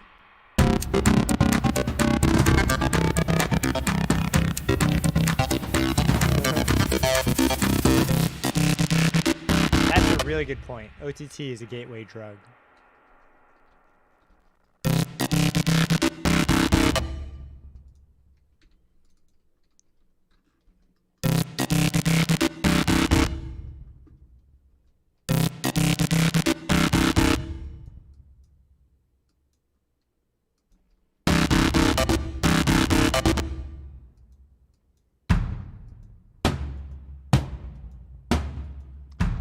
That's a really good point. OTT is a gateway drug.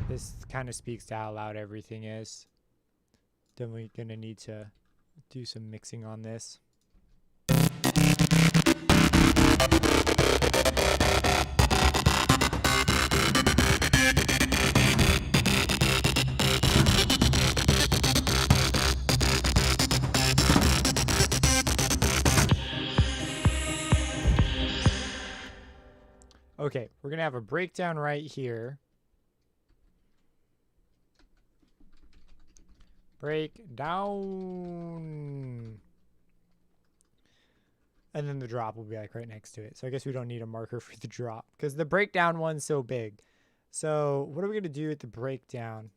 This kind of speaks to how loud everything is. Definitely gonna need to do some mixing on this. Okay, we're gonna have a breakdown right here. Breakdown. And then the drop will be like right next to it. So I guess we don't need a marker for the drop because the breakdown one's so big. So what are we gonna do at the breakdown?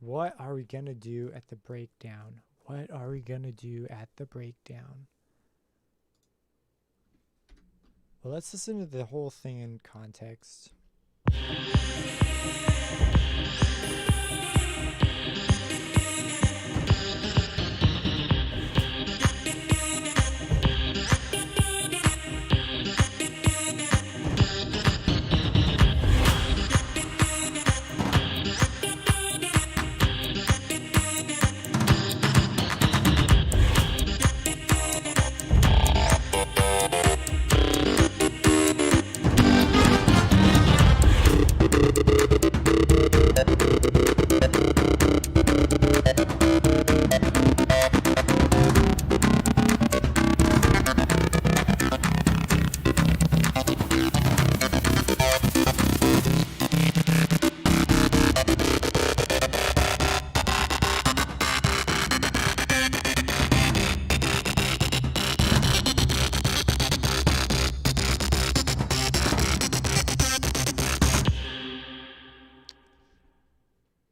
What are we gonna do at the breakdown? What are we gonna do at the breakdown? Well, let's listen to the whole thing in context.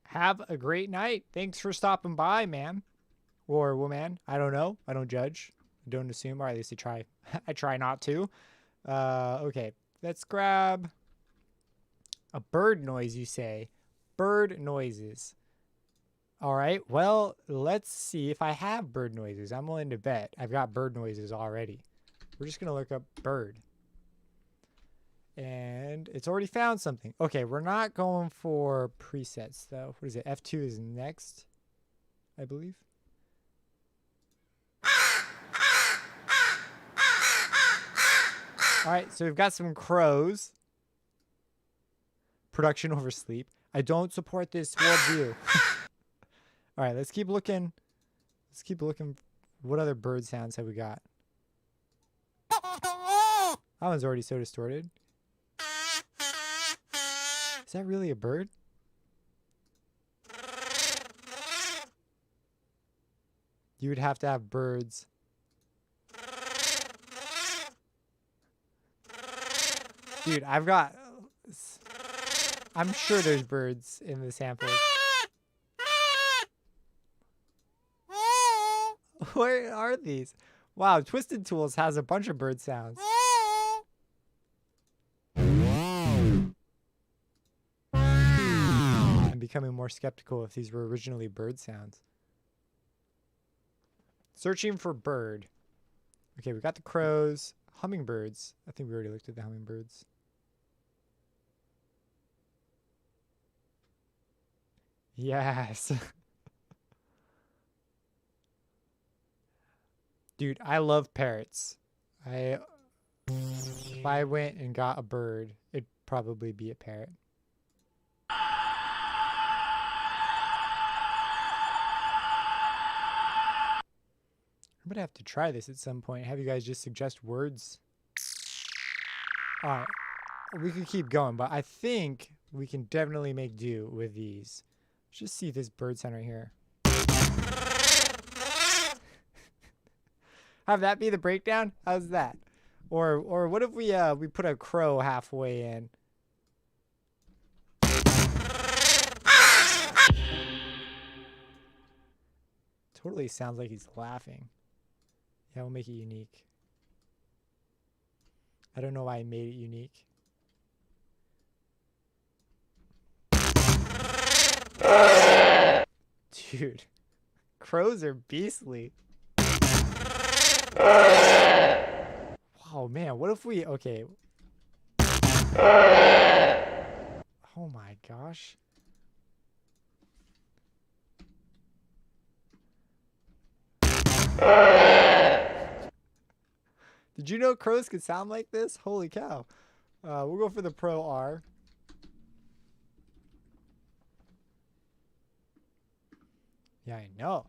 Have a great night. Thanks for stopping by, man. Or woman. I don't know. I don't judge. I don't assume, or at least I try. I try not to. Okay. Let's grab a bird noise, you say. Bird noises. All right. Well, let's see if I have bird noises. I'm willing to bet I've got bird noises already. We're just going to look up bird. And it's already found something. Okay, we're not going for presets though. What is it? F2 is next, I believe. All right, so we've got some crows. Production over sleep. I don't support this worldview. All right, let's keep looking. Let's keep looking. What other bird sounds have we got? That one's already so distorted. Is that really a bird? You would have to have birds. Dude, I'm sure there's birds in the samples. Where are these? Wow, Twisted Tools has a bunch of bird sounds. I'm becoming more skeptical if these were originally bird sounds. Searching for bird. Okay, we got the crows. Hummingbirds. I think we already looked at the hummingbirds. Yes. Dude, I love parrots. If I went and got a bird, it'd probably be a parrot. I'm gonna have to try this at some point. Have you guys just suggest words? Alright. We could keep going, but I think we can definitely make do with these. Let's just see this bird sound right here. Have that be the breakdown? How's that? Or what if we put a crow halfway in? Totally sounds like he's laughing. Yeah, we'll make it unique. I don't know why I made it unique. Dude, crows are beastly. Oh man, what if we, okay. Oh my gosh. Did you know crows could sound like this? Holy cow. We'll go for the Pro R. Yeah, I know.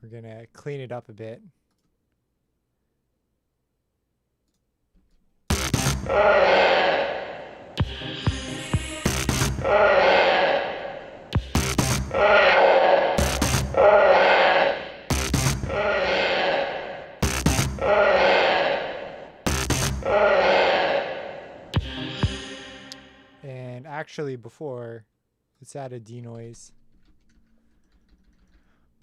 We're gonna clean it up a bit. And actually, let's add a denoise.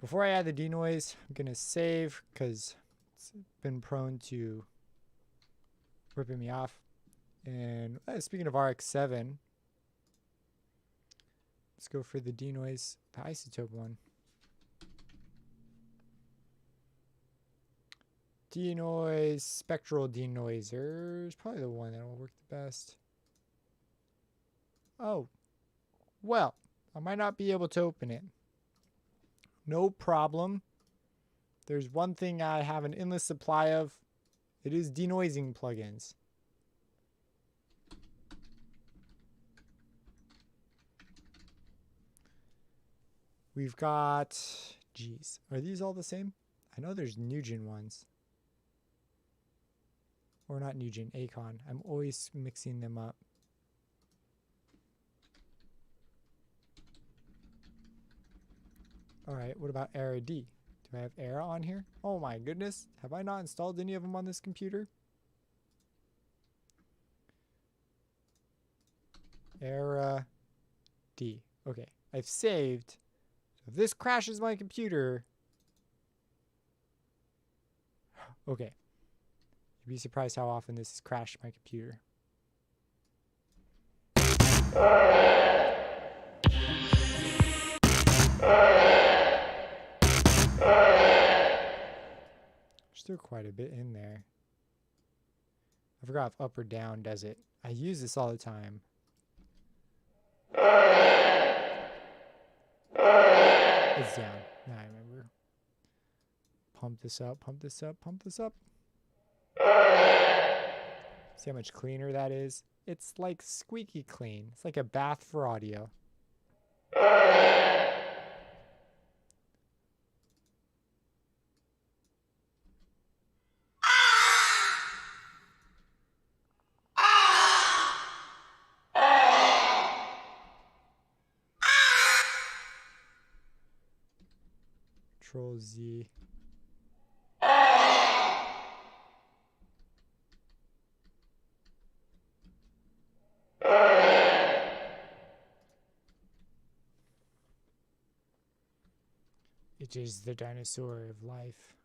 Before I add the denoise, I'm gonna save because it's been prone to ripping me off. And speaking of RX-7, let's go for the denoise, the isotope one. Denoise, spectral denoiser is probably the one that will work the best. Oh, well, I might not be able to open it. No problem. There's one thing I have an endless supply of. It is denoising plugins. We've got, geez, are these all the same? I know there's Nugent ones. Or not Nugent, Acon. I'm always mixing them up. Alright, what about Era D? Do I have Era on here? Oh my goodness. Have I not installed any of them on this computer? Era D. Okay, I've saved. So if this crashes my computer... Okay. You'd be surprised how often this has crashed my computer. Still quite a bit in there. I forgot if up or down does it. I use this all the time. It's down. Now I remember. Pump this up, pump this up, pump this up. See how much cleaner that is? It's like squeaky clean. It's like a bath for audio. Control Z. It is the dinosaur of life.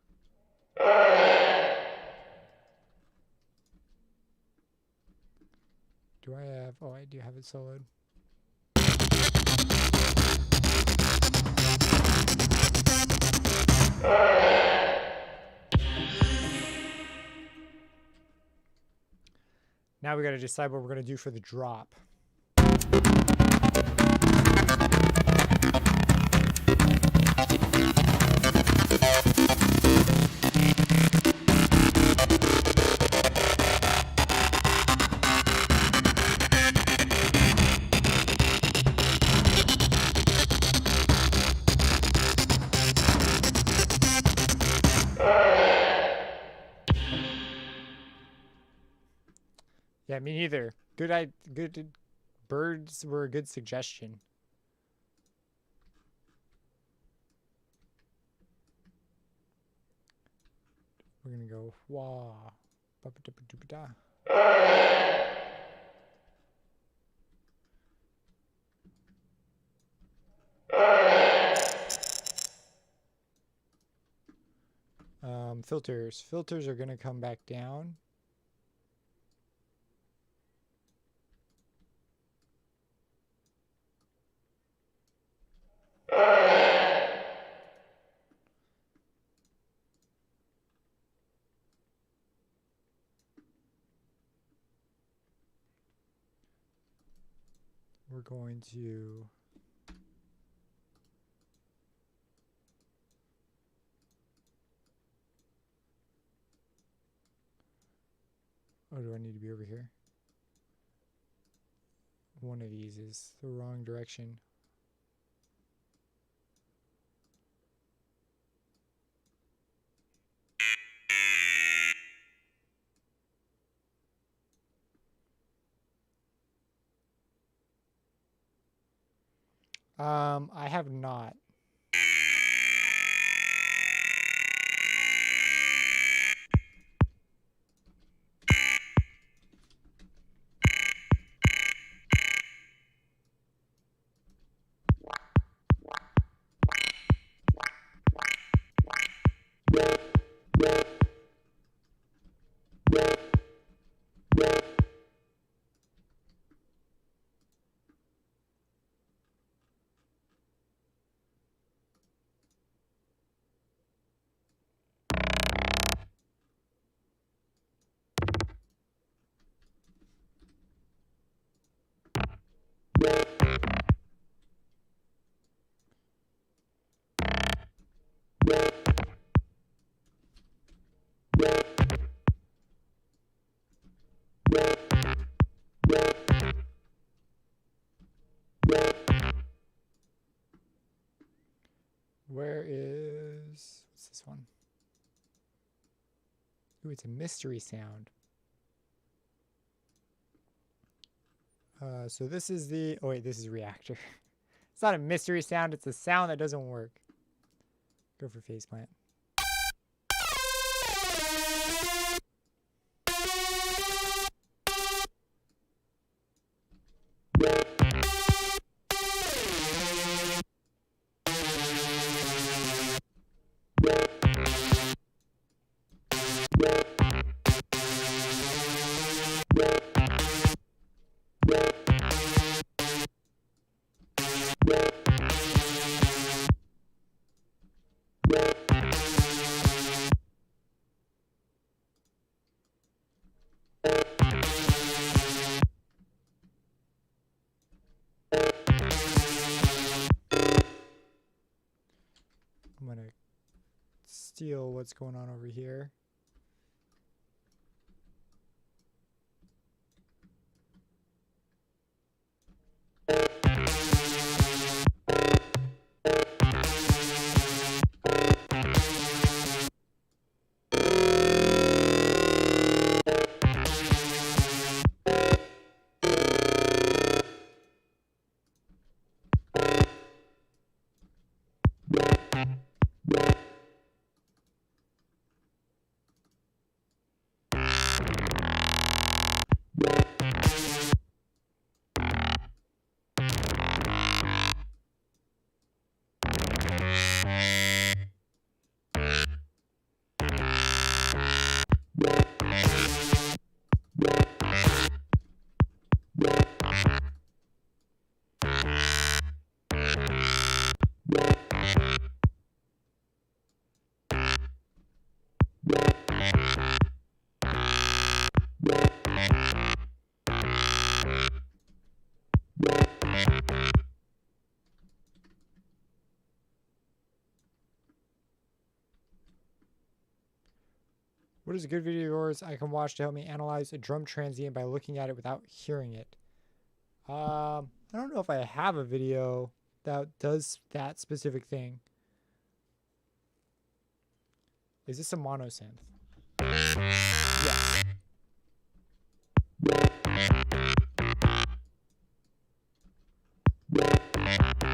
Do I have... Oh, I do have it soloed. Now we got to decide what we're going to do for the drop. Yeah, me neither. Good birds were a good suggestion. We're gonna go wah. Ba-ba-da-ba-da-ba-da. Filters. Filters are going to come back down. We're going to oh, do I need to be over here? One of these is the wrong direction. I have not. Where is, what's this one? Ooh, it's a mystery sound. So this is the, oh wait, this is reactor. It's not a mystery sound, it's a sound that doesn't work. Go for faceplant. I'm gonna steal what's going on over here. What is a good video of yours I can watch to help me analyze a drum transient by looking at it without hearing it? I don't know if I have a video that does that specific thing. Is this a monosynth? Yeah.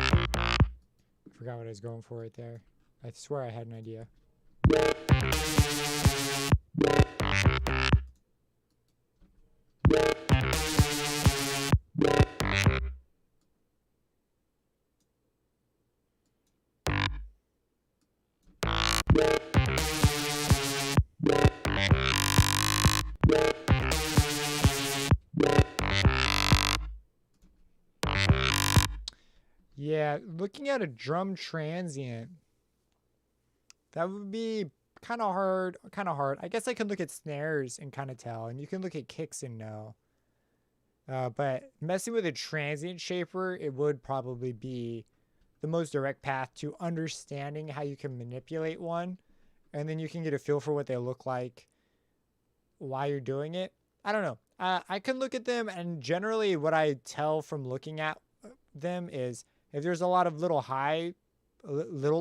I forgot what I was going for right there. I swear I had an idea. Yeah, looking at a drum transient, that would be kind of hard. I guess I can look at snares and kind of tell, and you can look at kicks and know. But messing with a transient shaper, it would probably be the most direct path to understanding how you can manipulate one, and then you can get a feel for what they look like while you're doing it. I don't know. I can look at them, and generally what I tell from looking at them is if there's a lot of little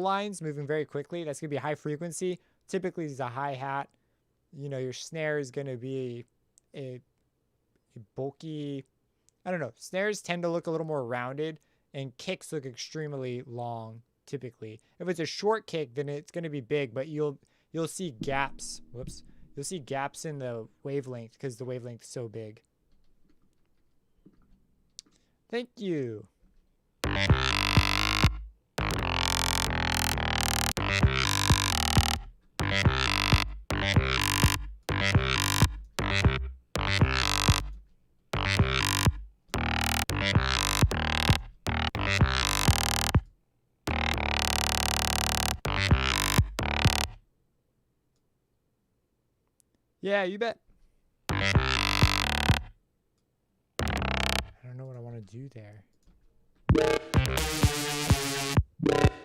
lines moving very quickly, that's going to be high frequency. Typically it's a hi-hat. You know, your snare is going to be a bulky, I don't know. Snares tend to look a little more rounded, and kicks look extremely long typically. If it's a short kick, then it's going to be big, but you'll see gaps. Whoops. You'll see gaps in the wavelength because the wavelength is so big. Thank you. Yeah, you bet. I don't know what I want to do there.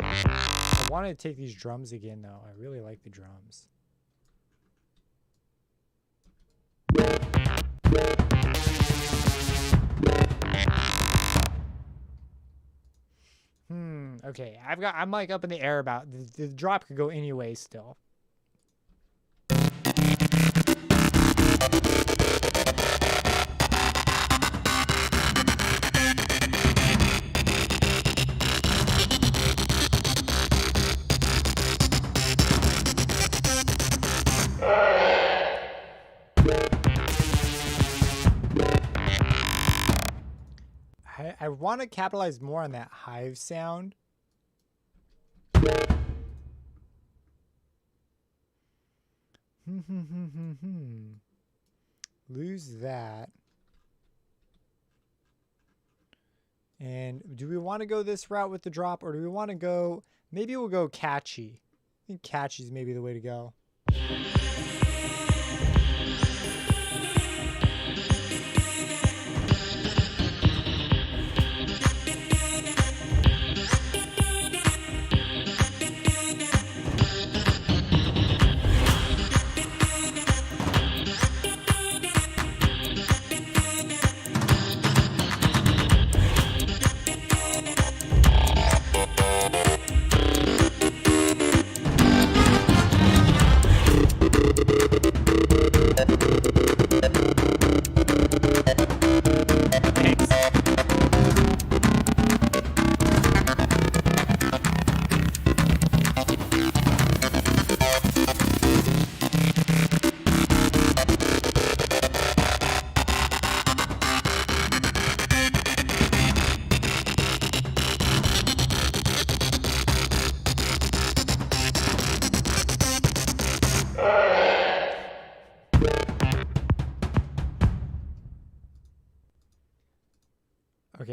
I want to take these drums again, though. I really like the drums. Okay. I'm like up in the air about the drop could go any way still. I want to capitalize more on that hive sound. Lose that. And do we want to go this route with the drop, or do we want to go, maybe we'll go catchy. I think catchy is maybe the way to go.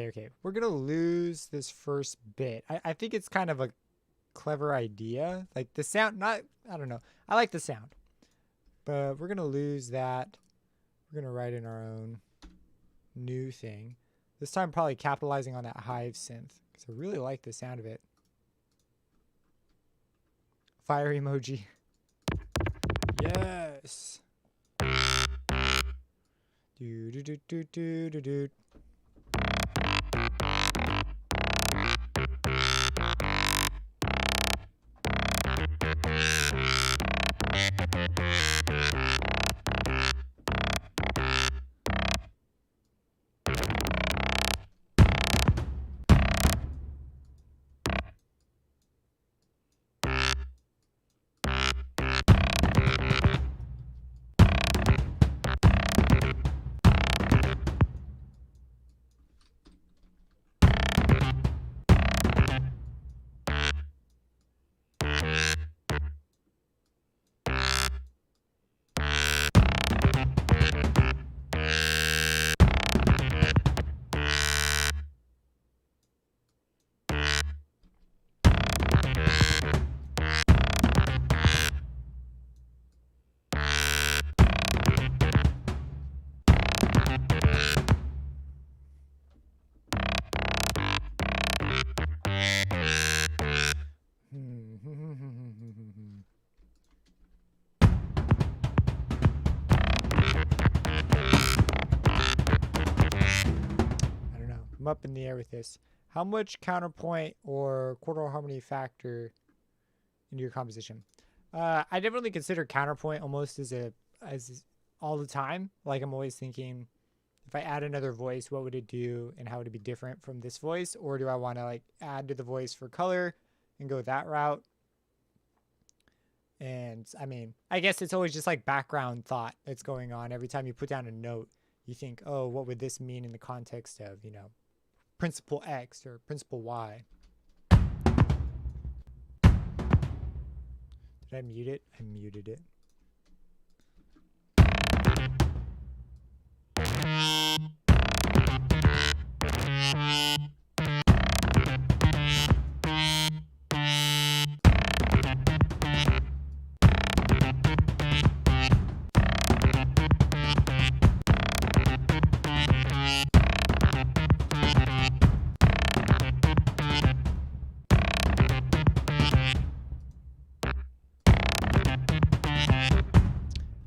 Okay. We're going to lose this first bit. I think it's kind of a clever idea. Like the sound, I don't know. I like the sound. But we're going to lose that. We're going to write in our own new thing. This time probably capitalizing on that hive synth, because I really like the sound of it. Fire emoji. Yes. Do do do do do do do. up in the air with this. How much counterpoint or quarter harmony factor into your composition? I definitely consider counterpoint almost as all the time. Like I'm always thinking, if I add another voice, what would it do and how would it be different from this voice? Or do I want to like add to the voice for color and go that route? And I mean, I guess it's always just like background thought that's going on. Every time you put down a note, you think, oh, what would this mean in the context of, you know, principle X or principle Y? Did I mute it? I muted it.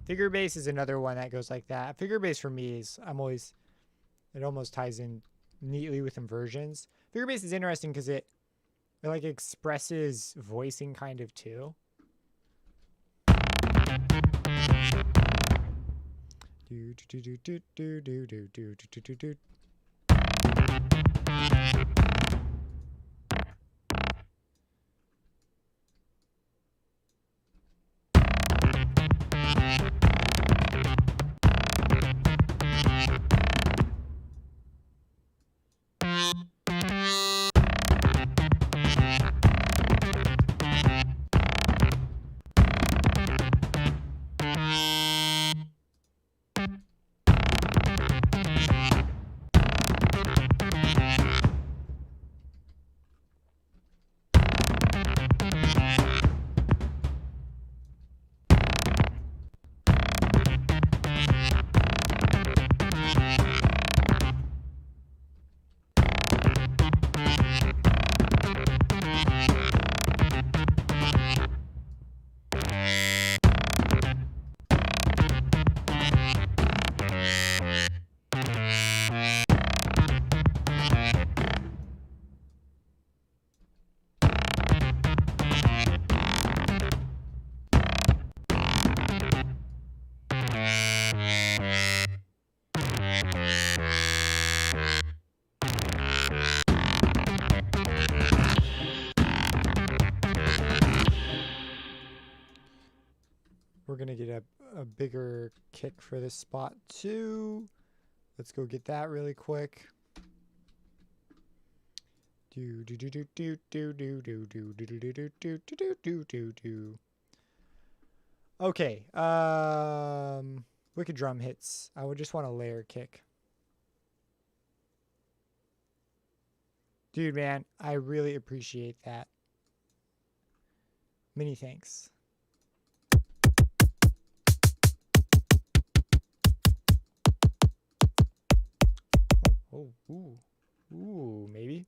Figure bass is another one that goes like that. Figure bass for me is, it almost ties in neatly with inversions. Figure bass is interesting because it like expresses voicing kind of too. Do do do do do do do do do do do. We're going to get a bigger kick for this spot too. Let's go get that really quick. Do do do do do do do do do do do do do do do do do. Okay, wicked drum hits. I would just want a layer kick. Dude, man, I really appreciate that. Many thanks. Oh, ooh, maybe.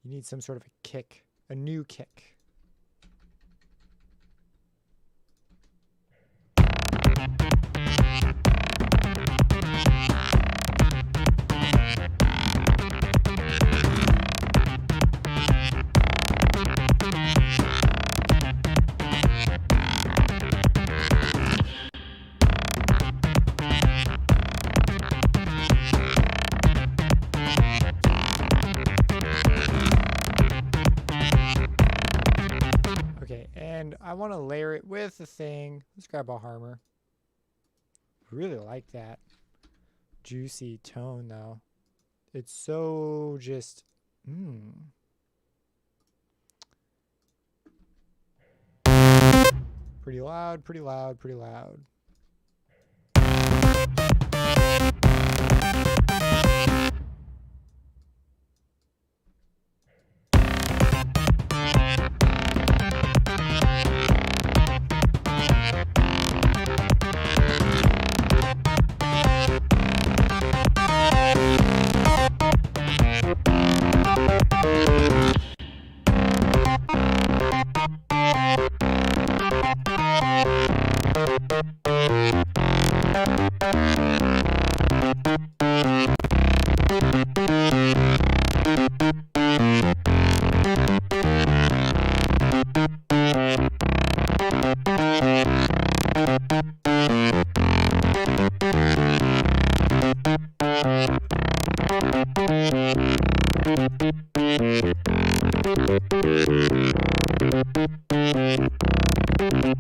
You need some sort of a kick, a new kick. I want to layer it with the thing. Let's grab a harmor. Really like that juicy tone though. It's so just pretty loud, pretty loud, pretty loud.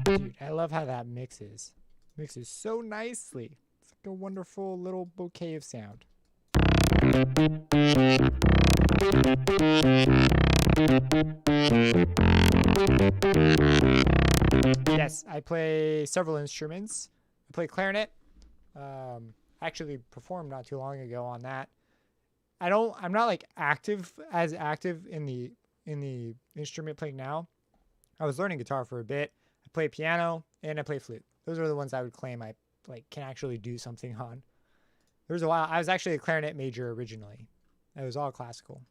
Dude, I love how that mixes. Mixes so nicely. It's like a wonderful little bouquet of sound. Yes, I play several instruments. I play clarinet. Actually performed not too long ago on that. I'm not like active in the instrument playing now. I was learning guitar for a bit. I play piano and I play flute. Those are the ones I would claim I like can actually do something on. There was a while I was actually a clarinet major originally. It was all classical.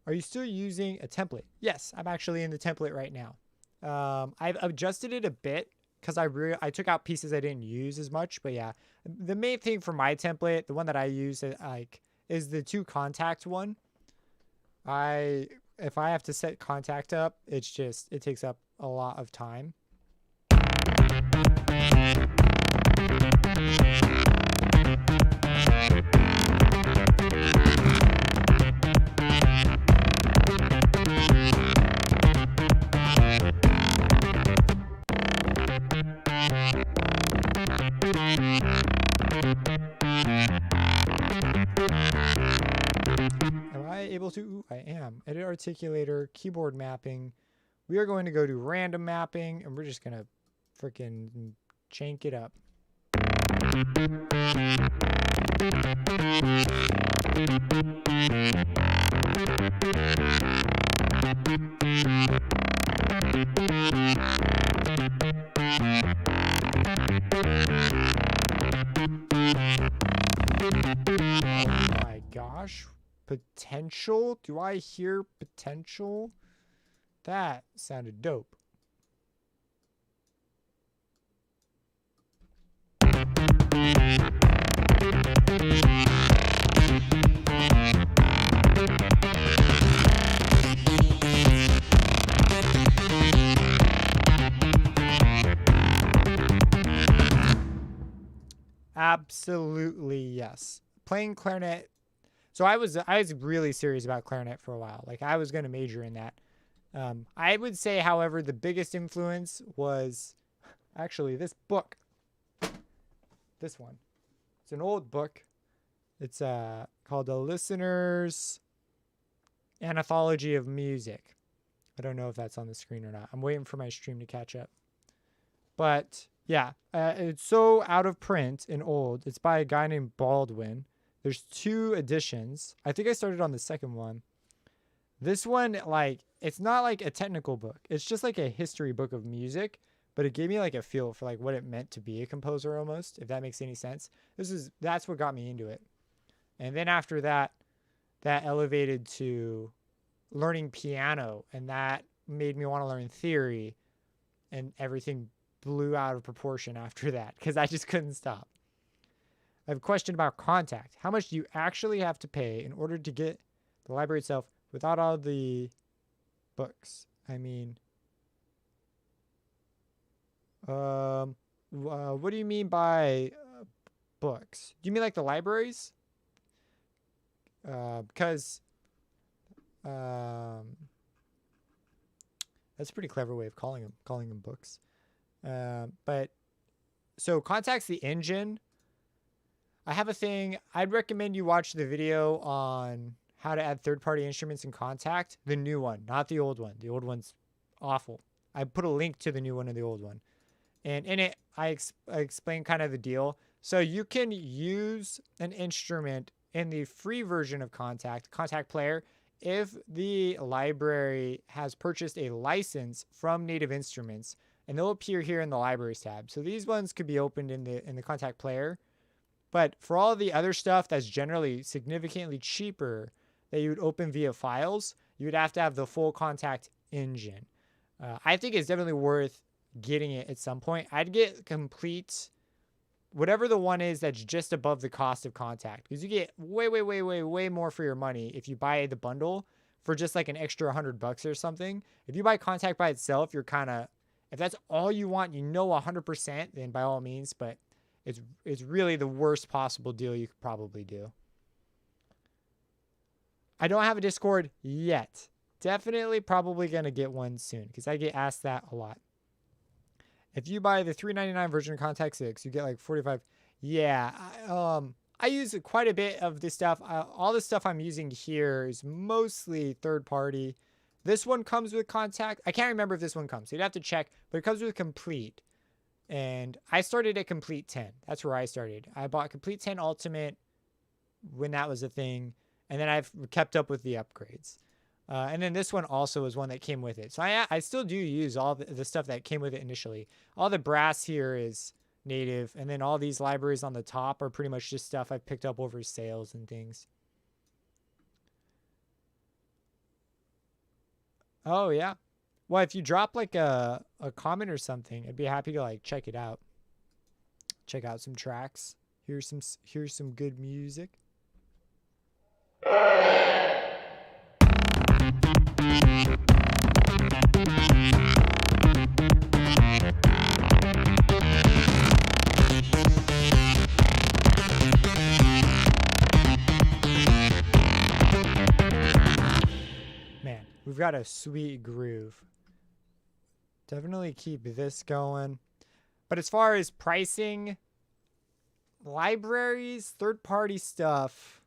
Are you still using a template? Yes, I'm actually in the template right now. I've adjusted it a bit because I took out pieces I didn't use as much. But yeah, the main thing for my template, the one that I use, is the 2 contact one. If I have to set contact up, it takes up a lot of time. Am I able to? Ooh, I am. Edit articulator, keyboard mapping. We are going to go to random mapping, and we're just going to freaking jank it up. Oh my gosh. Potential? Do I hear potential? That sounded dope. Absolutely yes. Playing clarinet. So I was really serious about clarinet for a while. Like I was going to major in that. I would say, however, the biggest influence was actually this book. This one. It's an old book. It's called The Listener's Anthology of Music. I don't know if that's on the screen or not. I'm waiting for my stream to catch up. But yeah, it's so out of print and old. It's by a guy named Baldwin. There's 2 editions. I think I started on the second one. This one, like, it's not like a technical book. It's just like a history book of music, but it gave me like a feel for like what it meant to be a composer almost, if that makes any sense. That's what got me into it. And then after that, that elevated to learning piano, and that made me want to learn theory, and everything blew out of proportion after that because I just couldn't stop. I have a question about contact. How much do you actually have to pay in order to get the library itself without all the books? I mean, what do you mean by books? Do you mean like the libraries? Because that's a pretty clever way of calling them books. But so Contact's the engine. I have a thing. I'd recommend you watch the video on how to add third-party instruments in Kontakt. The new one, not the old one. The old one's awful. I put a link to the new one and the old one. And in it, I explain kind of the deal. So you can use an instrument in the free version of Kontakt Player, if the library has purchased a license from Native Instruments, and they'll appear here in the Libraries tab. So these ones could be opened in the Kontakt Player. But for all the other stuff that's generally significantly cheaper that you would open via files, you would have to have the full Kontakt engine. I think it's definitely worth getting it at some point. I'd get Komplete, whatever the one is that's just above the cost of Kontakt, because you get way more for your money if you buy the bundle for just like an extra $100 or something. If you buy Kontakt by itself, you're kind of, if that's all you want, 100%, then by all means, but it's really the worst possible deal you could probably do. I don't have a Discord yet. Definitely probably going to get one soon because I get asked that a lot. If you buy the $3.99 version of Kontakt 6, you get like 45. Yeah, I use quite a bit of this stuff. All the stuff I'm using here is mostly third party. This one comes with Kontakt. I can't remember if this one comes. So you'd have to check, but it comes with Komplete. And I started at Komplete 10. That's where I started. I bought Komplete 10 Ultimate when that was a thing. And then I've kept up with the upgrades. And then this one also is one that came with it. So I still do use all the stuff that came with it initially. All the brass here is native. And then all these libraries on the top are pretty much just stuff I've picked up over sales and things. Oh, yeah. Well, if you drop like a comment or something, I'd be happy to like check it out. Check out some tracks. Here's some good music. Man, we've got a sweet groove. Definitely keep this going. But as far as pricing, libraries, third-party stuff,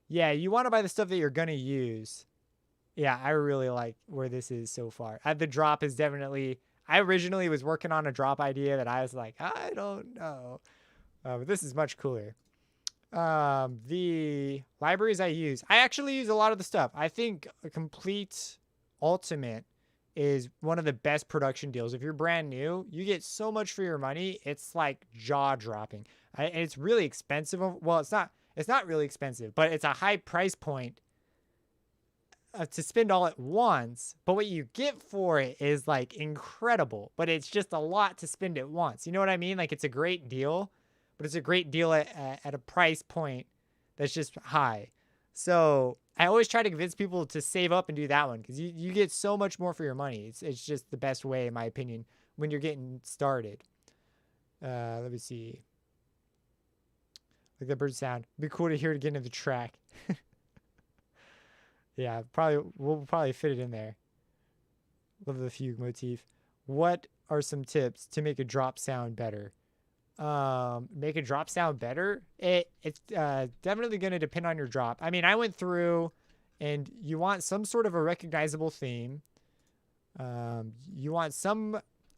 yeah, you want to buy the stuff that you're going to use. Yeah, I really like where this is so far. The drop is definitely... I originally was working on a drop idea that I was like, I don't know. But this is much cooler. The libraries I actually use a lot of the stuff. I think a Komplete Ultimate is one of the best production deals. If you're brand new, you get so much for your money. It's like jaw-dropping. And it's really expensive. Well, it's not really expensive, but it's a high price point to spend all at once. But what you get for it is like incredible, but it's just a lot to spend at once. You know what I mean? Like it's a great deal, but it's a great deal at a price point that's just high. So I always try to convince people to save up and do that one because you get so much more for your money. It's just the best way, in my opinion, when you're getting started. Let me see. Like the bird sound. It'd be cool to hear it again in the track. Yeah, we'll probably fit it in there. Love the fugue motif. What are some tips to make a drop sound better? Make a drop sound better? It's definitely going to depend on your drop. I mean, I went through and you want some sort of a recognizable theme. You want some,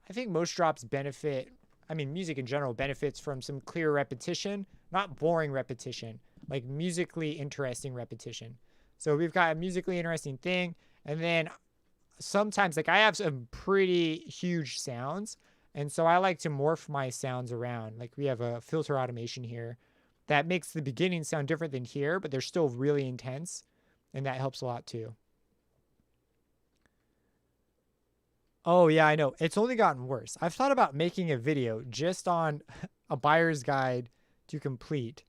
I think most drops benefit, I mean, music in general benefits from some clear repetition, not boring repetition, like musically interesting repetition. So we've got a musically interesting thing. And then sometimes, like I have some pretty huge sounds. And so I like to morph my sounds around. Like we have a filter automation here that makes the beginning sound different than here, but they're still really intense. And that helps a lot too. Oh yeah, I know. It's only gotten worse. I've thought about making a video just on a buyer's guide to Komplete.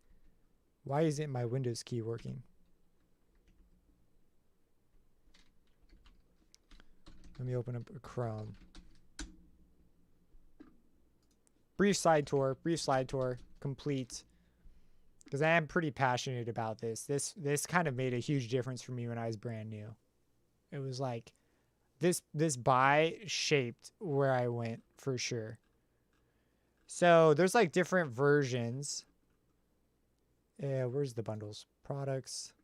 Why isn't my Windows key working? Let me open up Chrome. Brief slide tour, Komplete. Because I am pretty passionate about this. This kind of made a huge difference for me when I was brand new. It was like this buy shaped where I went for sure. So there's like different versions. Yeah, where's the bundles? Products.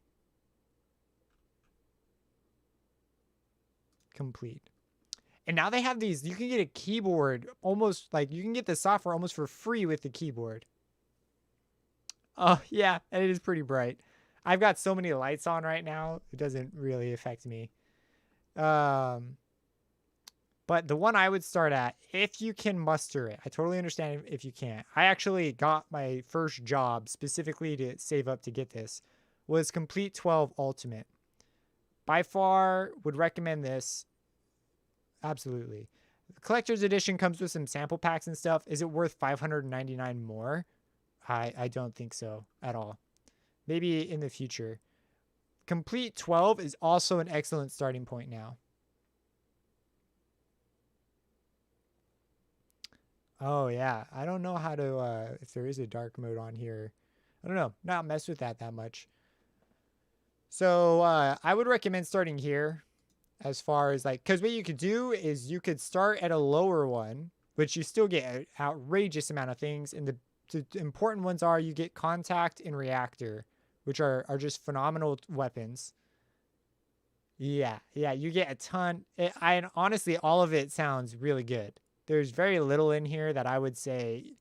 Komplete. And now they have these, you can get a keyboard almost like you can get the software almost for free with the keyboard. Oh yeah, and it is pretty bright. I've got so many lights on right now, it doesn't really affect me. But But the one I would start at, if you can muster it, I totally understand if you can't. I actually got my first job specifically to save up to get this, was Complete 12 Ultimate. By far, would recommend this. Absolutely. The collector's edition comes with some sample packs and stuff. Is it worth $599 more? I don't think so at all. Maybe in the future. Complete 12 is also an excellent starting point now. Oh yeah, I don't know how to if there is a dark mode on here. I don't know, not mess with that much. So I would recommend starting here, as far as like, because what you could do is you could start at a lower one, which you still get an outrageous amount of things, and the important ones are you get Contact and Reactor, which are just phenomenal weapons. Yeah, you get a ton. And honestly, all of it sounds really good. There's very little in here that I would say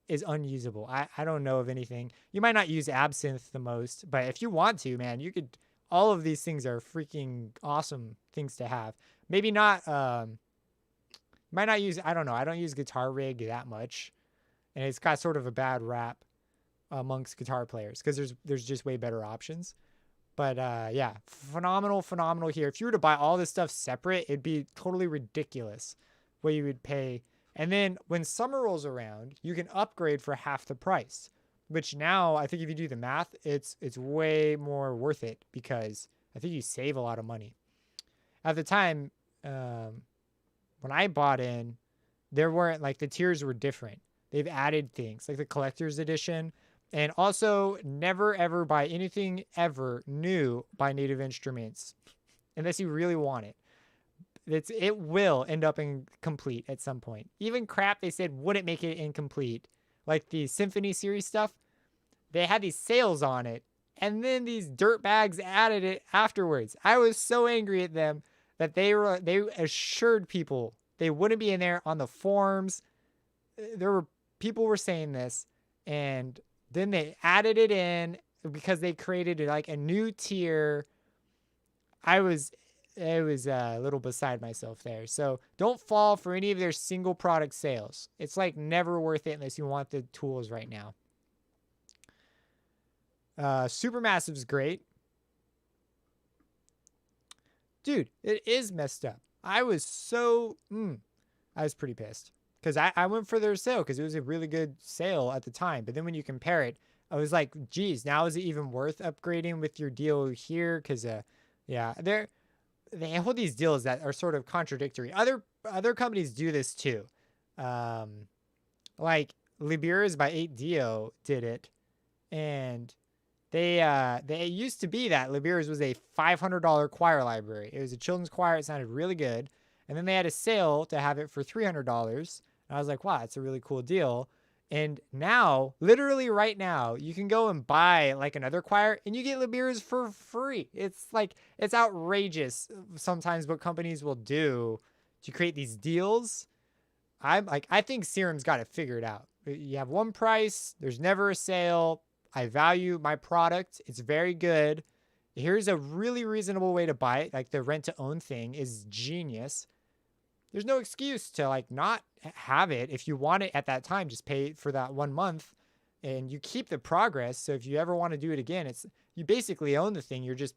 is unusable. I don't know of anything. You might not use Absinthe the most, but if you want to, man, you could. All of these things are freaking awesome things to have. Maybe not. Might not use. I don't know. I don't use Guitar Rig that much, and it's got sort of a bad rap amongst guitar players because there's just way better options. But yeah, phenomenal here. If you were to buy all this stuff separate, it'd be totally ridiculous what you would pay. And then when summer rolls around, you can upgrade for half the price, which now I think if you do the math, it's way more worth it because I think you save a lot of money. At the time, when I bought in, there weren't like the tiers were different. They've added things like the collector's edition. And also, never ever buy anything ever new by Native Instruments, unless you really want it. It will end up incomplete at some point. Even crap they said wouldn't make it incomplete, like the Symphony series stuff, they had these sales on it, and then these dirtbags added it afterwards. I was so angry at them that they assured people they wouldn't be in there on the forums. People were saying this, and then they added it in because they created like a new tier. It was a little beside myself there. So don't fall for any of their single product sales. It's like never worth it unless you want the tools right now. Supermassive's great. Dude, it is messed up. I was pretty pissed. Because I went for their sale because it was a really good sale at the time. But then when you compare it, I was like, geez, now is it even worth upgrading with your deal here? Because, yeah, they hold these deals that are sort of contradictory. Other companies do this too. Like Libera's by 8Dio did it. And they used to be that Libera's was a $500 choir library. It was a children's choir. It sounded really good. And then they had a sale to have it for $300. And I was like, wow, that's a really cool deal. And now, literally right now, you can go and buy like another choir and you get Libera's for free. It's like, it's outrageous sometimes what companies will do to create these deals. I think Serum's got it figured out. You have one price, there's never a sale. I value my product. It's very good. Here's a really reasonable way to buy it. Like the rent to own thing is genius. There's no excuse to like not have it. If you want it at that time, just pay for that 1 month and you keep the progress. So if you ever want to do it again, you basically own the thing. You're just,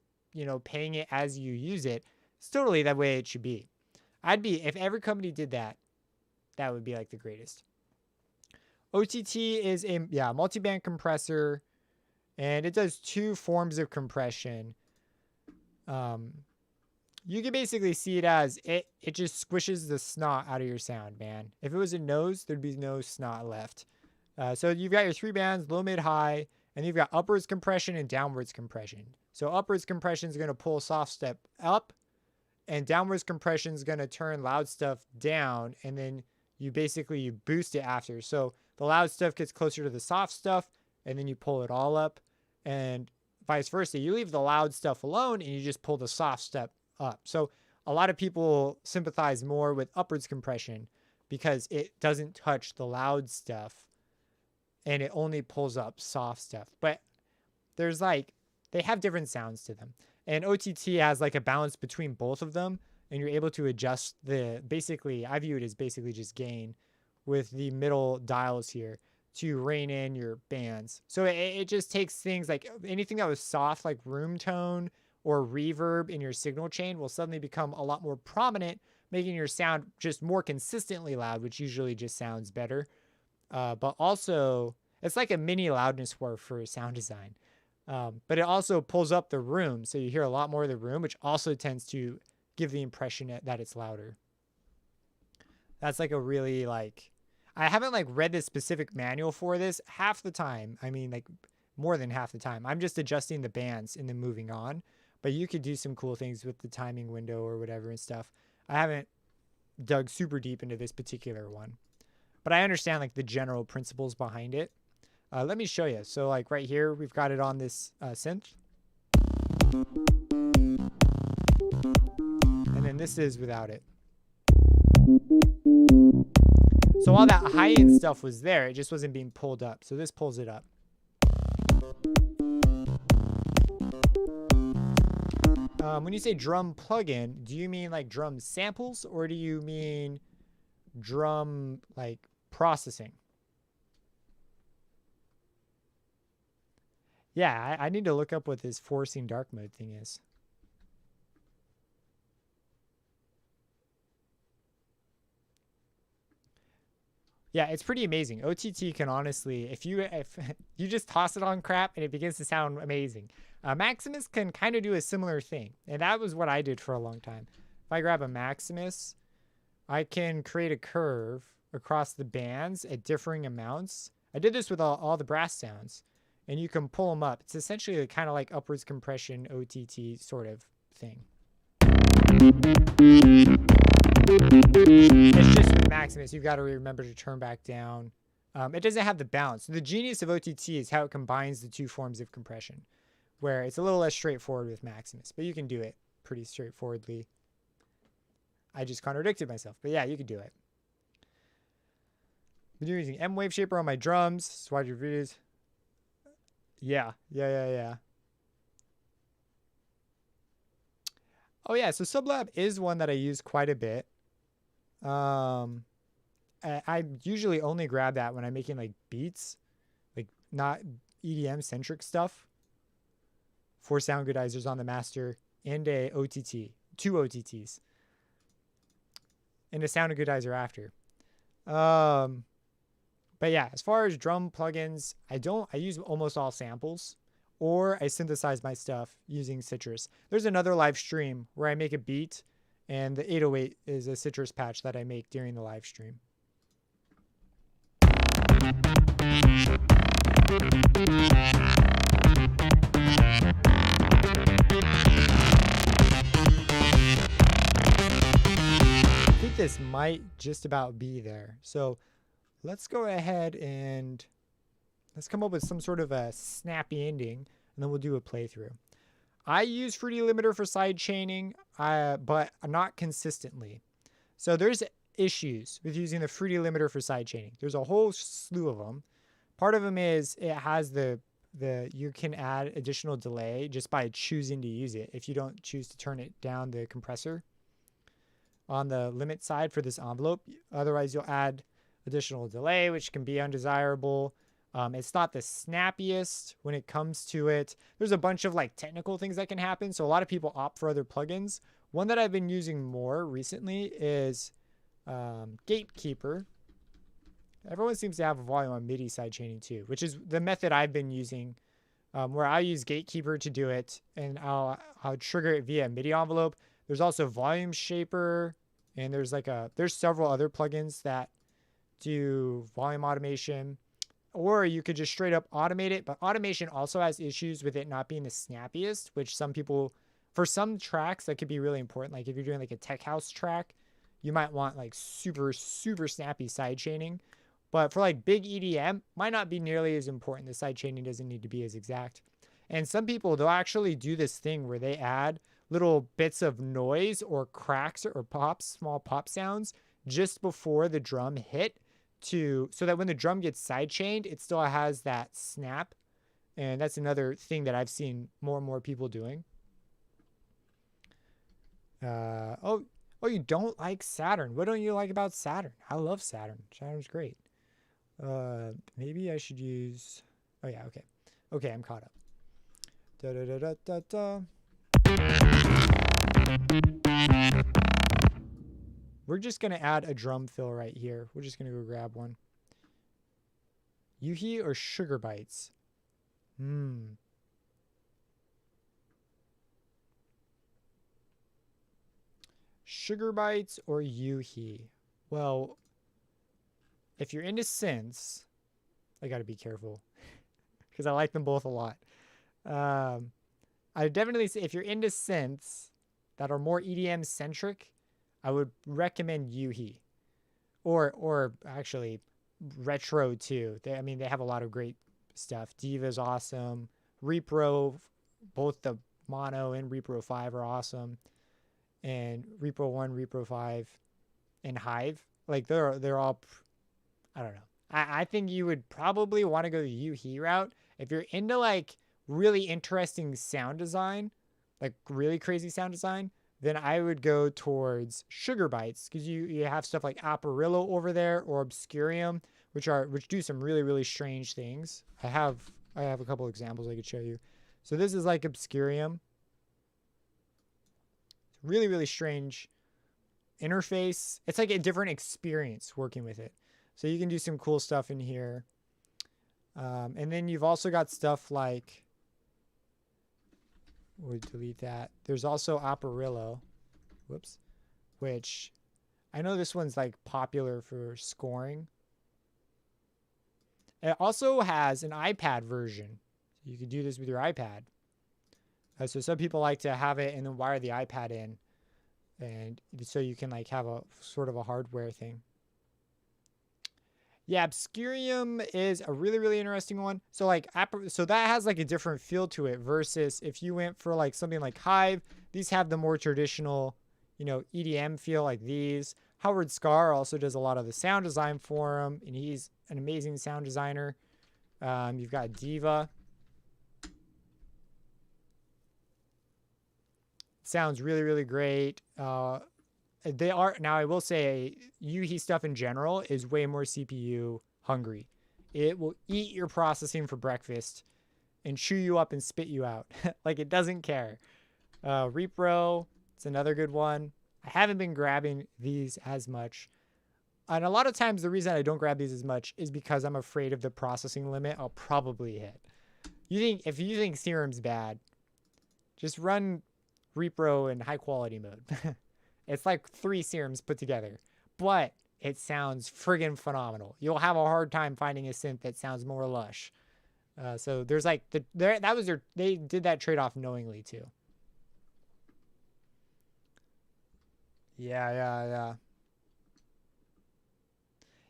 paying it as you use it. It's totally that way it should be. If every company did that, that would be like the greatest. OTT is a multi-band compressor, and it does 2 forms of compression. You can basically see it as it just squishes the snot out of your sound, man. If it was a nose, there'd be no snot left. So you've got your 3 bands, low, mid, high, and you've got upwards compression and downwards compression. So upwards compression is going to pull soft step up, and downwards compression is going to turn loud stuff down, and then you boost it after. So the loud stuff gets closer to the soft stuff, and then you pull it all up, and vice versa. You leave the loud stuff alone, and you just pull the soft stuff up. So a lot of people sympathize more with upwards compression because it doesn't touch the loud stuff and it only pulls up soft stuff. But they have different sounds to them. And OTT has like a balance between both of them. and you're able to adjust basically, I view it as basically just gain with the middle dials here to rein in your bands. So it just takes things like anything that was soft, like room tone or reverb in your signal chain, will suddenly become a lot more prominent, making your sound just more consistently loud, which usually just sounds better. But also, it's like a mini loudness war for sound design. But it also pulls up the room, so you hear a lot more of the room, which also tends to give the impression that it's louder. That's like a really like, I haven't like read the specific manual for this half the time. I mean, like more than half the time. I'm just adjusting the bands and then moving on. But you could do some cool things with the timing window or whatever and stuff. I haven't dug super deep into this particular one, but I understand like the general principles behind it. Let me show you. So like right here, we've got it on this synth. And then this is without it. So all that high-end stuff was there, it just wasn't being pulled up. So this pulls it up. When you say drum plugin, do you mean like drum samples, or do you mean drum like processing? Yeah, I need to look up what this forcing dark mode thing is. Yeah, it's pretty amazing. OTT can honestly, if you just toss it on crap and it begins to sound amazing. Maximus can kind of do a similar thing, and that was what I did for a long time. If I grab a Maximus, I can create a curve across the bands at differing amounts. I did this with all the brass sounds, and you can pull them up. It's essentially kind of like upwards compression OTT sort of thing. It's just with Maximus, you've got to remember to turn back down. It doesn't have the balance. So the genius of OTT is how it combines the two forms of compression, where it's a little less straightforward with Maximus, but you can do it pretty straightforwardly. I just contradicted myself, but yeah, you can do it. I'm using M-Wave Shaper on my drums. Just watch your videos. Yeah. Oh yeah, so Sublab is one that I use quite a bit. I usually only grab that when I'm making like beats, like not EDM centric stuff. 4 sound goodizers on the master and a OTT, 2 OTTs, and a sound goodizer after. But yeah, as far as drum plugins, I use almost all samples, or I synthesize my stuff using Citrus. There's another live stream where I make a beat, and the 808 is a Citrus patch that I make during the live stream. I think this might just about be there. So let's go ahead and let's come up with some sort of a snappy ending, and then we'll do a playthrough. I use Fruity Limiter for side chaining, but not consistently. So there's issues with using the Fruity Limiter for side chaining. There's a whole slew of them. Part of them is it has you can add additional delay just by choosing to use it if you don't choose to turn it down the compressor on the limit side for this envelope. Otherwise, you'll add additional delay, which can be undesirable. It's not the snappiest when it comes to it. There's a bunch of like technical things that can happen. So a lot of people opt for other plugins. One that I've been using more recently is Gatekeeper. Everyone seems to have a volume on MIDI sidechaining too, which is the method I've been using, where I use Gatekeeper to do it, and I'll trigger it via MIDI envelope. There's also Volume Shaper, and there's several other plugins that do volume automation. Or you could just straight up automate it, but automation also has issues with it not being the snappiest, which some people, for some tracks, that could be really important. Like if you're doing like a tech house track, you might want like super, super snappy side chaining. But for like big EDM, might not be nearly as important. The side chaining doesn't need to be as exact. And some people, they'll actually do this thing where they add little bits of noise or cracks or pops, small pop sounds, just before the drum hit, so that when the drum gets sidechained, it still has that snap. And that's another thing that I've seen more and more people doing. Oh, Oh, you don't like Saturn. What don't you like about Saturn? I love Saturn. Saturn's great. Maybe I should use... Oh, yeah, okay. Okay, I'm caught up. Da-da-da-da-da-da. We're just going to add a drum fill right here. We're just going to go grab one. Yuhi or Sugar Bites? Sugar Bites or Yuhi? Well, if you're into synths, I got to be careful because I like them both a lot. I definitely say if you're into synths that are more EDM centric, I would recommend Yuhi, or actually retro too. They have a lot of great stuff. Diva's awesome. Repro, both the Mono and Repro 5 are awesome, and Repro 1, Repro 5, and Hive. Like they're all. I don't know. I think you would probably want to go the Yuhi route if you're into like really interesting sound design, like really crazy sound design. Then I would go towards Sugar Bites because you have stuff like Apparillo over there or Obscurium, which do some really really strange things. I have a couple examples I could show you. So this is like Obscurium. Really really strange interface. It's like a different experience working with it. So you can do some cool stuff in here. And then you've also got stuff like, we'll delete that. There's also Apparillo, whoops, which I know this one's like popular for scoring. It also has an iPad version. You can do this with your iPad. So some people like to have it and then wire the iPad in. And so you can like have a sort of a hardware thing. Yeah, Obscurium is a really, really interesting one. So like, so that has like a different feel to it versus if you went for like something like Hive, these have the more traditional, EDM feel like these. Howard Scar also does a lot of the sound design for him, and he's an amazing sound designer. You've got Diva. Sounds really, really great. They are now. I will say, Yuhi stuff in general is way more CPU hungry. It will eat your processing for breakfast and chew you up and spit you out. Like it doesn't care. Repro, it's another good one. I haven't been grabbing these as much, and a lot of times the reason I don't grab these as much is because I'm afraid of the processing limit I'll probably hit. If you think Serum's bad, just run Repro in high quality mode. It's like 3 Serums put together, but it sounds friggin' phenomenal. You'll have a hard time finding a synth that sounds more lush. So there's like they did that trade-off knowingly too. Yeah.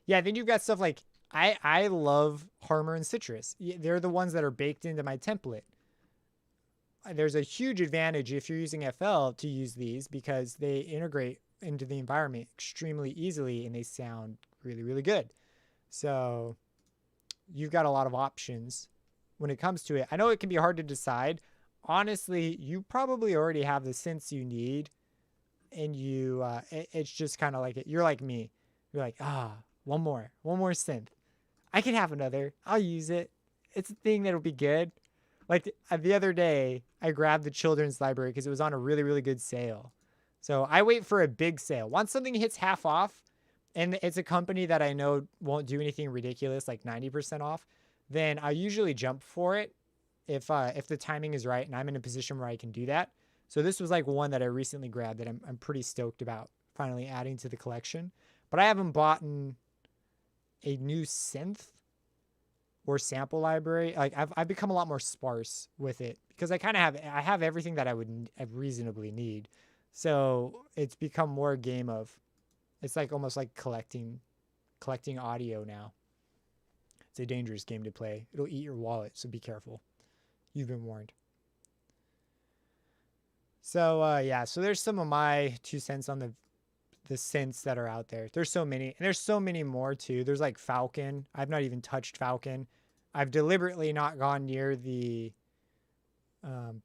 Yeah, then you've got stuff like I love Harmor and Citrus. They're the ones that are baked into my template. There's a huge advantage if you're using FL to use these because they integrate into the environment extremely easily and they sound really, really good. So you've got a lot of options when it comes to it. I know it can be hard to decide. Honestly, you probably already have the synths you need, and it's just kind of like you're like me. You're like, one more synth. I can have another. I'll use it. It's a thing that'll be good. Like the other day, I grabbed the children's library because it was on a really, really good sale. So I wait for a big sale. Once something hits half off, and it's a company that I know won't do anything ridiculous, like 90% off, then I usually jump for it if the timing is right and I'm in a position where I can do that. So this was like one that I recently grabbed that I'm pretty stoked about finally adding to the collection. But I haven't bought a new synth or sample library. Like I've become a lot more sparse with it because I have everything that I would reasonably need. So it's become more a game of, it's like almost like collecting audio now. It's a dangerous game to play. It'll eat your wallet, so be careful. You've been warned. So yeah, so there's some of my 2 cents on the synths that are out there. There's so many, and there's so many more too. There's like Falcon. I've not even touched Falcon. I've deliberately not gone near the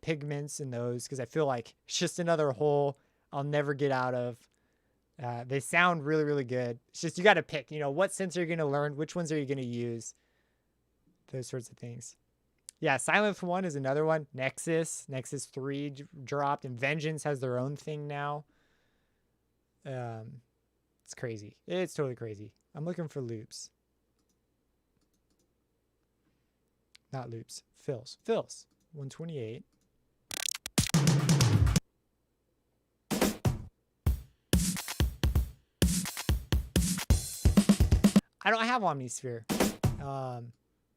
pigments in those because I feel like it's just another hole I'll never get out of. They sound really, really good. It's just you got to pick, you know, what sense are you going to learn? Which ones are you going to use? Those sorts of things. Yeah, Silent 1 is another one. Nexus 3 dropped, and Vengeance has their own thing now. It's crazy. It's totally crazy. I'm looking for loops. Not loops. Fills. 128. I don't have Omnisphere.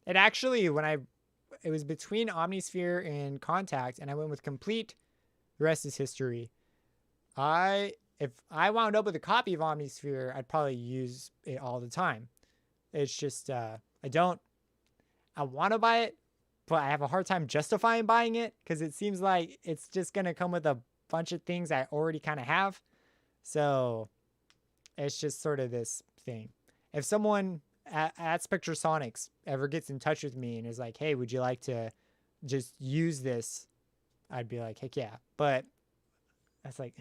It actually, it was between Omnisphere and Contact, and I went with Complete. The rest is history. If I wound up with a copy of Omnisphere, I'd probably use it all the time. It's just, I want to buy it, but I have a hard time justifying buying it because it seems like it's just going to come with a bunch of things I already kind of have. So it's just sort of this thing. If someone at Spectrasonics ever gets in touch with me and is like, hey, would you like to just use this? I'd be like, heck yeah. But that's like,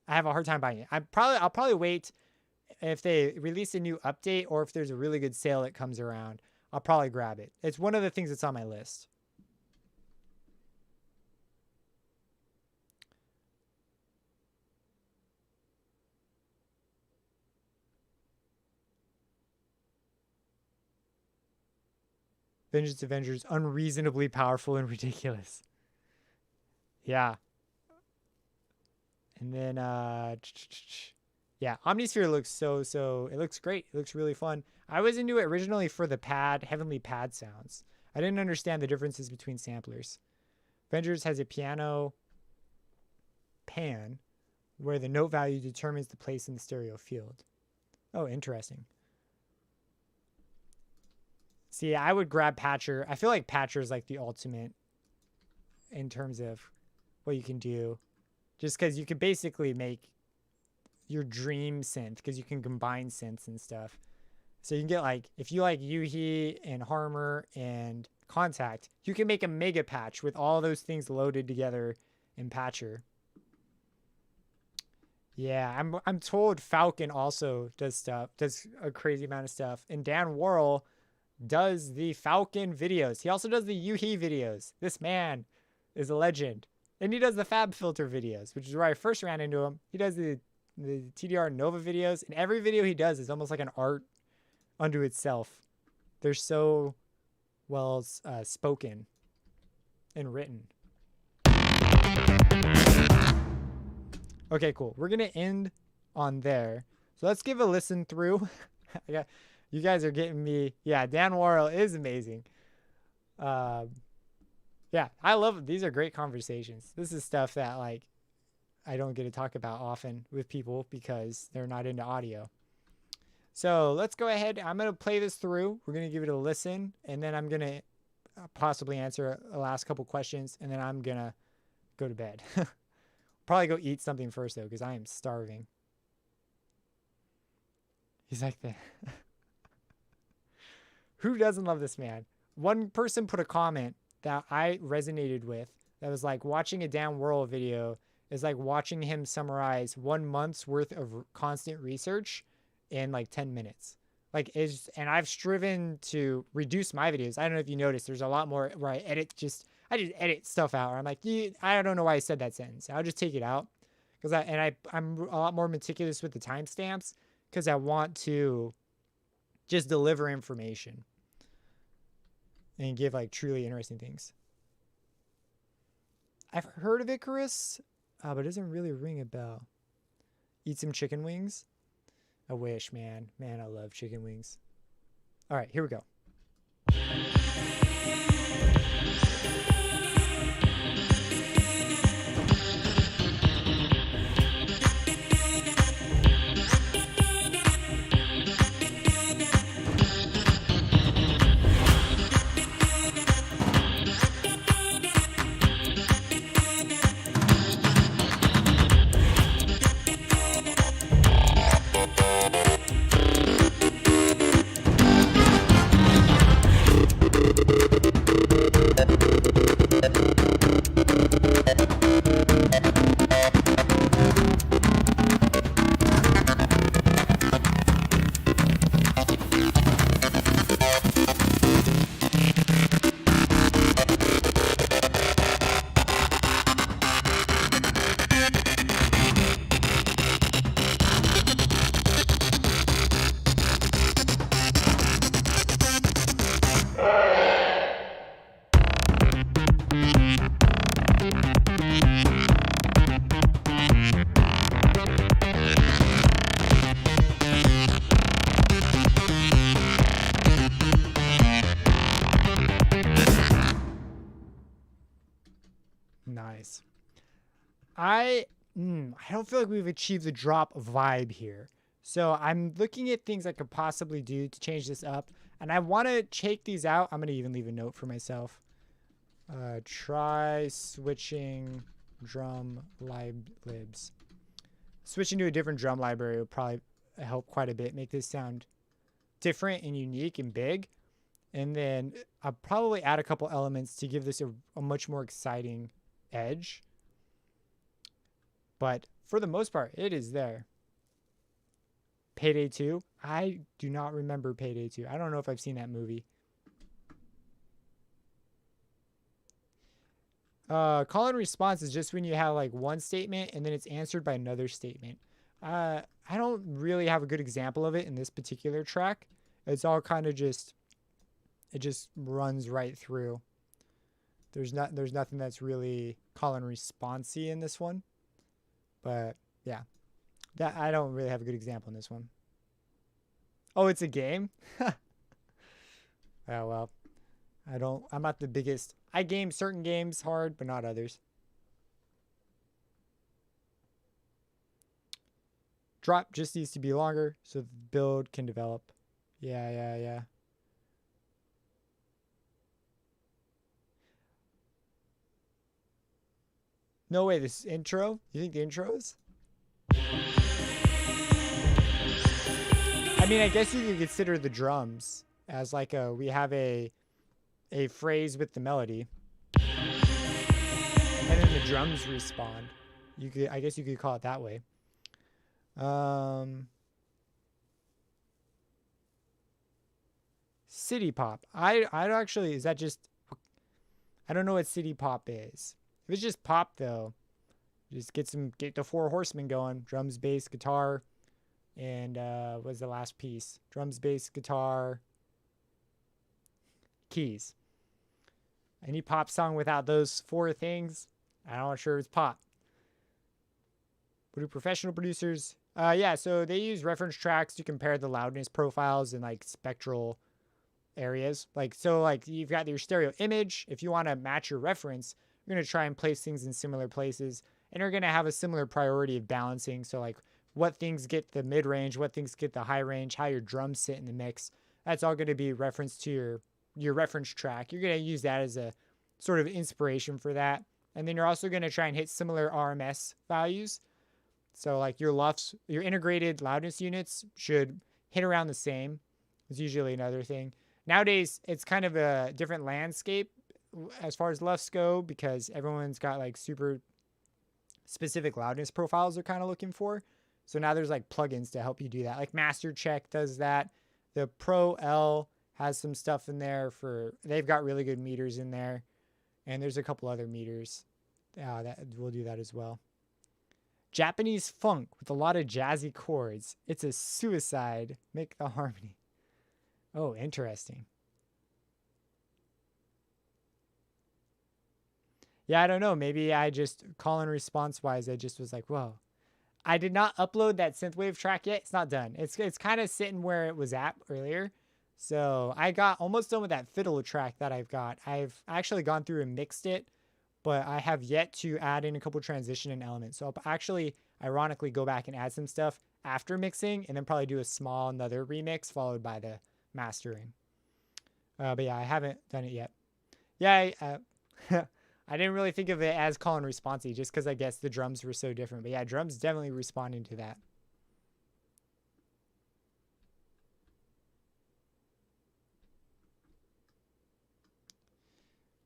I have a hard time buying it. I'll probably wait if they release a new update or if there's a really good sale that comes around. I'll probably grab it. It's one of the things that's on my list. Vengeance Avengers, unreasonably powerful and ridiculous. Yeah. And then, yeah, Omnisphere looks it looks great. It looks really fun. I was into it originally for the heavenly pad sounds. I didn't understand the differences between samplers. Avengers has a piano pan where the note value determines the place in the stereo field. Oh, interesting. See, I would grab Patcher. I feel like Patcher is like the ultimate in terms of what you can do. Just because you could basically make your dream synth because you can combine synths and stuff. So you can get like, if you like Yuhi and Harmer and Contact, you can make a mega patch with all those things loaded together in Patcher. Yeah, I'm told Falcon also does a crazy amount of stuff. And Dan Worrell does the Falcon videos. He also does the Yuhi videos. This man is a legend. And he does the Fab Filter videos, which is where I first ran into him. He does the TDR Nova videos, and every video he does is almost like an art unto itself. They're so well spoken and written. Okay, cool. We're going to end on there. So let's give a listen through. You guys are getting me. Yeah, Dan Worrell is amazing. Yeah, I love it. These are great conversations. This is stuff that like I don't get to talk about often with people because they're not into audio. So let's go ahead. I'm going to play this through. We're going to give it a listen, and then I'm going to possibly answer the last couple questions, and then I'm going to go to bed. Probably go eat something first, though, because I am starving. He's like that. Who doesn't love this man? One person put a comment that I resonated with that was like, watching a Dan Worrell video is like watching him summarize 1 month's worth of constant research in like 10 minutes. Like, and I've striven to reduce my videos. I don't know if you noticed, there's a lot more where I just edit stuff out. Or I'm like, I don't know why I said that sentence. I'll just take it out because I'm a lot more meticulous with the timestamps because I want to just deliver information and give like truly interesting things. I've heard of Icarus, but it doesn't really ring a bell. Eat some chicken wings. I wish, man. Man, I love chicken wings. All right, here we go. Nice. I don't feel like we've achieved the drop vibe here. So I'm looking at things I could possibly do to change this up. And I want to check these out. I'm going to even leave a note for myself. Try switching drum libs. Switching to a different drum library would probably help quite a bit. Make this sound different and unique and big. And then I'll probably add a couple elements to give this a much more exciting edge. But for the most part, it is there. Payday 2. I do not remember Payday 2. I don't know if I've seen that movie. Call and response is just when you have like one statement and then it's answered by another statement. I don't really have a good example of it in this particular track. It's all kind of just, it just runs right through. There's nothing that's really call and response-y in this one. But yeah, that I don't really have a good example in this one. Oh, it's a game? Oh, well, I'm not the biggest. I game certain games hard, but not others. Drop just needs to be longer so the build can develop. Yeah. No way, this intro? You think the intro is? I mean, I guess you could consider the drums as like we have a phrase with the melody. And then the drums respond. I guess you could call it that way. City pop. I actually, is that just, I don't know what city pop is. If it's just pop though, just get the four horsemen going. Drums, bass, guitar, and what's the last piece? Drums, bass, guitar, keys. Any pop song without those four things, I'm not sure it's pop. What do professional producers? Yeah, so they use reference tracks to compare the loudness profiles and like spectral areas. Like, so like you've got your stereo image. If you want to match your reference, you're going to try and place things in similar places, and you're going to have a similar priority of balancing. So like what things get the mid range, what things get the high range, how your drums sit in the mix. That's all going to be referenced to your reference track. You're going to use that as a sort of inspiration for that. And then you're also going to try and hit similar RMS values. So like your LUFS, your integrated loudness units should hit around the same. It's usually another thing. Nowadays, it's kind of a different landscape as far as LUFS go, because everyone's got like super specific loudness profiles they're kind of looking for. So now there's like plugins to help you do that. Like Master Check does that. The Pro L has some stuff in there they've got really good meters in there. And there's a couple other meters that will do that as well. Japanese funk with a lot of jazzy chords. It's a suicide. Make the harmony. Oh, interesting. Yeah, I don't know. Maybe I just, call and response wise, I just was like, whoa. I did not upload that synthwave track yet. It's not done. It's kind of sitting where it was at earlier. So I got almost done with that fiddle track that I've got. I've actually gone through and mixed it, but I have yet to add in a couple transition and elements. So I'll actually, ironically, go back and add some stuff after mixing, and then probably do a small another remix followed by the mastering. But yeah, I haven't done it yet. Yeah, I didn't really think of it as call and responsey just because I guess the drums were so different. But yeah, drums definitely responding to that.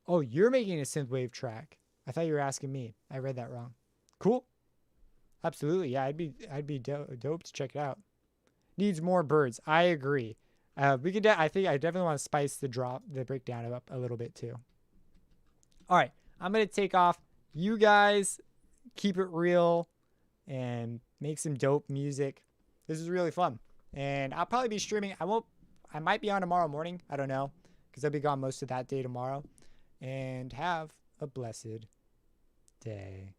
Oh, you're making a synthwave track. I thought you were asking me. I read that wrong. Cool. Absolutely. Yeah, I'd be dope to check it out. Needs more birds. I agree. We could. I think I definitely want to spice the breakdown up a little bit too. All right, I'm gonna take off. You guys keep it real and make some dope music. This is really fun, and I'll probably be streaming. I might be on tomorrow morning. I don't know, because I'll be gone most of that day tomorrow. And have a blessed day.